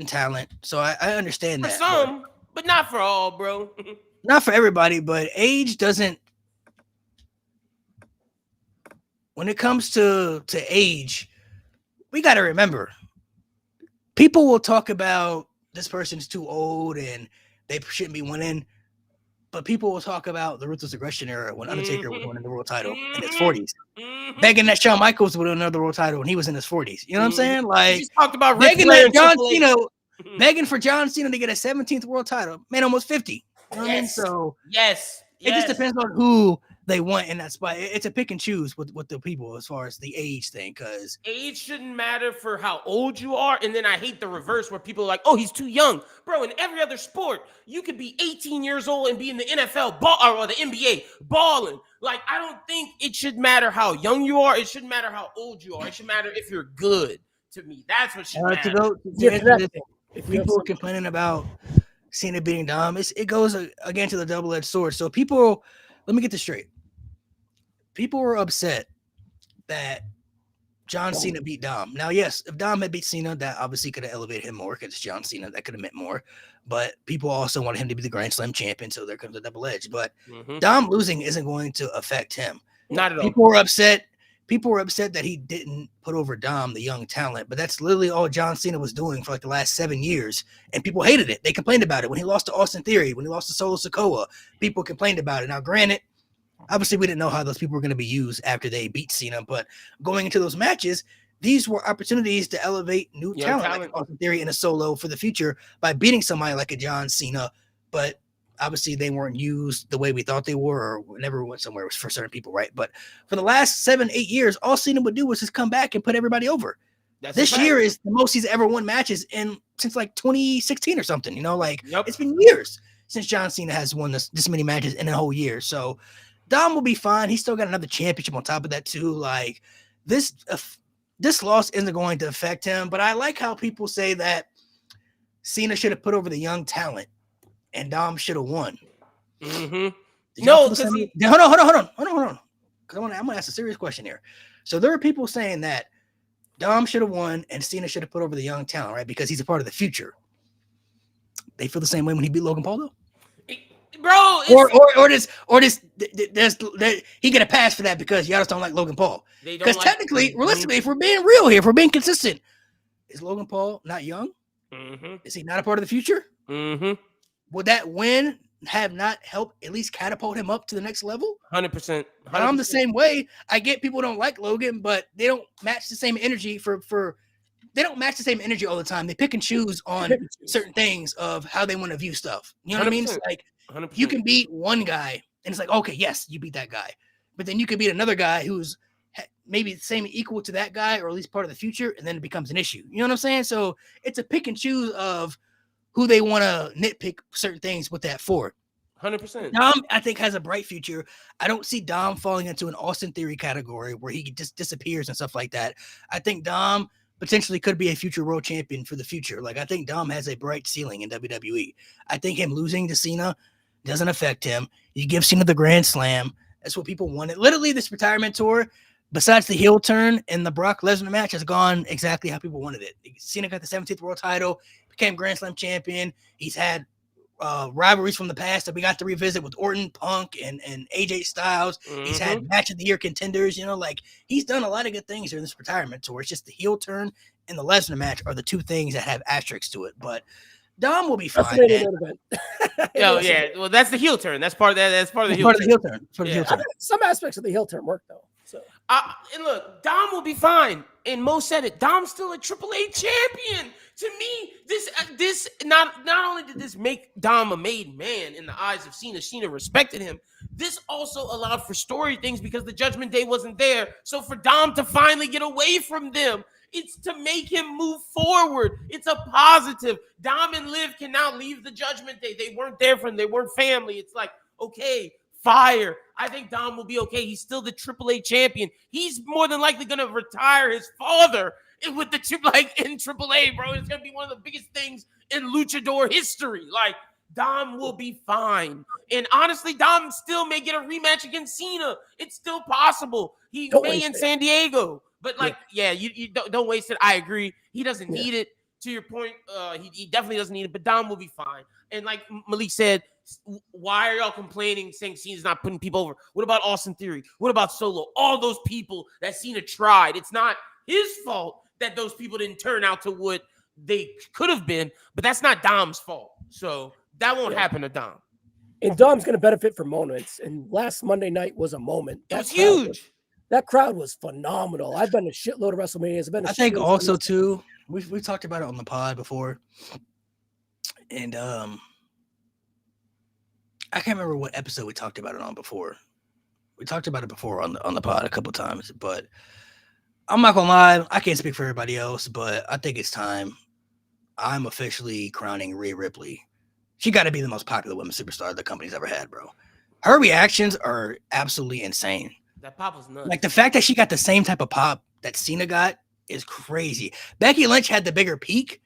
talent. So I understand For that. some, but not for all, bro. Not for everybody, but age doesn't. When it comes to age, we got to remember, people will talk about this person's too old and they shouldn't be winning, but people will talk about the Ruthless Aggression era when Undertaker was winning the world title in his 40s, begging that Shawn Michaels would win another world title when he was in his 40s. You know what I'm saying? Like, He's talked about begging that John Cena, begging for John Cena to get a 17th world title. Man, almost 50. You know what I mean? So yes, it just depends on who they want in that spot. It's a pick and choose with the people as far as the age thing, because age shouldn't matter for how old you are. And then I hate the reverse where people are like, oh, he's too young. Bro, in every other sport, you could be 18 years old and be in the NFL or the NBA balling. Like, I don't think it should matter how young you are. It shouldn't matter how old you are. It should matter if you're good. To me, that's what should matter. If people complaining about Cena beating Dom, it goes again to the double-edged sword. So people, let me get this straight. People were upset that John Cena beat Dom. Now, yes, if Dom had beat Cena, that obviously could have elevated him more because it's John Cena. That could have meant more. But people also wanted him to be the Grand Slam champion, so there comes a double edge. But Dom losing isn't going to affect him. Not at all. People were upset. People were upset that he didn't put over Dom, the young talent, but that's literally all John Cena was doing for like the last 7 years, and people hated it. They complained about it when he lost to Austin Theory, when he lost to Solo Sikoa. People complained about it. Now, granted, obviously we didn't know how those people were going to be used after they beat Cena, but going into those matches, these were opportunities to elevate new talent like Austin Theory in a Solo for the future by beating somebody like a John Cena, but obviously they weren't used the way we thought they were, or never went somewhere for certain people, right? But for the last 7-8 years, all Cena would do was just come back and put everybody over. This year is the most he's ever won matches since like 2016 or something. You know, like it's been years since John Cena has won this many matches in a whole year. So Dom will be fine. He's still got another championship on top of that too. Like this loss isn't going to affect him. But I like how people say that Cena should have put over the young talent and Dom should have won. No, because hold on. Because I'm gonna ask a serious question here. So there are people saying that Dom should have won and Cena should have put over the young talent, right? Because he's a part of the future. They feel the same way when he beat Logan Paul, though, bro. He get a pass for that because y'all just don't like Logan Paul. Because technically, realistically, if we're being real here, if we're being consistent, is Logan Paul not young? Is he not a part of the future? Would that win have not helped at least catapult him up to the next level? 100%. I'm the same way. I get people don't like Logan, but they don't match the same energy they don't match the same energy all the time. They pick and choose on certain things of how they want to view stuff. You know what I mean? It's like 100%. You can beat one guy and it's like, okay, yes, you beat that guy. But then you can beat another guy who's maybe the same equal to that guy or at least part of the future, and then it becomes an issue. You know what I'm saying? So it's a pick and choose of who they want to nitpick certain things with that for. 100%. Dom, I think, has a bright future. I don't see Dom falling into an Austin Theory category where he just disappears and stuff like that. I think Dom potentially could be a future world champion for the future. Like, I think Dom has a bright ceiling in WWE. I think him losing to Cena doesn't affect him. You give Cena the Grand Slam. That's what people wanted. Literally, this retirement tour, besides the heel turn and the Brock Lesnar match, has gone exactly how people wanted it. Cena got the 17th world title, became Grand Slam champion. He's had rivalries from the past that we got to revisit with Orton, Punk, and AJ Styles. He's had match of the year contenders. You know, like, he's done a lot of good things during this retirement tour. It's just the heel turn and the Lesnar match are the two things that have asterisks to it. But Dom will be fine. Yeah. Well, that's the heel turn. That's part of that. That's part of the heel turn. Some aspects of the heel turn work though. So and look, Dom will be fine. And Mo said it. Dom's still a AAA champion. To me, this not only did this make Dom a made man in the eyes of Cena, Cena respected him. This also allowed for story things because the Judgment Day wasn't there. So for Dom to finally get away from them, it's to make him move forward. It's a positive. Dom and Liv can now leave the Judgment Day. They weren't there for him. They weren't family. It's like, okay, fire. I think Dom will be okay. He's still the AAA champion. He's more than likely going to retire his father with the in AAA, bro. It's going to be one of the biggest things in luchador history. Like, Dom will be fine. And honestly, Dom still may get a rematch against Cena. It's still possible. He Don't may waste in it. San Diego. But you don't waste it. I agree. He doesn't need it. To your point, he definitely doesn't need it, but Dom will be fine. And like Malik said, why are y'all complaining saying Cena's not putting people over? What about Austin Theory? What about Solo? All those people that Cena tried. It's not his fault that those people didn't turn out to what they could have been, but that's not Dom's fault. So that won't happen to Dom. And Dom's going to benefit from moments. And last Monday night was a moment. It was huge. That crowd was phenomenal. I've been to a shitload of WrestleManias. I think also too, we talked about it on the pod before, and I can't remember what episode we talked about it on before. We talked about it before on the pod a couple times, but I'm not gonna lie, I can't speak for everybody else, but I think it's time. I'm officially crowning Rhea Ripley. She got to be the most popular women's superstar the company's ever had, bro. Her reactions are absolutely insane. That pop was nuts. Like the fact that she got the same type of pop that Cena got is crazy. Becky Lynch had the bigger peak,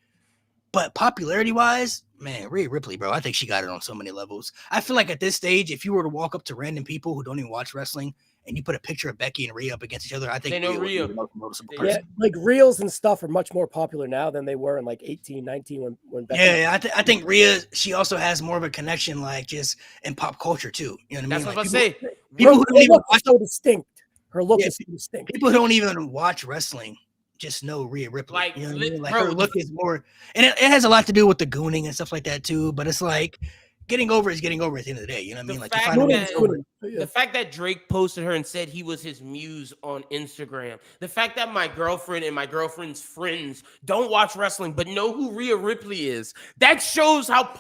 but popularity-wise, man, Rhea Ripley, bro, I think she got it on so many levels. I feel like at this stage, if you were to walk up to random people who don't even watch wrestling and you put a picture of Becky and Rhea up against each other, I think they know Rhea. would be the most noticeable person. Yeah, like reels and stuff are much more popular now than they were in like 18, 19 when Becky. Yeah, I think Rhea, she also has more of a connection, like just in pop culture too. You know what I mean? That's like, what I say. People who don't even watch so distinct. Her look is so distinct. People who don't even watch wrestling just know Rhea Ripley. Like, you know what I mean? Like bro, her look is more, and it has a lot to do with the gooning and stuff like that too. But it's like getting over is getting over at the end of the day. You know what I mean? Like you find a way to get over it. The fact that Drake posted her and said he was his muse on Instagram. The fact that my girlfriend and my girlfriend's friends don't watch wrestling but know who Rhea Ripley is. That shows how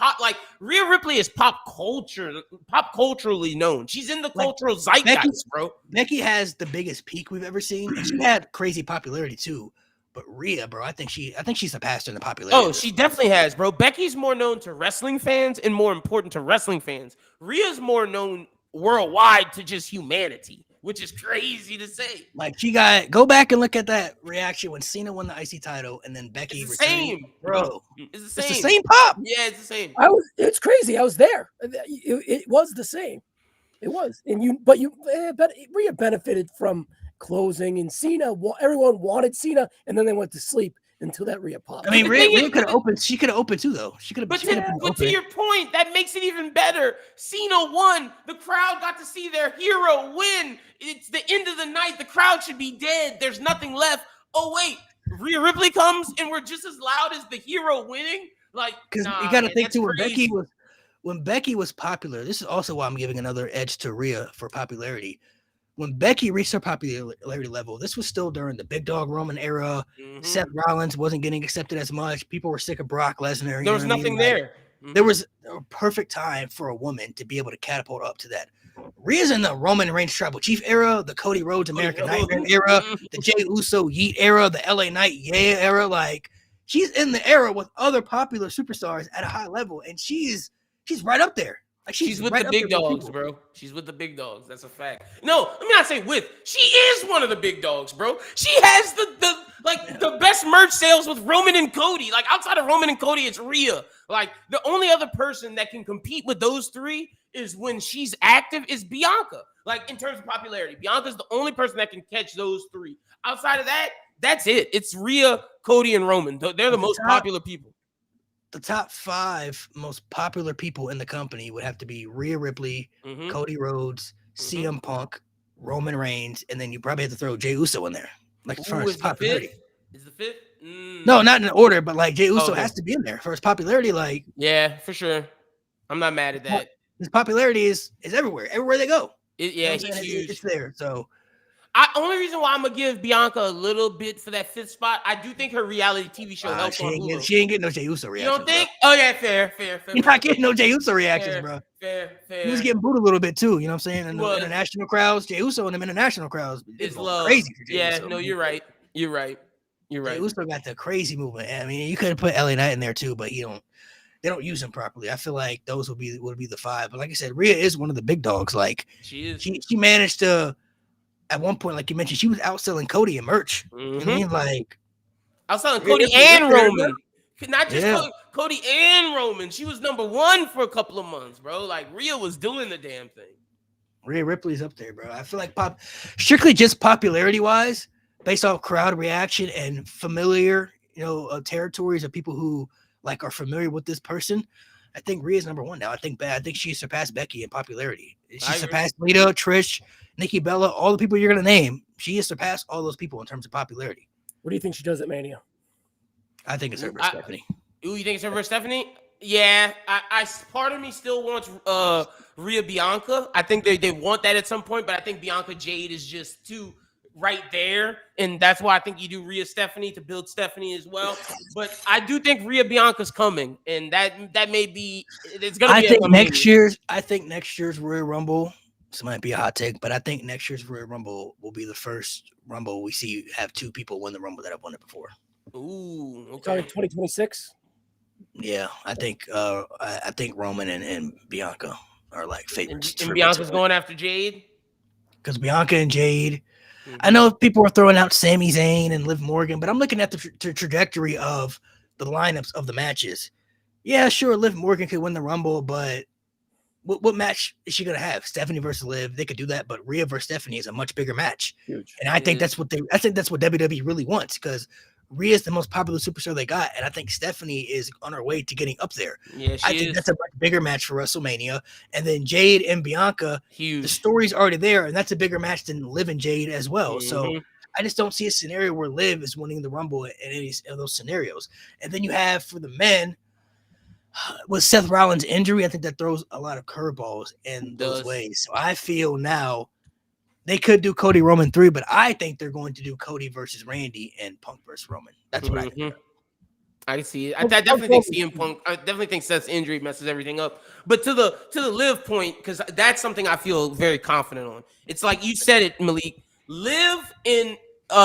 Rhea Ripley is pop culturally known. She's in the cultural zeitgeist, bro. Becky has the biggest peak we've ever seen, and she had crazy popularity too. But Rhea, bro, I think she surpassed her in the popularity. Oh, she definitely has, bro. Becky's more known to wrestling fans and more important to wrestling fans. Rhea's more known worldwide to just humanity, which is crazy to say. Like go back and look at that reaction when Cena won the IC title and then Becky it's the same, bro. It's the same. It's the same pop. Yeah, it's the same. It's crazy. I was there. It was the same. It was. But Rhea benefited from closing, and Cena, everyone wanted Cena, and then they went to sleep until that Rhea popped. I mean, Rhea could have opened. She could have opened too, though. She could have. But to your point, that makes it even better. Cena won. The crowd got to see their hero win. It's the end of the night. The crowd should be dead. There's nothing left. Oh wait, Rhea Ripley comes, and we're just as loud as the hero winning. Like, because you got to think too, when Becky was popular. This is also why I'm giving another edge to Rhea for popularity. When Becky reached her popularity level, this was still during the Big Dog Roman era. Mm-hmm. Seth Rollins wasn't getting accepted as much. People were sick of Brock Lesnar. There was nothing there. Mm-hmm. There was a perfect time for a woman to be able to catapult up to that. Rhea's in the Roman Reigns Tribal Chief era, the Cody Rhodes American Nightmare era, the Jey Uso Yeet era, the LA Knight era. Like, she's in the era with other popular superstars at a high level, and she's right up there. Like she's with the big dogs, bro. She's with the big dogs. That's a fact. No, let me not say with. She is one of the big dogs, bro. She has the best merch sales with Roman and Cody. Like, outside of Roman and Cody, it's Rhea. Like, the only other person that can compete with those three is when she's active is Bianca. Like, in terms of popularity, Bianca's the only person that can catch those three. Outside of that, that's it. It's Rhea, Cody, and Roman. They're the most popular people. The top 5 most popular people in the company would have to be Rhea Ripley, Cody Rhodes, CM Punk, Roman Reigns, and then you probably have to throw Jey Uso in there. Like, as far as popularity. Is the 5th? No, not in order, but like Jey Uso has to be in there for his popularity. Like, yeah, for sure. I'm not mad at that. His popularity is everywhere. Everywhere they go. He's huge. It's there. So only reason why I'm gonna give Bianca a little bit for that 5th spot, I do think her reality TV show helps on Hulu. She ain't getting no Jey Uso reactions. You don't think? Bro. Oh yeah, fair. You're not getting no Jey Uso reactions, bro. Fair. He was getting booed a little bit too. You know what I'm saying? In the international crowds, Jey Uso in them international crowds is crazy for Jey Uso. No, you're right. Jey Uso got the crazy movement. I mean, you could have put LA Knight in there too, but they don't use him properly. I feel like those would be the 5. But like I said, Rhea is one of the big dogs. Like, she is. She managed to. At one point, like you mentioned, she was outselling Cody in merch. You know what I mean? Like, outselling Cody and Roman. Not just Cody and Roman. She was number 1 for a couple of months, bro. Like Rhea was doing the damn thing. Rhea Ripley's up there, bro. I feel like strictly just popularity wise, based off crowd reaction and familiar, territories of people who like are familiar with this person. I think Rhea's number 1 now. I think she surpassed Becky in popularity. She surpassed Lita, Trish, Nikki Bella, all the people you're gonna name. She has surpassed all those people in terms of popularity. What do you think she does at Mania? I think it's her versus Stephanie. Ooh, you think it's her versus Stephanie? Yeah, I part of me still wants Rhea Bianca. I think they want that at some point, but I think Bianca Jade is just too right there, and that's why I think you do Rhea Stephanie to build Stephanie as well. But I do think Rhea Bianca's coming, and that may be it's gonna be. I think next year's Royal Rumble. This might be a hot take, but I think next year's Royal Rumble will be the first Rumble we see have 2 people win the Rumble that have won it before. Ooh, okay. Sorry, 2026. Yeah, I think Roman and Bianca are like favorites. And Bianca's going after Jade? Because Bianca and Jade, I know people are throwing out Sami Zayn and Liv Morgan, but I'm looking at the trajectory of the lineups of the matches. Yeah, sure, Liv Morgan could win the Rumble, but what match is she going to have? Stephanie versus Liv, they could do that, but Rhea versus Stephanie is a much bigger match. Huge. And I think that's what WWE really wants, because Rhea is the most popular superstar they got, and I think Stephanie is on her way to getting up there. Yeah, I think that's a much bigger match for WrestleMania. And then Jade and Bianca, huge. The story's already there, and that's a bigger match than Liv and Jade as well. Mm-hmm. So I just don't see a scenario where Liv is winning the Rumble in any of those scenarios. And then you have for the men, with Seth Rollins' injury, I think that throws a lot of curveballs in those ways. So I feel now they could do Cody Roman 3, but I think they're going to do Cody versus Randy and Punk versus Roman. That's what I think. I can see it. I definitely think CM Punk. I definitely think Seth's injury messes everything up. But to the Liv point, because that's something I feel very confident on. It's like you said it, Malik. Liv and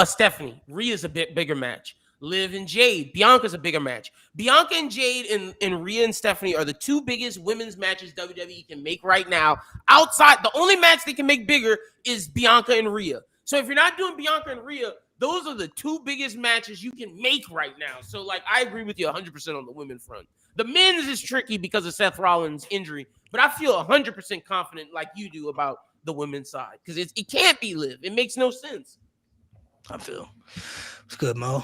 Stephanie, Rhea's a bit bigger match. Liv and Jade, Bianca's a bigger match. Bianca and Jade and Rhea and Stephanie are the 2 biggest women's matches WWE can make right now. Outside, the only match they can make bigger is Bianca and Rhea. So if you're not doing Bianca and Rhea, those are the 2 biggest matches you can make right now. So like I agree with you 100% on the women front. The men's is tricky because of Seth Rollins' injury, but I feel 100% confident like you do about the women's side because it can't be Liv. It makes no sense. I feel it's good, Mo.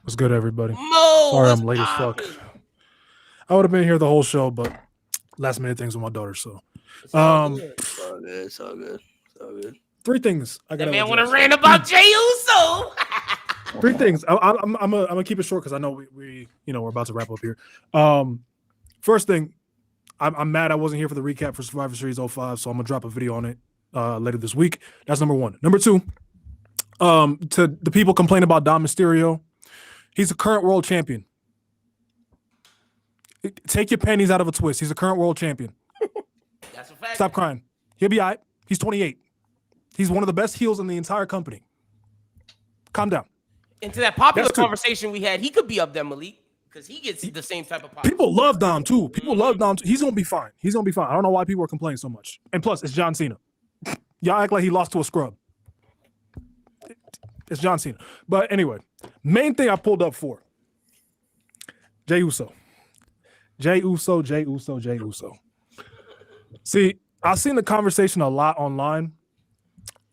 What's good, everybody? Mo, sorry I'm late as fuck. I would have been here the whole show, but last minute things with my daughter. So, It's all good. 3 things I got. That man want to rant about Jey Uso. 3 things. I'm gonna keep it short because I know we're about to wrap up here. First thing, I'm mad I wasn't here for the recap for Survivor Series 05, so I'm gonna drop a video on it later this week. That's number 1. Number 2, to the people complaining about Dom Mysterio. He's a current world champion. Take your panties out of a twist. He's a current world champion. That's a fact. Stop crying. He'll be all right. He's 28. He's one of the best heels in the entire company. Calm down. And to that popular conversation we had, he could be up there, Malik, because he gets the same type of popularity. People love Dom, too. Love Dom, too. He's going to be fine. I don't know why people are complaining so much. And plus, it's John Cena. Y'all act like he lost to a scrub. It's John Cena. But anyway, main thing I pulled up for Jey Uso. See, I've seen the conversation a lot online.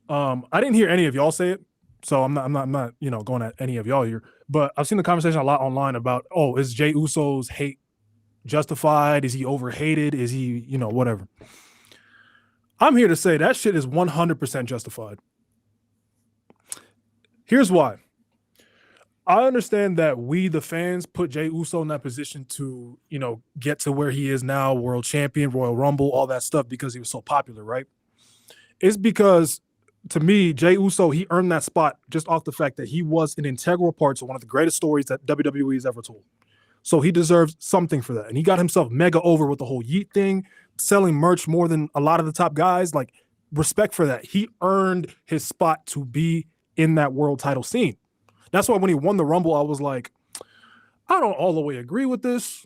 I didn't hear any of y'all say it, so I'm not going at any of y'all here. But I've seen the conversation a lot online about, is Jey Uso's hate justified? Is he overhated? Is he, whatever? I'm here to say that shit is 100% justified. Here's why. I understand that we, the fans, put Jey Uso in that position to, get to where he is now, world champion, Royal Rumble, all that stuff, because he was so popular, right? It's because, to me, Jey Uso, he earned that spot just off the fact that he was an integral part to one of the greatest stories that WWE has ever told. So he deserves something for that. And he got himself mega over with the whole Yeet thing, selling merch more than a lot of the top guys. Like, respect for that. He earned his spot to be in that world title scene. That's why when he won the Rumble, I was like, I don't all the way agree with this,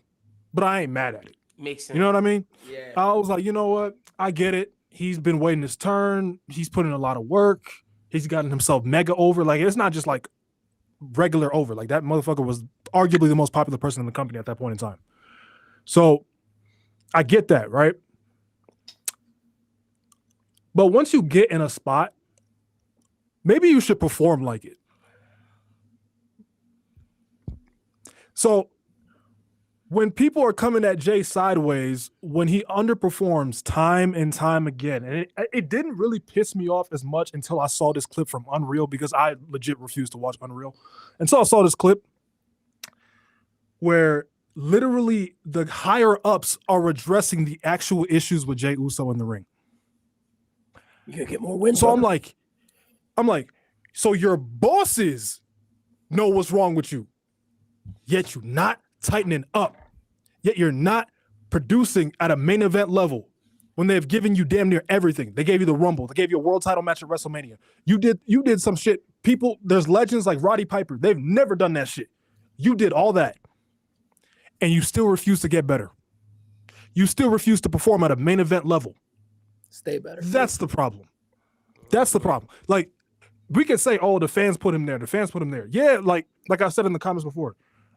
but I ain't mad at it. Makes sense. You know what I mean? Yeah. I was like, you know what? I get it. He's been waiting his turn. He's put in a lot of work. He's gotten himself mega over. Like, it's not just like regular over. Like that motherfucker was arguably the most popular person in the company at that point in time. So I get that, right? But once you get in a spot, maybe you should perform like it. So when people are coming at Jay sideways, when he underperforms time and time again, and it didn't really piss me off as much until I saw this clip from Unreal, because I legit refused to watch Unreal. And so I saw this clip where literally the higher ups are addressing the actual issues with Jey Uso in the ring. You gotta get more wins. So I'm like, so your bosses know what's wrong with you, yet you're not tightening up, yet you're not producing at a main event level when they've given you damn near everything. They gave you the Rumble, they gave you a world title match at WrestleMania. You did some shit. People, there's legends like Roddy Piper. They've never done that shit. You did all that, and you still refuse to get better. You still refuse to perform at a main event level. Stay better. That's the problem. That's the problem. Like, we can say, oh, the fans put him there. The fans put him there. Yeah, like I said in the comments before,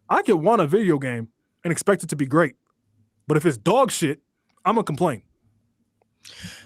I could want a video game and expect it to be great. But if it's dog shit, I'm going to complain.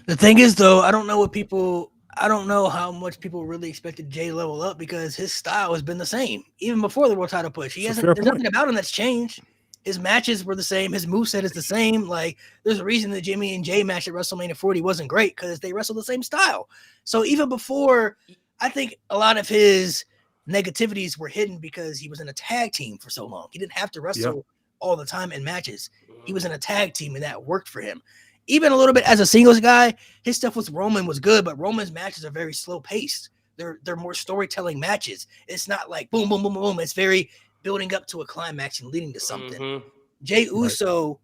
The thing is, though, I don't know how much people really expected Jay to level up, because his style has been the same even before the world title push. There's nothing about him that's changed. His matches were the same. His moveset is the same. Like, there's a reason the Jimmy and Jay match at WrestleMania 40 wasn't great, because they wrestled the same style. So even before, I think a lot of his negativities were hidden because he was in a tag team for so long. He didn't have to wrestle all the time in matches. He was in a tag team, and that worked for him. Even a little bit as a singles guy, his stuff with Roman was good, but Roman's matches are very slow paced. They're more storytelling matches. It's not like boom, boom, boom, boom. It's very building up to a climax and leading to something. Mm-hmm. Jey Uso,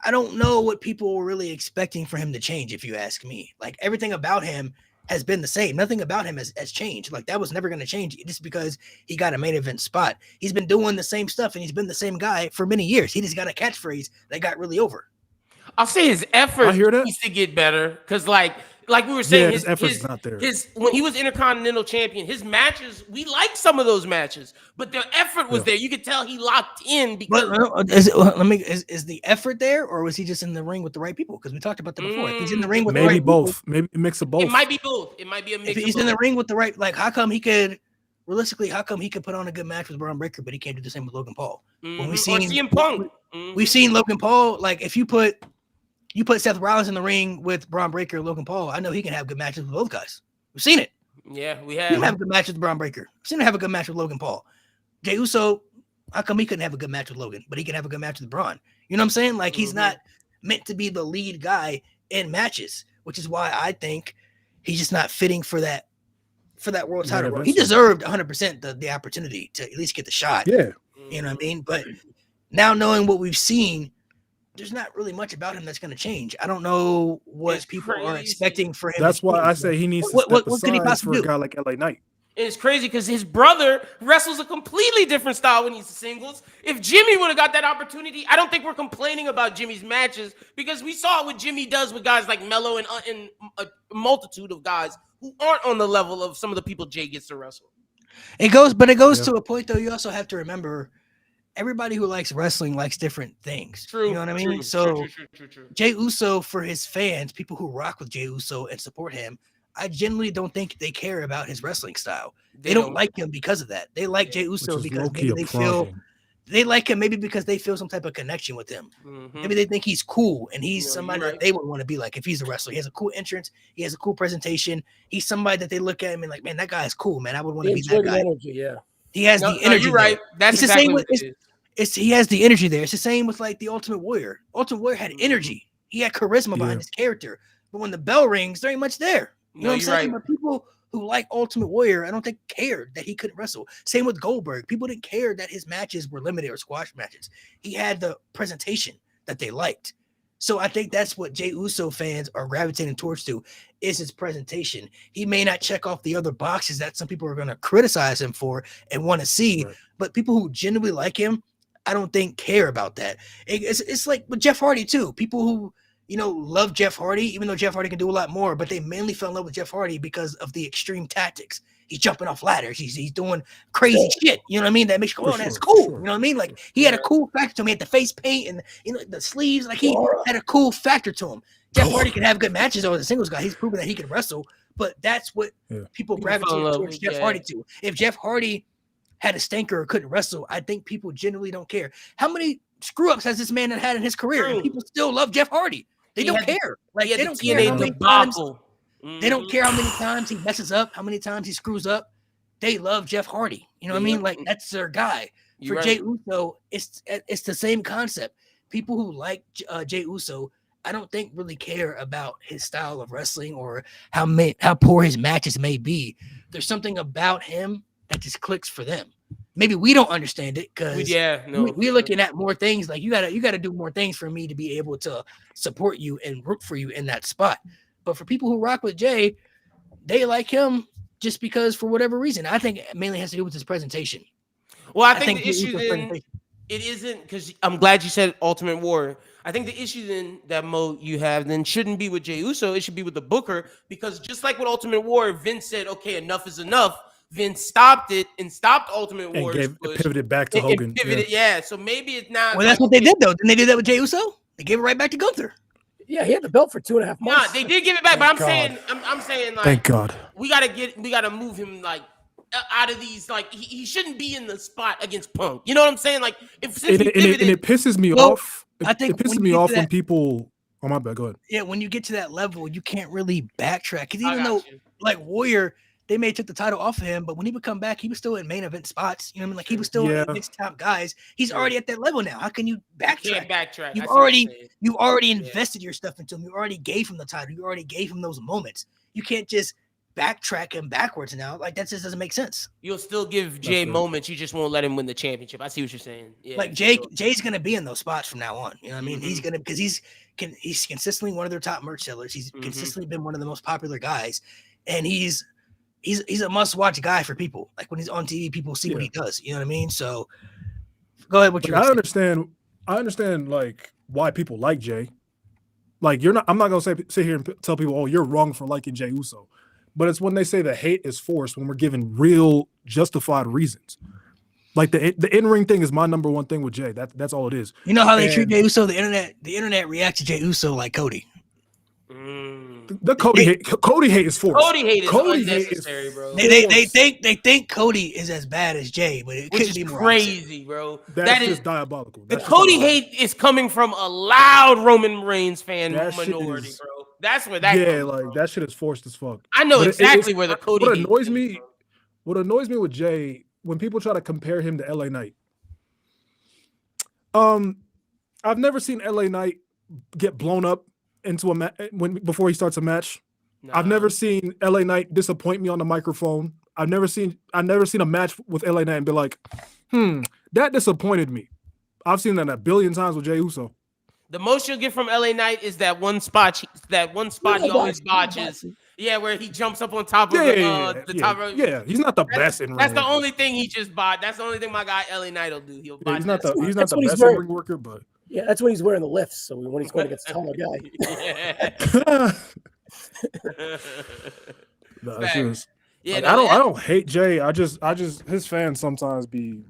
I don't know what people were really expecting for him to change, if you ask me. Like, everything about him has been the same. Nothing about him has changed. Like, that was never going to change just because he got a main event spot. He's been doing the same stuff, and he's been the same guy for many years. He just got a catchphrase that got really over. I'll say his effort I hear that. needs to get better, because like we were saying, his effort's not there. When he was Intercontinental Champion, his matches, we liked some of those matches, but the effort was there. You could tell he locked in. Because is the effort there, or was he just in the ring with the right people? Because we talked about that before. If he's in the ring with the right both, people, maybe a mix of both. It might be both. It might be a mix. If he's in the ring with the right, like, how come he could put on a good match with Braun Breaker, but he can't do the same with Logan Paul? When we seen CM Punk, we've seen Logan Paul. Like, if you put Seth Rollins in the ring with Braun Breaker and Logan Paul, I know he can have good matches with both guys. We've seen it. Yeah, we He have. can have a good match with Braun Breaker. We've seen him have a good match with Logan Paul. Jey Uso, how come he couldn't have a good match with Logan, but he can have a good match with Braun? You know what I'm saying? Like, he's not meant to be the lead guy in matches, which is why I think he's just not fitting for that world title. He deserved 100% the opportunity to at least get the shot. Yeah. You know what I mean? But now, knowing what we've seen, there's not really much about him that's going to change. I don't know what people are expecting for him. That's why I say he needs to step aside for a guy like LA Knight. And it's crazy because his brother wrestles a completely different style when he's singles. If Jimmy would have got that opportunity, I don't think we're complaining about Jimmy's matches, because we saw what Jimmy does with guys like Melo and a multitude of guys who aren't on the level of some of the people Jay gets to wrestle. It goes to a point, though. You also have to remember, everybody who likes wrestling likes different things. True. You know what I mean? True. Jey Uso, for his fans, people who rock with Jey Uso and support him, I genuinely don't think they care about his wrestling style. They don't like him because of that. They like Jey Uso because maybe they feel they like him, maybe because they feel some type of connection with him. Maybe they think he's cool and he's somebody that they would want to be like if he's a wrestler. He has a cool entrance. He has a cool presentation. He's somebody that they look at him and like, man, that guy is cool, man. I would want to be that guy. Energy, yeah. He has the energy. You're right. That's exactly what it is. He has the energy there. It's the same with like the Ultimate Warrior. Ultimate Warrior had energy. He had charisma behind his character. But when the bell rings, there ain't much there. You know what I'm saying? Right. But people who like Ultimate Warrior, I don't think cared that he couldn't wrestle. Same with Goldberg. People didn't care that his matches were limited or squash matches. He had the presentation that they liked. So I think that's what Jey Uso fans are gravitating towards is his presentation. He may not check off the other boxes that some people are going to criticize him for and want to see, but people who genuinely like him, I don't think care about that. It's like with Jeff Hardy too. People who love Jeff Hardy, even though Jeff Hardy can do a lot more, but they mainly fell in love with Jeff Hardy because of the extreme tactics. He's jumping off ladders. He's doing crazy shit. You know what I mean? That makes you go, oh, that's cool. You know what I mean? Like, he had a cool factor to him. He had the face paint and the sleeves. Like, he had a cool factor to him. Jeff Hardy can have good matches over the singles guy. He's proven that he can wrestle, but that's what people gravitate towards Jeff Hardy to. If Jeff Hardy had a stinker or couldn't wrestle, I think people generally don't care. How many screw-ups has this man had in his career? And people still love Jeff Hardy. They don't care. Like, they don't care how many times. They don't care how many times he messes up, how many times he screws up. They love Jeff Hardy. You know what I mean? Like, that's their guy. For Jey Uso, it's the same concept. People who like Jey Uso, I don't think really care about his style of wrestling or how poor his matches may be. There's something about him that just clicks for them. Maybe we don't understand it because we're looking at more things. Like, you gotta do more things for me to be able to support you and root for you in that spot. But for people who rock with Jay, they like him just because, for whatever reason. I think it mainly has to do with his presentation. Well, I think the issue then, it isn't, because I'm glad you said Ultimate Warrior. I think the issue then that Mo you have then shouldn't be with Jey Uso. It should be with the Booker, because just like with Ultimate Warrior, Vince said, okay, enough is enough. Vince stopped it and stopped Ultimate Warrior. Pivoted back to Hogan. So maybe it's not. Well, that's what they did, though. Didn't they do that with Jey Uso? They gave it right back to Gunther. Yeah, he had the belt for 2.5 months. Nah, they did give it back, but I'm saying like, thank God, we gotta move him like out of these. Like, he shouldn't be in the spot against Punk. You know what I'm saying? Like, it pisses me off. I think it pisses me off when people. Oh, my bad. Go ahead. Yeah, when you get to that level, you can't really backtrack, because even though like Warrior, they may have took the title off of him, but when he would come back, he was still in main event spots. You know what I mean? Like, he was still against top guys. He's already at that level now. How can you backtrack? You've already invested your stuff into him. You already gave him the title. You already gave him those moments. You can't just backtrack him backwards now. Like, that just doesn't make sense. You'll still give Jay moments. You just won't let him win the championship. I see what you're saying. Yeah, like, Jay's gonna be in those spots from now on. You know what I mean? He's gonna, because he's consistently one of their top merch sellers. He's consistently been one of the most popular guys, and he's a must-watch guy for people. Like, when he's on TV, people see what he does. You know what I mean? So, go ahead. I understand like why people like Jay. Like, I'm not gonna sit here and tell people, oh, you're wrong for liking Jey Uso. But it's when they say the hate is forced, when we're given real justified reasons. Like, the in-ring thing is my number one thing with Jay. That's all it is. You know how they treat Jey Uso? The internet reacts to Jey Uso like Cody. The Cody hate is forced. Cody hate is unnecessary, bro. They think Cody is as bad as Jay, but it couldn't be more crazy, bro. That is diabolical. The Cody hate is coming from a loud Roman Reigns fan minority, bro. That's where that. Yeah, like, that shit is forced as fuck. I know exactly where the Cody. What annoys me with Jay, when people try to compare him to LA Knight. I've never seen LA Knight get blown up into a before he starts a match. Nah. I've never seen LA Knight disappoint me on the microphone. I've never seen a match with LA Knight and be like, that disappointed me. I've seen that a billion times with Jey Uso. The most you'll get from LA Knight is that one spot he always botches. Yeah, where he jumps up on top of the top rope. Yeah, he's not the best in ring. That's the only thing he just bought. That's the only thing my guy LA Knight will do. He'll botch. He's not the best in ring worker, but yeah, that's when he's wearing the lifts. So when he's going against a taller guy. I don't hate Jay. I just his fans sometimes be.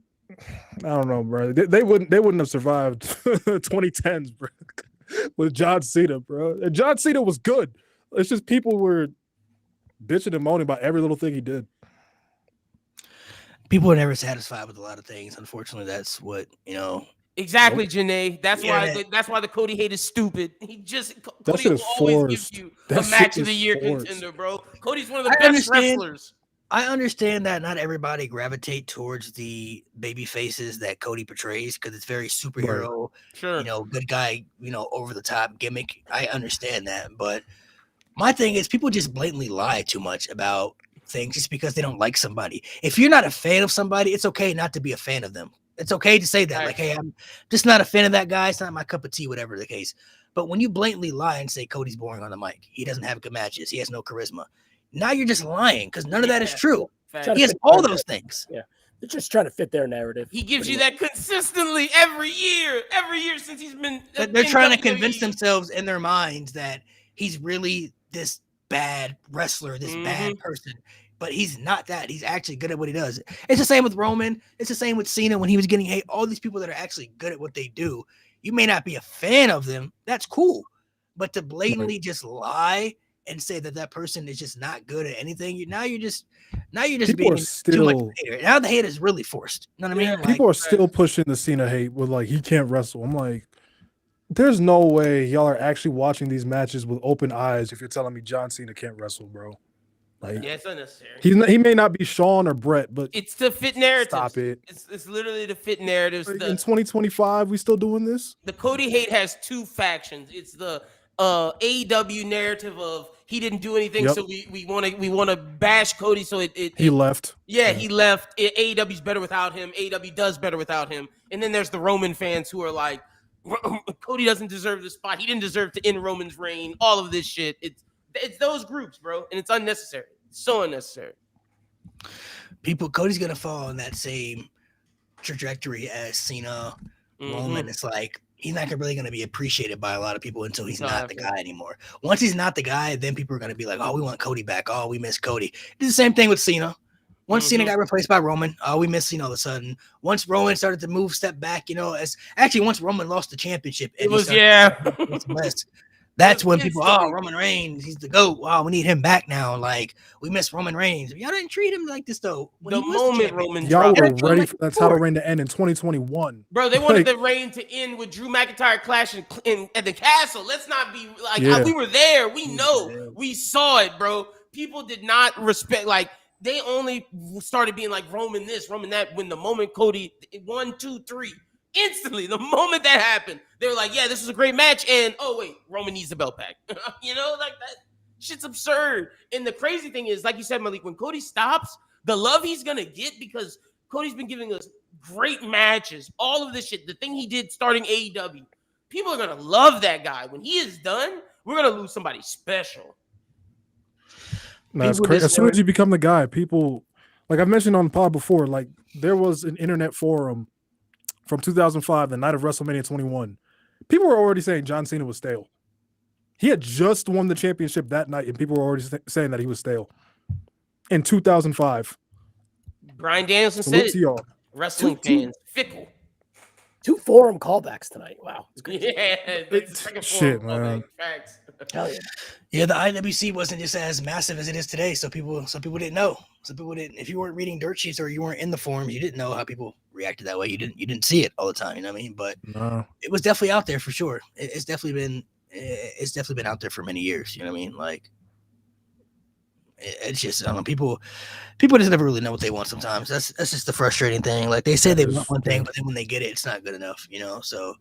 I don't know, bro. They wouldn't have survived 2010s, bro, with John Cena, bro. And John Cena was good. It's just people were bitching and moaning about every little thing he did. People are never satisfied with a lot of things. Unfortunately, that's what, Exactly, Janae. That's why the Cody hate is stupid. Cody will always give you a match of the year contender, bro. Cody's one of the best wrestlers. I understand that not everybody gravitate towards the baby faces that Cody portrays, because it's very superhero, good guy, over the top gimmick. I understand that, but my thing is, people just blatantly lie too much about things just because they don't like somebody. If you're not a fan of somebody, it's okay not to be a fan of them. It's okay to say that, like, hey, I'm just not a fan of that guy. It's not my cup of tea, whatever the case. But when you blatantly lie and say Cody's boring on the mic, he doesn't have good matches, he has no charisma, now you're just lying, because none of that is true. He has all those things. Yeah. They're just trying to fit their narrative. He gives you that consistently every year since he's been. They're trying to convince themselves in their minds that he's really this bad wrestler, this bad person. But he's not that. He's actually good at what he does. It's the same with Roman. It's the same with Cena when he was getting hate. All these people that are actually good at what they do. You may not be a fan of them. That's cool. But to blatantly just lie and say that person is just not good at anything, now you're just being too much of a hater. Now the hate is really forced. You know what I mean? People are still pushing the Cena hate with like he can't wrestle. I'm like, there's no way y'all are actually watching these matches with open eyes if you're telling me John Cena can't wrestle, bro. Like, yeah, it's unnecessary. He may not be Shawn or Brett, but it's to fit narratives. Stop it. It's literally to fit narratives. In 2025, we still doing this? The Cody hate has two factions. It's the AEW narrative of he didn't do anything, so we want to bash Cody. So he left. Yeah, he left. AEW's better without him. AEW does better without him. And then there's the Roman fans who are like, Cody doesn't deserve this spot. He didn't deserve to end Roman's reign. All of this shit. It's those groups, bro, and it's unnecessary. It's so unnecessary. Cody's gonna fall in that same trajectory as Cena, Roman. It's like he's not really gonna be appreciated by a lot of people until he's not the guy anymore. Once he's not the guy, then people are gonna be like, "Oh, we want Cody back. Oh, we miss Cody." It's the same thing with Cena. Once Cena got replaced by Roman, we miss Cena all of a sudden. Once Roman started to step back, once Roman lost the championship, that's when people, Roman Reigns, he's the GOAT. Wow, we need him back now. Like, we miss Roman Reigns. Y'all didn't treat him like this, though. Y'all were ready for that title reign to end in 2021. Bro, they wanted the reign to end with Drew McIntyre clashing at the castle. Let's not be like, we were there. We know. We saw it, bro. People did not respect, like, they only started being like Roman this, Roman that, when the moment Cody 1, 2, 3. Instantly, the moment that happened, they were like, yeah, this was a great match. And, oh, wait, Roman needs the belt back. Like that shit's absurd. And the crazy thing is, like you said, Malik, when Cody stops, the love he's going to get, because Cody's been giving us great matches, all of this shit, the thing he did starting AEW, people are going to love that guy. When he is done, we're going to lose somebody special. No, it's crazy. As soon as you become the guy, people, like I mentioned on the pod before, like there was an internet forum from 2005, the night of WrestleMania 21. People were already saying John Cena was stale. He had just won the championship that night, and people were already saying that he was stale. In 2005. Brian Danielson said it. Wrestling fans, fickle. 2 forum callbacks tonight. Wow. Shit, man. Facts. Hell yeah. Yeah, the IWC wasn't just as massive as it is today, so some people didn't know. Some people didn't. If you weren't reading dirt sheets or you weren't in the forums, you didn't know how people reacted that way. You didn't see it all the time. You know what I mean? But it was definitely out there for sure. It's definitely been out there for many years. You know what I mean? Like, it's just, I don't know, people just never really know what they want sometimes. That's just the frustrating thing. Like, they say they want one thing, but then when they get it, it's not good enough. So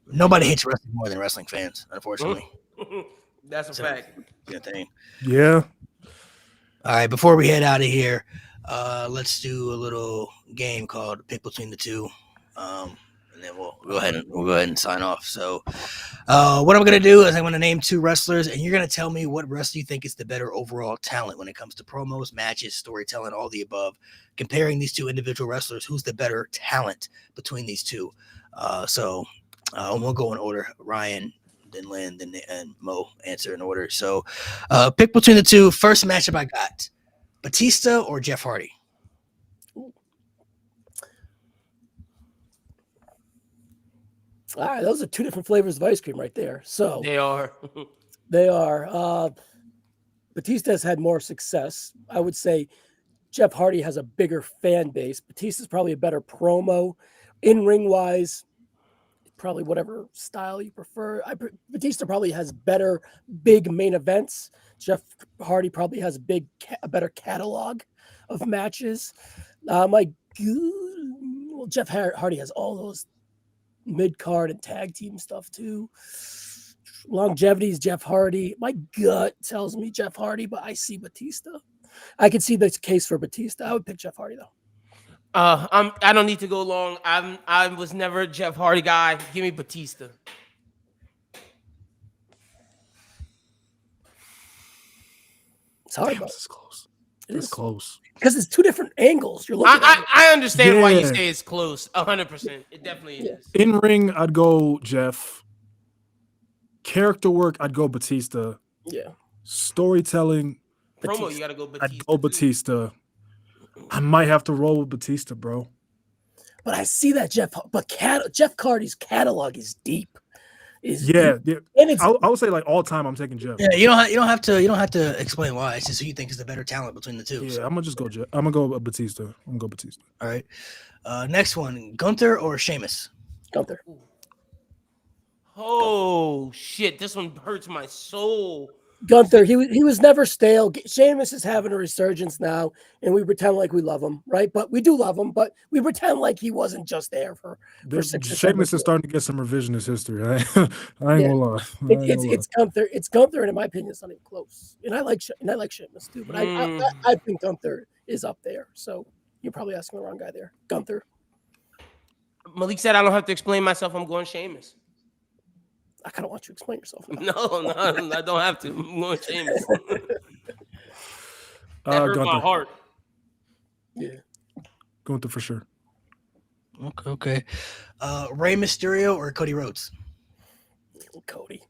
nobody hates wrestling more than wrestling fans, unfortunately. That's a fact. Good thing. Yeah. All right, before we head out of here, let's do a little game called Pick Between the Two, and then we'll go ahead and sign off. So, what I'm gonna do is I'm gonna name 2 wrestlers, and you're gonna tell me what wrestler you think is the better overall talent when it comes to promos, matches, storytelling, all the above. Comparing these 2 individual wrestlers, who's the better talent between these 2? So we'll go in order. Ryan, then Lynn, and Mo answer in order. So pick between the 2. First matchup I got, Batista or Jeff Hardy? All right, those are 2 different flavors of ice cream right there. So they are. Batista has had more success. I would say Jeff Hardy has a bigger fan base. Batista's probably a better promo. In ring wise, probably whatever style you prefer. Batista probably has better big main events. Jeff Hardy probably has a better catalog of matches. Jeff Hardy has all those mid-card and tag team stuff too. Longevity is Jeff Hardy. My gut tells me Jeff Hardy, but I see Batista. I can see the case for Batista. I would pick Jeff Hardy though. I don't need to go long. I was never a Jeff Hardy guy. Give me Batista. It's hard, but it's close. It It's is close. because it's two different angles. You're looking at it. I understand why you Yeah. say it's close. 100%. It definitely Yeah. is. In ring, I'd go Jeff. Character work, I'd go Batista. Yeah. Storytelling, Promo, Batista. you gotta go Batista. I'd go too. Batista. I might have to roll with Batista, bro. But I see that Jeff Hardy's catalog is deep. Yeah, deep. And it's I would say like all time, I'm taking Jeff. Yeah, you don't have to explain why. It's just who you think is the better talent between the two. Yeah, So. I'm gonna just go Jeff. I'm gonna go Batista. I'm gonna go Batista. All right. Next one, Gunther or Sheamus? Gunther. Oh shit! This one hurts my soul. Gunther, he was never stale. Sheamus is having a resurgence now, and we pretend like we love him, right? But we do love him, but we pretend like he wasn't just there for 6 or 7 Sheamus is years. starting to get some revisionist history. I ain't Yeah. gonna lie. It's Gunther. It's Gunther, and in my opinion, it's not even close. And I like Sheamus too, but I think Gunther is up there. So you're probably asking the wrong guy there. Gunther. Malik said I don't have to explain myself. I'm going Sheamus. I kind of want you to explain yourself. Now. No, I don't have to. I'm going Sheamus. That hurt my Gunther. heart. Yeah. Gunther for sure. Okay. Rey Mysterio or Cody Rhodes? Cody.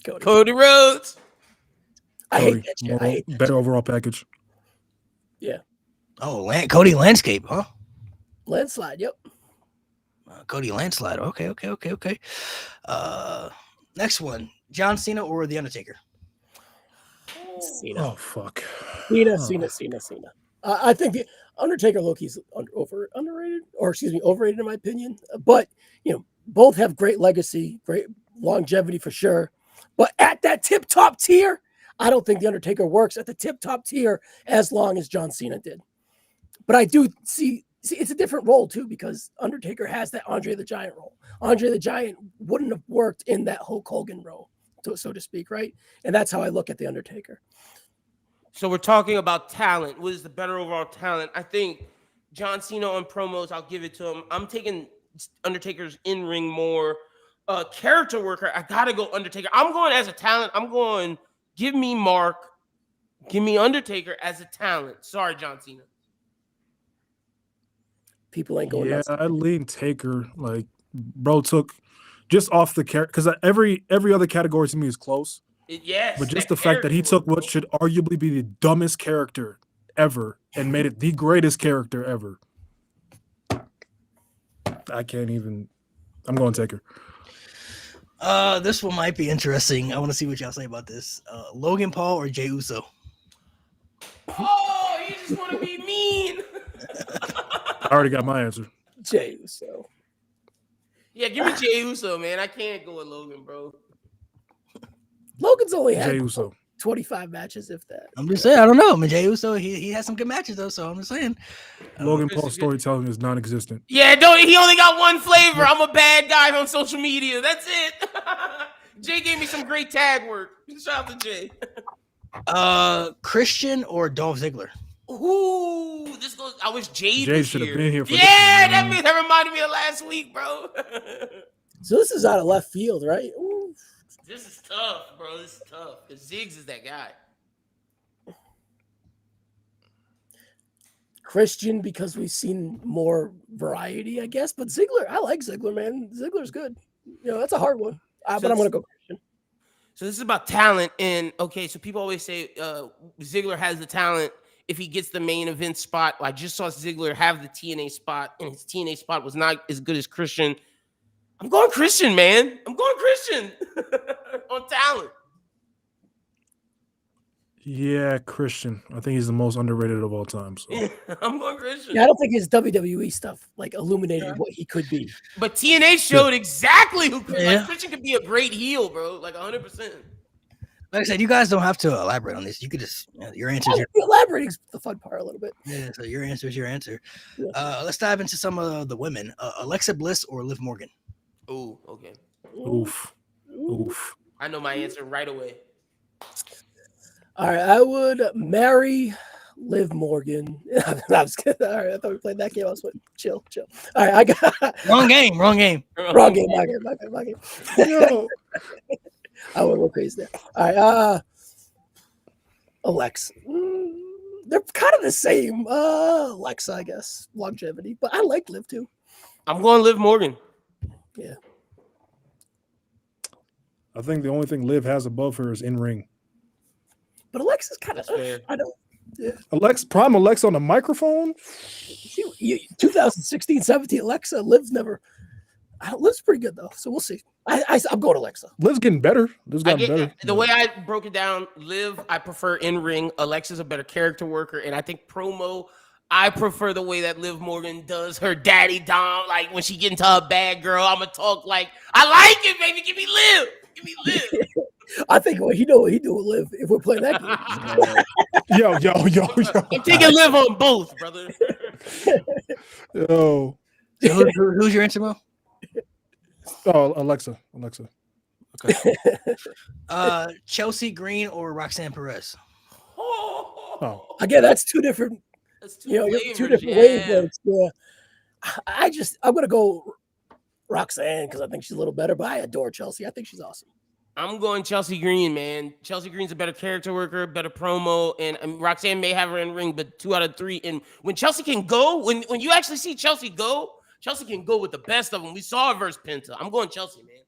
Cody Rhodes. I Cody, hate that shit. I hate that better overall package. shit. Oh, Cody Landscape, huh? Landslide. Yep. Cody Landslide. Okay. Next one, John Cena or The Undertaker? Cena. Oh fuck. Cena. I think the Undertaker Loki's overrated, overrated in my opinion. But both have great legacy, great longevity for sure. But at that tip top tier, I don't think the Undertaker works at the tip top tier as long as John Cena did. But I do see it's a different role too, because Undertaker has that Andre the Giant role. Andre the Giant wouldn't have worked in that Hulk Hogan role, so to speak, right? And that's how I look at the Undertaker. So we're talking about talent. What is the better overall talent? I think John Cena on promos, I'll give it to him. I'm taking Undertaker's in-ring more. Character worker, I gotta go Undertaker. I'm going as a talent. I'm going, give me Mark. Give me Undertaker as a talent. Sorry, John Cena. People ain't going Yeah, nuts. I lean Taker. Like, bro took just off the character, because every other category to me is close. Yes. But just the fact that he took what should arguably be the dumbest character ever and made it the greatest character ever. I can't even. I'm going Taker. This one might be interesting. I want to see what y'all say about this. Logan Paul or Jey Uso? Oh, you just want to be mean. I already got my answer. Jey Uso. Yeah, give me Jey Uso, man. I can't go with Logan, bro. Logan's only had Jey Uso. 25 matches, if that. I'm just saying. I don't know. I mean, Jey Uso, he has some good matches though. So I'm just saying. Logan this Paul's is good. storytelling is non-existent. Yeah, he only got one flavor. I'm a bad guy on social media. That's it. Jay gave me some great tag work. Shout out to Jay. Christian or Dolph Ziggler? Ooh, this goes. I wish Jade Jay was should have here. been here for Yeah, this one, that reminded me of last week, bro. So this is out of left field, right? Ooh. This is tough, bro. This is tough. Because Ziggs is that guy. Christian, because we've seen more variety, I guess. But Ziggler, I like Ziggler, man. Ziggler's good. That's a hard one. But I'm going to go Christian. So this is about talent. And, okay, so people always say Ziggler has the talent if he gets the main event spot. I just saw Ziggler have the TNA spot, and his TNA spot was not as good as Christian. I'm going Christian, man. I'm going Christian on talent. Yeah, Christian. I think he's the most underrated of all time. So. I'm going Christian. Yeah, I don't think his WWE stuff illuminated what he could be. But TNA showed exactly who Christian could be a great heel, bro. Like 100%. Like I said, you guys don't have to elaborate on this. You could just your answer. Elaborating the fun part a little bit. Yeah, so your answer is your answer. Yeah. Let's dive into some of the women. Alexa Bliss or Liv Morgan? Oh, okay. Oof. I know my answer right away. All right, I would marry Liv Morgan. I was kidding. All right, I thought we played that game. I was like, chill. All right, I got Wrong game. wrong game. My game. I won't go crazy there. All right, Alexa. They're kind of the same. Alexa, I guess, longevity, but I like Liv too. I'm going Liv Morgan. I think the only thing Liv has above her is in ring. But Alexa's kind of. That's fair. I don't. Prime Alexa on the microphone. 2016, 17, Alexa. Liv's never. Liv's pretty good though, so we'll see. I'm going Alexa. Liv's getting better. Liv's gotten better. The way I broke it down, Liv, I prefer in ring. Alexa's a better character worker, and I think promo, I prefer the way that Liv Morgan does her daddy Dom. Like when she get into a bad girl, I'ma talk like I like it, baby. Give me Liv. Give me Liv. I think what he do with Liv if we're playing that game. Yo. I'm taking Liv on both, brother. Yo. So who's your answer, Mo? Oh, Alexa. Okay. Chelsea Green or Roxanne Perez? Oh. Again, that's two different. That's Two flavors, different wavelengths. Yeah. I'm gonna go Roxanne because I think she's a little better, but I adore Chelsea. I think she's awesome. I'm going Chelsea Green, man. Chelsea Green's a better character worker, better promo, and Roxanne may have her in ring, but 2 out of 3. And when Chelsea can go, when you actually see Chelsea go, Chelsea can go with the best of them. We saw her versus Penta. I'm going Chelsea, man.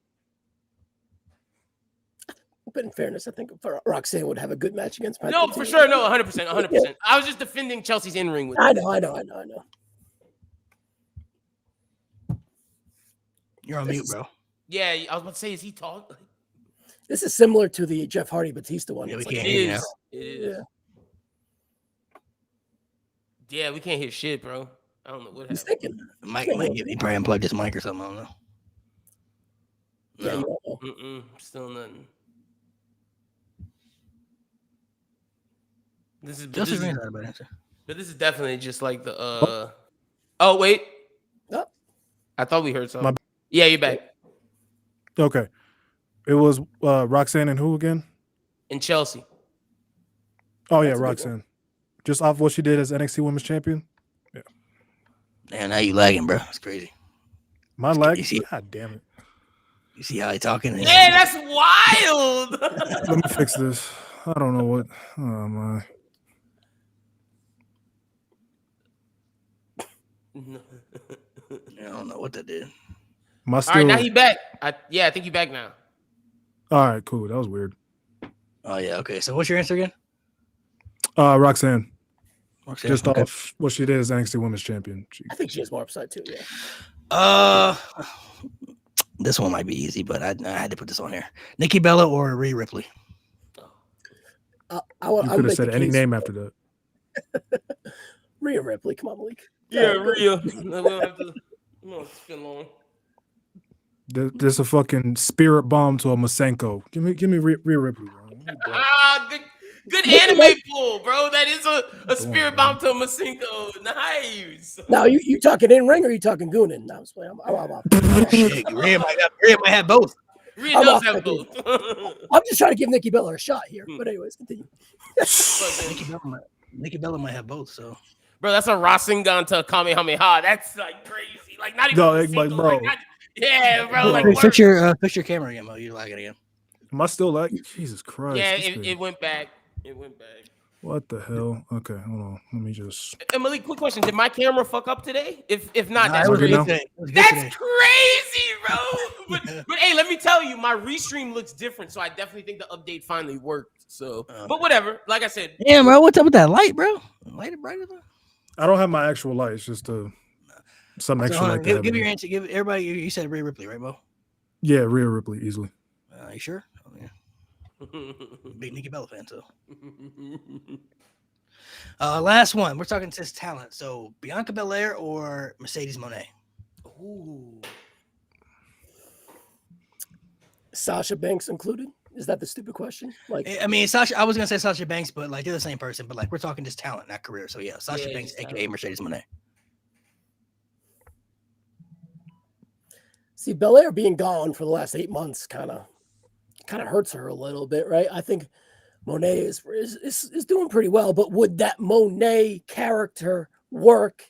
But in fairness, I think Roxanne would have a good match against Penta. No, for sure. No, 100%. I was just defending Chelsea's in ring with. I know. You're on mute, bro. Yeah, I was about to say, is he talking? This is similar to the Jeff Hardy Batista one. Yeah, It's we like- can't hear you now. It is. Yeah, we can't hear shit, bro. I don't know what He's happened. thinking. He probably unplugged his mic or something. I don't know. Yeah, No. you don't know. Still nothing. This is Chelsea Green's not a bad answer. but this is definitely just like the Oh wait. Oh. I thought we heard something. My- Yeah, you're back. Okay. It was Roxanne and who again? In Chelsea. Oh yeah, That's a good Roxanne. Just off what she did as NXT Women's Champion. Damn, now you lagging, bro. That's crazy. My lag. You see- God damn it. You see how he talking? Yeah, that's wild. Let me fix this. I don't know what. Oh my. I don't know what that did. My All still. right, now he back. I think he back now. All right, cool. That was weird. Oh yeah, okay. So what's your answer again? Roxanne. Roxanne, Just okay. off what she did as NXT Women's Champion. I think she has more upside too. Yeah. This one might be easy, but I had to put this on here. Nikki Bella or Rhea Ripley? I You would could have make said the any case name for after that. Rhea Ripley. Come on, Malik. Yeah, Go. Rhea. We don't have to spin long. There's a fucking spirit bomb to a Masenko. Give me Rhea Ripley. Bro. Good anime pull, bro. That is a spirit bomb to a Masenko. Nice. Now you talking in ring or you talking gooning? No, I'm just playing. I'm Shit, Rhea might have both. Rhea I'm does off have that both. I'm just trying to give Nikki Bella a shot here. But anyways, continue. Nikki Bella might have both. So Bro, that's a Rasengan to a Kamehameha. That's like crazy. Like not even. No, Masenko, like, bro. Yeah, bro. Like fix your camera again, Mo. You're lagging again. Am I still like? Jesus Christ. yeah, this thing. it went back. It went back. What the hell? Okay, hold on. Let me just. And Malik, quick question: did my camera fuck up today? If not, Nah, that's it was good crazy. now? today. It was good That's today. crazy, bro. But hey, let me tell you, my restream looks different, so I definitely think the update finally worked. So, but whatever. Like I said, Damn, bro. What's up with that light, bro? Light it brighter, bro. I don't have my actual light. It's just some So, extra hold on, light. give your answer. Give everybody. You said Rhea Ripley, right, Mo? Yeah, Rhea Ripley easily. You sure? Oh, yeah. Big Nikki Bella fan, so. Last one. We're talking just talent. So Bianca Belair or Mercedes Moné? Ooh. Sasha Banks included? Is that the stupid question? Like, I mean, Sasha. I was gonna say Sasha Banks, but like they're the same person. But like we're talking just talent, not career. So yeah, Sasha Yeah, Banks, just aka talent. Mercedes Moné. see, Belair being gone for the last 8 months kind of hurts her a little bit, right? I think Monet is doing pretty well, but would that Monet character work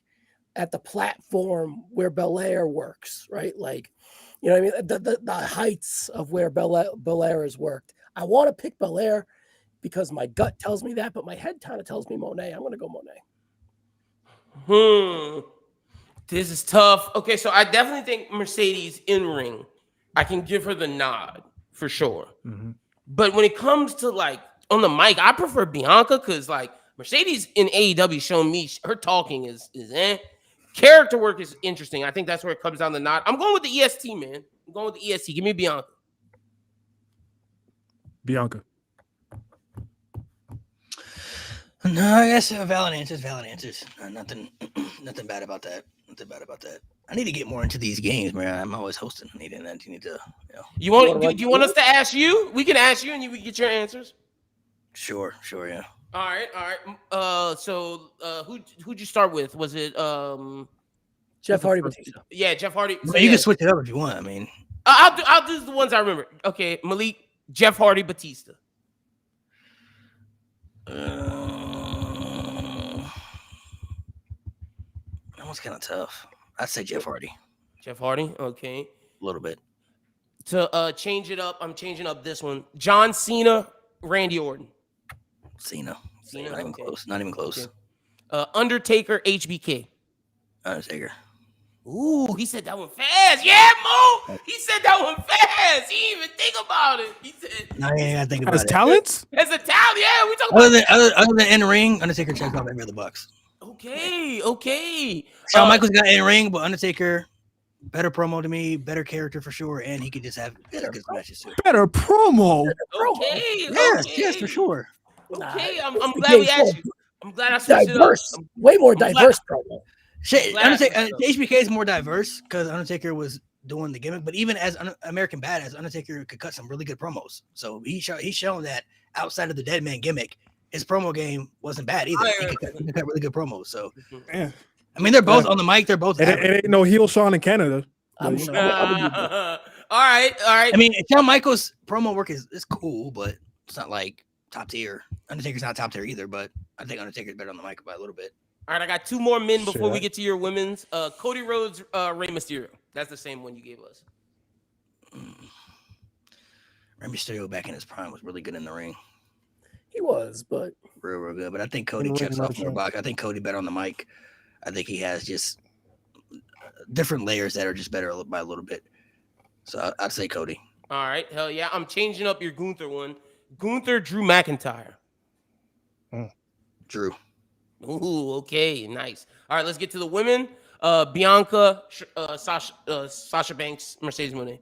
at the platform where Belair works, right? Like, you know what I mean? The heights of where Belair has worked. I want to pick Belair because my gut tells me that, but my head kind of tells me Monet. I'm going to go Monet. This is tough. Okay, so I definitely think Mercedes in ring. I can give her the nod for sure. Mm-hmm. But when it comes to like on the mic, I prefer Bianca because like Mercedes in AEW showing me her talking is character work is interesting. I think that's where it comes down to nod. I'm going with the EST, man. I'm going with the EST. Give me Bianca. Bianca. No, I guess valid answers. Nothing bad about that. I need to get more into these games, man. I'm always hosting. I need to, You want? Do you want us to ask you? We can ask you, and you can get your answers. Sure, yeah. All right. So who'd you start with? Was it Jeff Hardy, Batista? Yeah, Jeff Hardy. So, You can switch it up if you want. I mean, I'll do the ones I remember. Okay, Malik, Jeff Hardy, Batista. that one's kind of tough. I'd say Jeff Hardy. Jeff Hardy. Okay. A little bit. To change it up, I'm changing up this one. John Cena, Randy Orton. Cena. Cena, Not even okay. close. Not even close. Okay. Undertaker, HBK. Undertaker. Ooh, he said that one fast. Yeah, Mo. He said that one fast. He didn't even think about it. He said, No, yeah, I think about As it. talents? as a talent, yeah, we talking about Other than in ring, Undertaker checks off every other box. Okay. Shawn Michaels got in ring, but Undertaker, better promo to me, better character for sure, and he could just have good matches too. Better promo. Okay. Yes, for sure. Okay, I'm glad we asked you. I'm glad I switched Diverse, it up. way more diverse promo. Shit, Glad I Undertaker, switched it up. HBK is more diverse because Undertaker was doing the gimmick, but even as American Badass, Undertaker could cut some really good promos. So he's shown that outside of the Dead Man gimmick, his promo game wasn't bad either. He could cut really good promos. So Yeah. I mean, they're both on the mic. They're both. It ain't no heel Shawn in Canada. I'm But, you sure. know. All right. I mean, Shawn Michaels' promo work is cool, but it's not like top tier. Undertaker's not top tier either, but I think Undertaker's better on the mic by a little bit. All right, I got two more men before we Shit. get to your women's. Cody Rhodes, Rey Mysterio. That's the same one you gave us. Rey Mysterio back in his prime was really good in the ring. He was, but Real good. But I think Cody In the checks ring, off more not box. I think Cody better on the mic. I think he has just different layers that are just better by a little bit. So I'd say Cody. All right, hell yeah. I'm changing up your Gunther one. Gunther, Drew McIntyre. Drew. Ooh, okay, nice. All right, let's get to the women. Bianca, Sasha Banks, Mercedes Moné.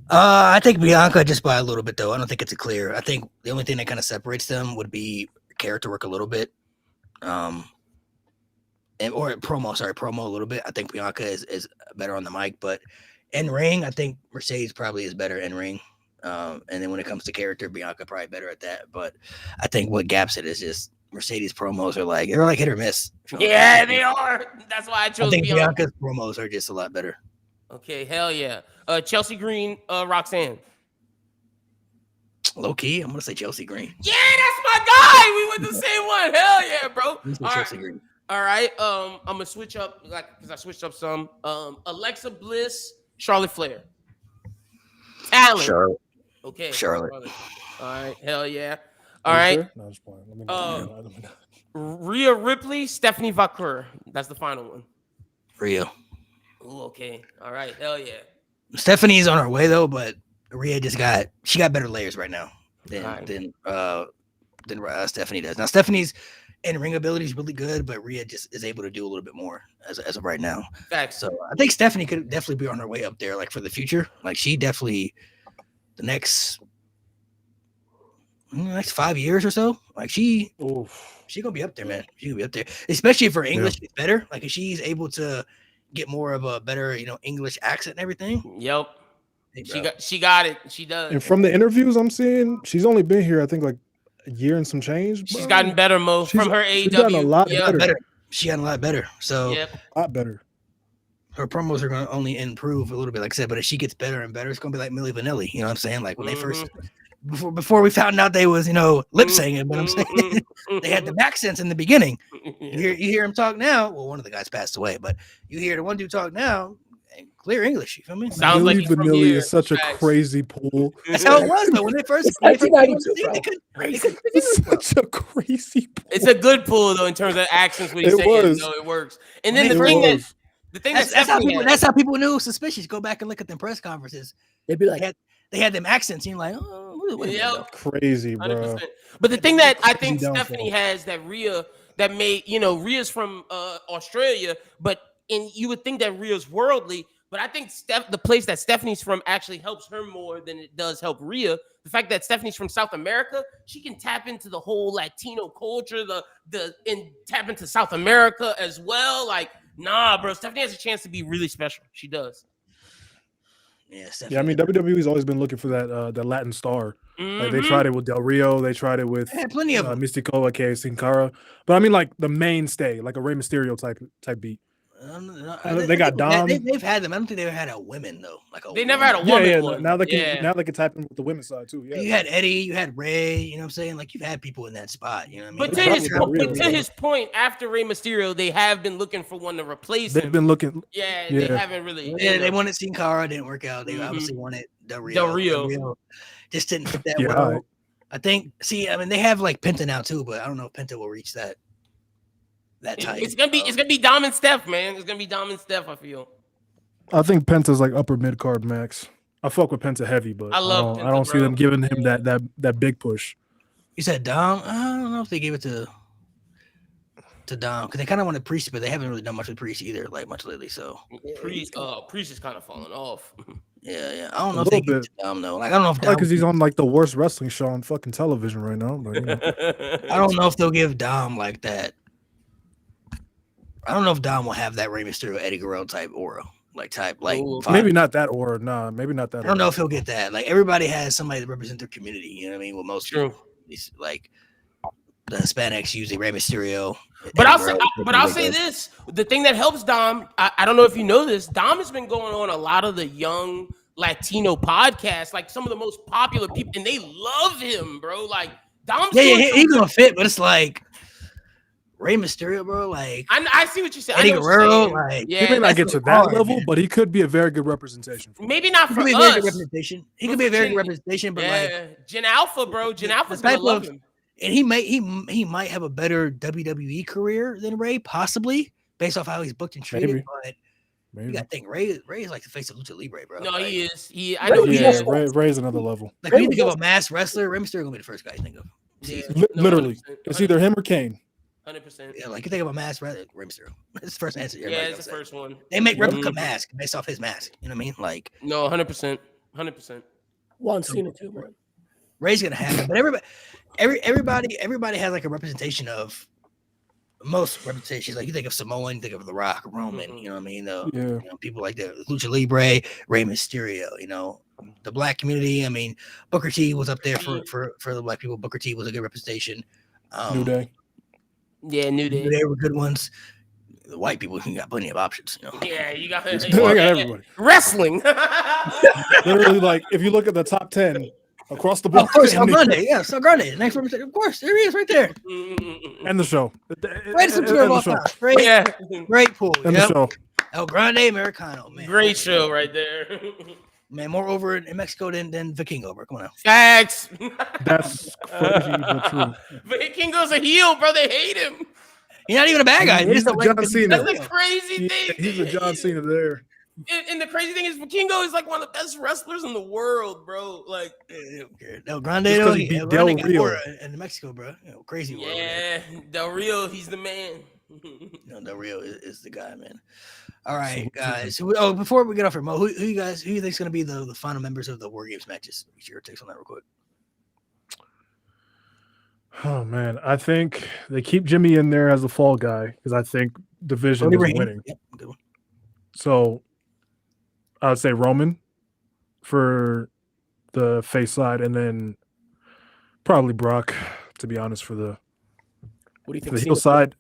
I think Bianca just by a little bit, though. I don't think it's a clear. I think the only thing that kind of separates them would be character work a little bit. Or promo a little bit. I think Bianca is better on the mic, but in ring, I think Mercedes probably is better in ring. And then when it comes to character, Bianca probably better at that. But I think what gaps it is just Mercedes promos are like they're like hit or miss. Yeah, they are. That's why I I chose think Bianca. Bianca's promos are just a lot better. Okay, hell yeah. Chelsea Green, Roxanne. Low key, I'm gonna say Chelsea Green. Yeah, that's my guy. We went the same one. Hell yeah, bro. I'm gonna say All Chelsea right. Green. All right. I'm gonna switch up because I switched up some. Alexa Bliss, Charlotte Flair. Talent. Charlotte. Okay. Charlotte. All right. Hell yeah. All right. Sure? No, just playing. Let me know. Let me know. Rhea Ripley, Stephanie Vaquer. That's the final one. Rhea. Ooh, okay. All right. Hell yeah. Stephanie's on her way though, but Rhea got better layers right now Right. than Stephanie does. Now Stephanie's in ring ability is really good, but Rhea just is able to do a little bit more as of right now. Facts. So I think Stephanie could definitely be on her way up there, like for the future. Like she definitely the next 5 years or so. Like she gonna be up there, man. She gonna be up there, especially if her English is better. Like if she's able to get more of a better, English accent and everything. Yep. Hey, She got it. She does. And from the interviews I'm seeing, she's only been here, I think, like a year and some change. She's bro. gotten better, Mo, She's- from her she's AEW. gotten a lot Yep. better. She got a lot better. So Yep. A lot better. her promos are going to only improve a little bit, like I said. But if she gets better and better, it's going to be like Milli Vanilli. You know what I'm saying? Like when they first, before we found out they was, lip singing. But I'm saying they had the accents in the beginning. You hear him talk now. Well, one of the guys passed away, but you hear the one dude talk now, and clear English. You feel me? Sounds like Milli he's from Vanilli here. is such a Facts. crazy pool. That's how it was though. When they first, It's when they first 1992, they bro. couldn't It's such a crazy pool. It's a good pull though in terms of accents. What he's It saying, was. so it works. And then It the thing that was. That's how Stephanie people. had- That's how people knew suspicious. Go back and look at them press conferences. They'd be like, They had them accents. And you're like, oh, wait a minute, Yep. though. Crazy, bro. 100%. But the thing that I think Crazy downfall. Stephanie has that Rhea that made, Rhea's from Australia, and you would think that Rhea's worldly, but I think the place that Stephanie's from actually helps her more than it does help Rhea. The fact that Stephanie's from South America, she can tap into the whole Latino culture, and tap into South America as well. Like, nah, bro, Stephanie has a chance to be really special. She does. Yeah, Yeah, I mean WWE's always been looking for that Latin star. Like they Mhm. tried it with Del Rio, they tried it with They had plenty of them. Mystico, aka Sin Cara. But I mean, like the mainstay, like a Rey Mysterio type beat. They got Dom. They've had them. I don't think they ever had a women though. They never had a Yeah, woman yeah. one. Now they can Yeah. now they can tap in with the women's side too. Yeah. You had Eddie, you had Ray. You know what I'm saying? Like you've had people in that spot. You know what I mean? But It's to probably his, not real, but to yeah. his point, after Rey Mysterio, they have been looking for one to replace They've him. been looking. Yeah, they Yeah. haven't really. Yeah, they wanted Sin Cara, didn't work out. They Mhm. obviously wanted Del Rio. Del Rio. Just didn't fit that Yeah, well. alright. I think. See, I mean, they have like Penta now too, but I don't know if Penta will reach that type. It's gonna be Dom and Steph, man. It's gonna be Dom and Steph. I feel. I think Penta's like upper mid card max. I fuck with Penta heavy, but I love I don't Penta, see them bro. giving him that big push. You said Dom. I don't know if they gave it to Dom because they kind of wanted Priest, but they haven't really done much with Priest either, like much lately. So Priest is kind of falling off. yeah. I don't know A if they little give it to Dom though. Like I don't know if Dom, Because he's on like the worst wrestling show on fucking television right now. But, you know. I don't know if they'll give Dom like that. I don't know if Dom will have that Rey Mysterio, Eddie Guerrero type aura, like Ooh. vibe. Maybe not that or nah, maybe not that. I don't know if he'll get that. Like everybody has somebody to represent their community. You know what I mean? Well, most True. people, these, like the Hispanics usually Rey Mysterio. But Eddie I'll say, Guerrero, say this: the thing that helps Dom, I don't know if you know this, Dom has been going on a lot of the young Latino podcasts, like some of the most popular people, and they love him, bro. Like Dom's Yeah, doing he's some- gonna fit, but it's like Rey Mysterio, bro. Like I see what you said. Eddie I know what you're Guerrero, saying. like yeah, He may not that's- get to that hard, level, man. but he could be a very good representation. For maybe not he for could be a very good us. representation. He But could be a for very Gen- good representation, but like, Yeah, Gen Alpha, bro. Gen the Alpha's type gonna love of- him. and he might have a better WWE career than Ray, possibly based off how he's booked and treated. Maybe. But you Maybe. got to think Ray is like the face of Lucha Libre, bro. No, like, he is. I know he Yeah, is. Ray's another level. Like when you think of a mass wrestler, Rey Mysterio gonna be the first guy you think of. Yeah. Literally, it's either him or Kane. 100%. Yeah, like you think of a mass wrestler, Rey Mysterio. That's the first answer. Yeah, everybody it's goes the say. first one. They make replica Mhm. mask based off his mask. You know what I mean? Like No, 100%. 100%. Juan Cena too, man. Ray's gonna have it, but everybody has like a representation of most representations. Like you think of Samoan, you think of The Rock, Roman. Mhm. You know what I mean? Yeah. You know, people like the Lucha Libre, Rey Mysterio. You know, the black community. I mean, Booker T was up there for the black people. Booker T was a good representation. New Day. Yeah, New Day. They were good ones. The white people, you got plenty of options. You know. Yeah, you got, They got everybody. wrestling. Literally, like if you look at the top 10 across the board, Of course, El Grande. Yeah, so Grande. Next representation. Of course, there he is right there. and the show. Greatest And superhero of the all show. time. Great, yeah, great pool. And the Yep. show. El Grande Americano, man. great show right there. Man, more over in Mexico than Vikingo, bro. Come on now. Facts. That's crazy but true. But Kingo's a heel, bro. They hate him. He's not even a bad guy. They He's just don't the like John him. Cena. That's the crazy thing. He's the John Cena there. And the crazy thing is, Vikingo is like one of the best wrestlers in the world, bro. Like, El Grande, Just 'cause though, he beat El Del Grande got Rio. more in Mexico, bro. You know, crazy world. yeah, Del Rio, he's the man. You know, Del Rio is the guy, man. All right, guys. So before we get off here, Mo, who you think is going to be the final members of the War Games matches? What's your takes on that, real quick? Oh man, I think they keep Jimmy in there as a fall guy because I think division Cody is Rain. winning. Yep, good one. So I would say Roman for the face side, and then probably Brock, to be honest, for the What do you for think? the heel Cena, side.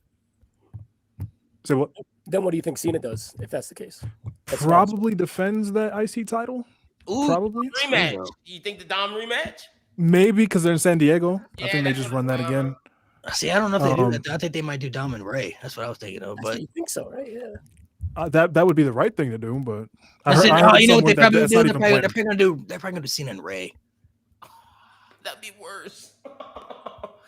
So what? then what do you think Cena does if that's the case? That's Probably defends that IC title. Ooh, Probably. rematch. You think the Dom rematch? Maybe because they're in San Diego. Yeah, I think they that's just what run that I'm- again. See, I don't know if they do Um, that. I think they might do Dom and Ray. That's what I was thinking of. That's But what you think so, right? Yeah. That would be the right thing to do, but Listen, you know what somewhere they that probably that's do? not They're even probably planned. gonna do. They're probably gonna do Cena and Ray. That'd be worse.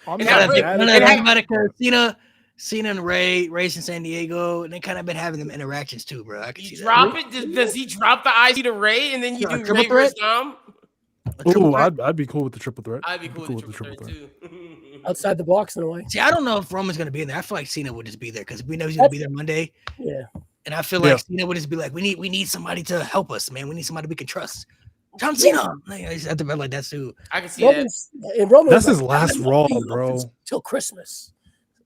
I'm And not have- mad and at have- that. Think about it, 'cause Cena and Ray's in San Diego, and they kind of been having them interactions too, bro. I can see You that. drop it? Does he drop the IC to Ray and then you Yeah, do triple Ray versus threat? Dom? A triple Ooh, threat? I'd be cool with the triple threat. I'd be cool with the the triple threat too. Outside the box in a way. See, I don't know if Roman's gonna be in there. I feel like Cena would just be there because we know he's gonna be there Monday, Yeah. and I feel Yeah. like Cena would just be like, "We need somebody to help us, man. We need somebody we can trust." John Cena. Like, I just have to be like that's who. I can see that. Roman That's was his last Raw, "Be up bro. Till Christmas.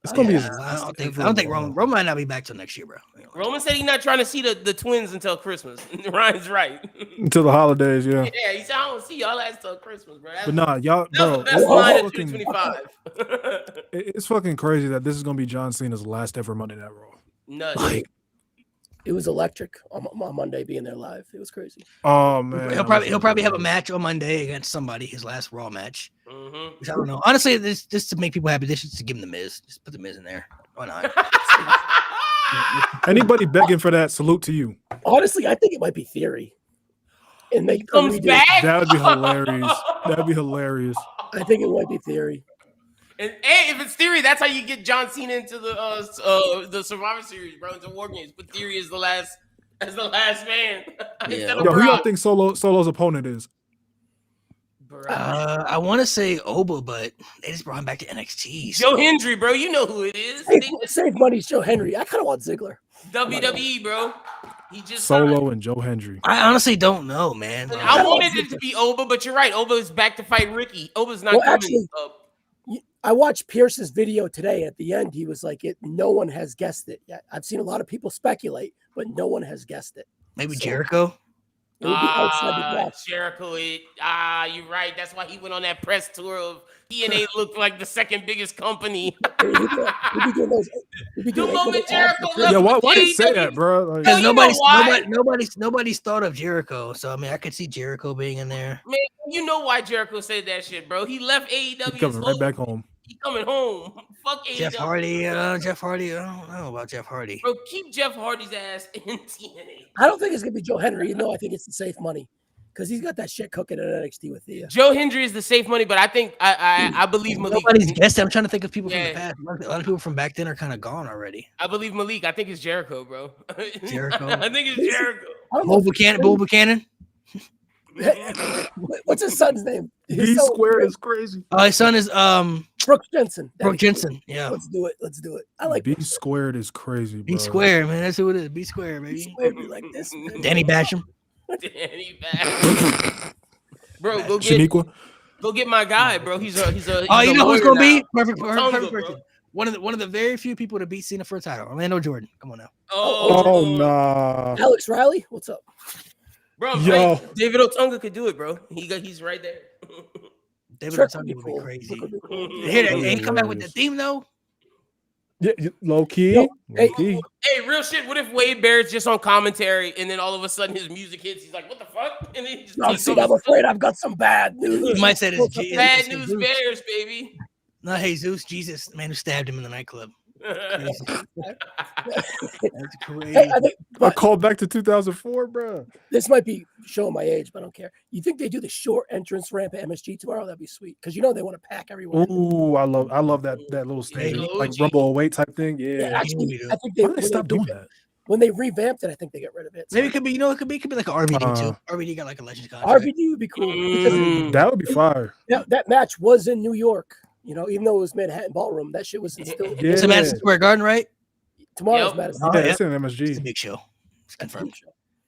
It's gonna be Yeah, his I last. don't think ever Roman Raw. might not be back till next year, bro. Roman said he's not trying to see the twins until Christmas. Ryan's right. Until the holidays, yeah. Yeah, he said I don't see y'all ass till Christmas, bro. But nah, y'all, That was bro, the best Oh, line of fucking- 2025. it's fucking crazy that this is gonna be John Cena's last ever Monday Night Raw. Nuts. Like, It was electric on Monday being there live. It was crazy. oh man, He'll probably have a match on Monday against somebody, his last Raw match. Mhm. Which I don't know. Honestly, this just to make people happy. This is to give him the Miz. Just put the Miz in there. Why not? Anybody begging for that? Salute to you. Honestly, I think it might be Theory. And make Comes redo. back. That would be hilarious. That'd be hilarious. I think it might be Theory. And hey, if it's Theory, that's how you get John Cena into the Survivor Series, bro. Into War Games. But Theory is the last man. Instead of Yo, who y'all Brock. think Solo's opponent is? Bro. I want to say Oba, but they just brought him back to NXT. Joe Hendry, bro. You know who it is. Save money, Joe Henry. I kind of want Ziggler. WWE, bro. He just Solo and Joe Hendry. I honestly don't know, man. signed. I wanted it to be Oba, but you're right. Oba is back to fight Ricky. Oba's not Well, coming actually- up. I watched Pierce's video today. At the end, he was like, no one has guessed it yet. I've seen a lot of people speculate, but no one has guessed it. Maybe So- Jericho. It would be outside the box. Jericho. You're right. That's why he went on that press tour of TNA looked like the second biggest company. He'd be doing those. He'd be The doing moment those Jericho after- left- Yeah, why did you say AEW? that, bro? Like, Because you know why? nobody's thought of Jericho. So I mean, I could see Jericho being in there. Man, you know why Jericho said that shit, bro. He left AEW. he's coming right back home. He coming home. Fuck AEW. Jeff Hardy. I don't know about Jeff Hardy. Bro, keep Jeff Hardy's ass in TNA. I don't think it's gonna be Joe Henry. I think it's the safe money because he's got that shit cooking at NXT with Thea. Joe Hendry is the safe money, but I think I believe Malik. Nobody's guessed it. I'm trying to think of people from Yeah. the past. A lot of people from back then are kind of gone already. I believe Malik. I think it's Jericho, bro. Jericho. I think it's Jericho. I don't know Bull Buchanan. what's his son's name? B square is crazy. His son is Brooks Jensen. Brooke Jensen. Yeah. Let's do it. Let's do it. I like B Brooks squared is crazy, bro. B Square, man. That's who it is. B Square, baby. Jensen. Maybe like this. man. Danny Basham. Danny Basham. Bro, go get my guy, bro. He's a Oh, you know who's gonna be now. perfect Tonga, person. bro. One of the very few people to beat Cena for a title. Orlando Jordan. Come on now. Oh nah. Alex Riley, what's up? Bro, Yo. right. David Otunga could do it, bro. He's right there. David Trick Otunga would be cool. crazy. Trick would be cool. Hear that? He come back with the theme though. Yeah, low key. Yo, hey, Low key. Hey, real shit. What if Wade Barrett's just on commentary and then all of a sudden his music hits? He's like, "What the fuck?" And then he just No, takes see, over. I'm afraid I've got some bad news. You might say this. Bad it's news Jesus. bears, baby. Not Jesus, Jesus, the man who stabbed him in the nightclub. Crazy. That's crazy. Hey, I think I called back to 2004, bro. this might be showing my age, but I don't care. You think they do the short entrance ramp at MSG tomorrow? That'd be sweet because you know they want to pack everyone. in. Ooh, I love that little stage, Hey, like OG. Rumble 08 type thing. Yeah, Yeah. actually, I think they, Why did they stop doing that? when they revamped it. I think they got rid of it. Maybe it could be, it could be like an RVD Uh, too. RVD got like a legend contract. RVD would be cool because Mm. That would be fire. that match was in New York. You know, even though it was Manhattan Ballroom, that shit was still Yeah. It's a Madison Square Garden, right? tomorrow's Yep. Madison. Oh, Yeah, yeah. it's in It's a MSG. big show. It's confirmed.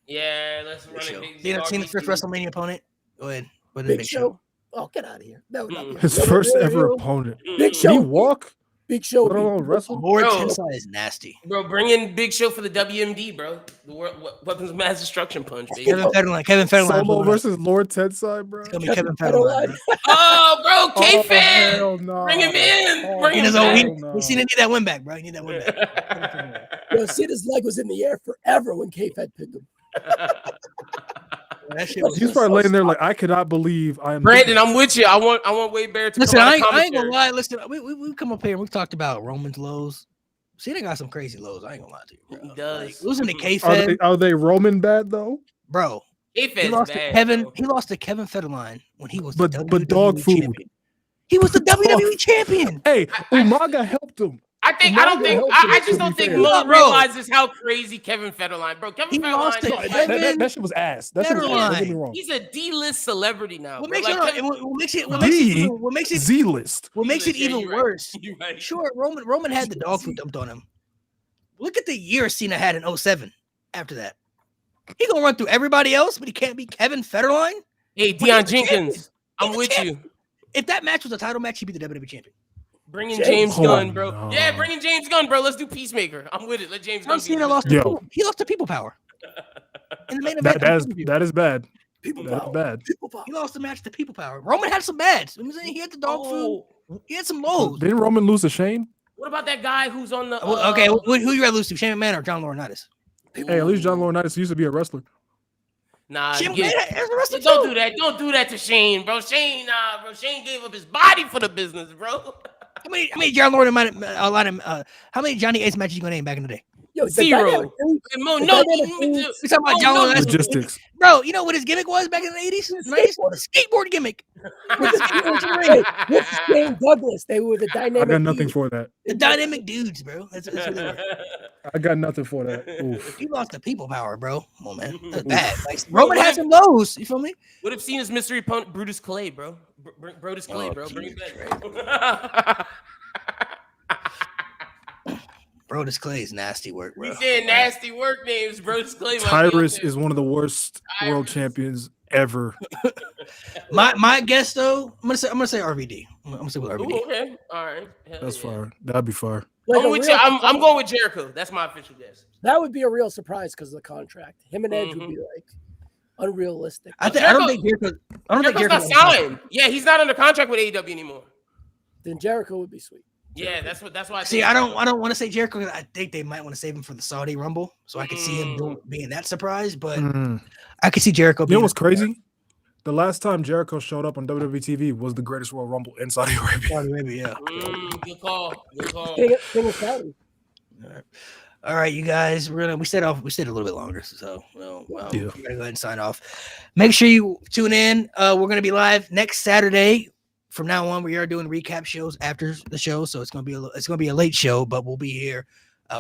Yeah, let's Big run show. it. Seen the first WrestleMania opponent? Go ahead. What is Big big Show. Oh, get out of here. That would not be His Yeah, first yeah, ever yeah. opponent. Big Did Show. he walk? Big Show. Let alone wrestle? Lord Bro. Tensai is nasty. Bro, bring in Big Show for the WMD, bro. The Weapons of Mass Destruction punch, baby. Kevin Federline. Solo versus Lord Tensai, bro. It's gonna be Kevin Federline. bro. Oh, bro, K-Fan. hell no. Bring him in. Oh, Bring He him doesn't. back. He seen it. Need that win back, bro. He need that win back. Yo, Cena's leg was in the air forever when K-Fed picked him. That shit was. He's probably laying there like, I cannot believe I am. Brandon, I'm with you. I want Wade Barrett to Listen, come on I the ain't gonna commentary. lie. Listen, we come up here and we talked about Roman's lows Cena got some crazy lows. I ain't gonna lie to you, bro. He does. Like, losing to Are K-Fed, they, are they Roman bad though? bro. He K-Fed's lost bad, to Kevin. bro. He lost to Kevin Federline when he was But the dog WWE food. champion. He was the WWE champion. Hey, I- Umaga helped him. I think Umaga I don't think helped I him, just to don't be think fair. Mo Bro. realizes how crazy Kevin Federline, bro. Kevin He lost Federline, to No, is Kevin- like, that shit was ass. That shit was Federline. ass. Don't get me wrong. he's a D-list celebrity now. What Bro. makes Like, it? Kevin- What makes it? D, What makes it? Z list. What makes it Yeah, even you're right. worse? You're right. Sure, Roman had the dog food dumped on him. Look at the year Cena had in 07 after that. He gonna run through everybody else, but he can't beat Kevin Federline. Hey, But he's Deion the Jenkins, I'm He's the with champion. you. If that match was a title match, he'd be the WWE champion. Bringing James James Gunn. Gunn, bro. Oh, no. Yeah, bringing James Gunn, bro. Let's do Peacemaker. I'm with it. Let James Gunn John be Cena the lost. Yo. To people. He lost to People Power in the main event. That is bad. People That is power. bad. People power. He lost the match to People Power. Roman had some bads. I'm saying he had the dog food. He had some lows. Didn't Roman lose to Shane? What about that guy who's on the? Well, okay, who you rather lose to, Shane McMahon or John Laurinaitis? Hey, at least John Laurinaitis used to be a wrestler. Nah, Shane get- McMahon has a wrestler don't too. do that. Don't do that to Shane, bro. Shane, bro. Shane gave up his body for the business, bro. How many John Laurinaitis? How many Johnny Ace matches you gonna name back in the day? Yo, the Zero. dynamic dude- No, The no, dynamic no, dude- We talking about John no, Laurinaitis, Logistics. bro. You know what his gimmick was back in the 80s, 90s? Skateboard gimmick. with Shane Douglas, they were the I dynamic. got nothing dude. for that. The dynamic dudes, bro. That's what they were. I got nothing for that. Oof. He lost the People Power, bro. Come on, man. That's bad. Like, Roman had some lows. You feel me? What if Cena's mystery opponent Brutus Clay, bro? Brutus Clay, Oh, bro. Bring it Jesus back. Bro, this Clay is nasty work, bro. You saying nasty work names, Brutus Clay. might be up Tyrus there. is one of the worst world Tyrus. champions ever. My guess though, I'm gonna say RVD. I'm gonna say with RVD. Ooh, okay, all right. Hell That's yeah. fire. That'd be fire. Like I'm a with real you. I'm surprise. going with Jericho. That's my official guess. That would be a real surprise because of the contract. Him and Edge would be like unrealistic. I don't think Jericho. I don't think Jericho's Jericho. not signed. Yeah, he's not under contract with AEW anymore. Then Jericho would be sweet. Yeah, that's why. I See, think- I don't want to say Jericho. 'Cause I think they might want to save him for the Saudi Rumble, so I could see him being that surprise. But Mm. I could see Jericho. You know being what's crazy? The last time Jericho showed up on WWE TV was the Greatest Royal Rumble in Saudi Arabia. Saudi Arabia, yeah. Good call. Good call. King of Saudi. All right, you guys, we stayed a little bit longer, so Yeah. we're gonna go ahead and sign off. Make sure you tune in. We're gonna be live next Saturday. From now on, we are doing recap shows after the show, so it's gonna be a late show, but we'll be here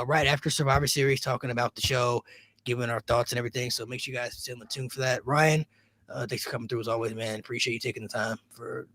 right after Survivor Series talking about the show, giving our thoughts and everything. So make sure you guys stay on the tune for that. Ryan, thanks for coming through as always, man. Appreciate you taking the time for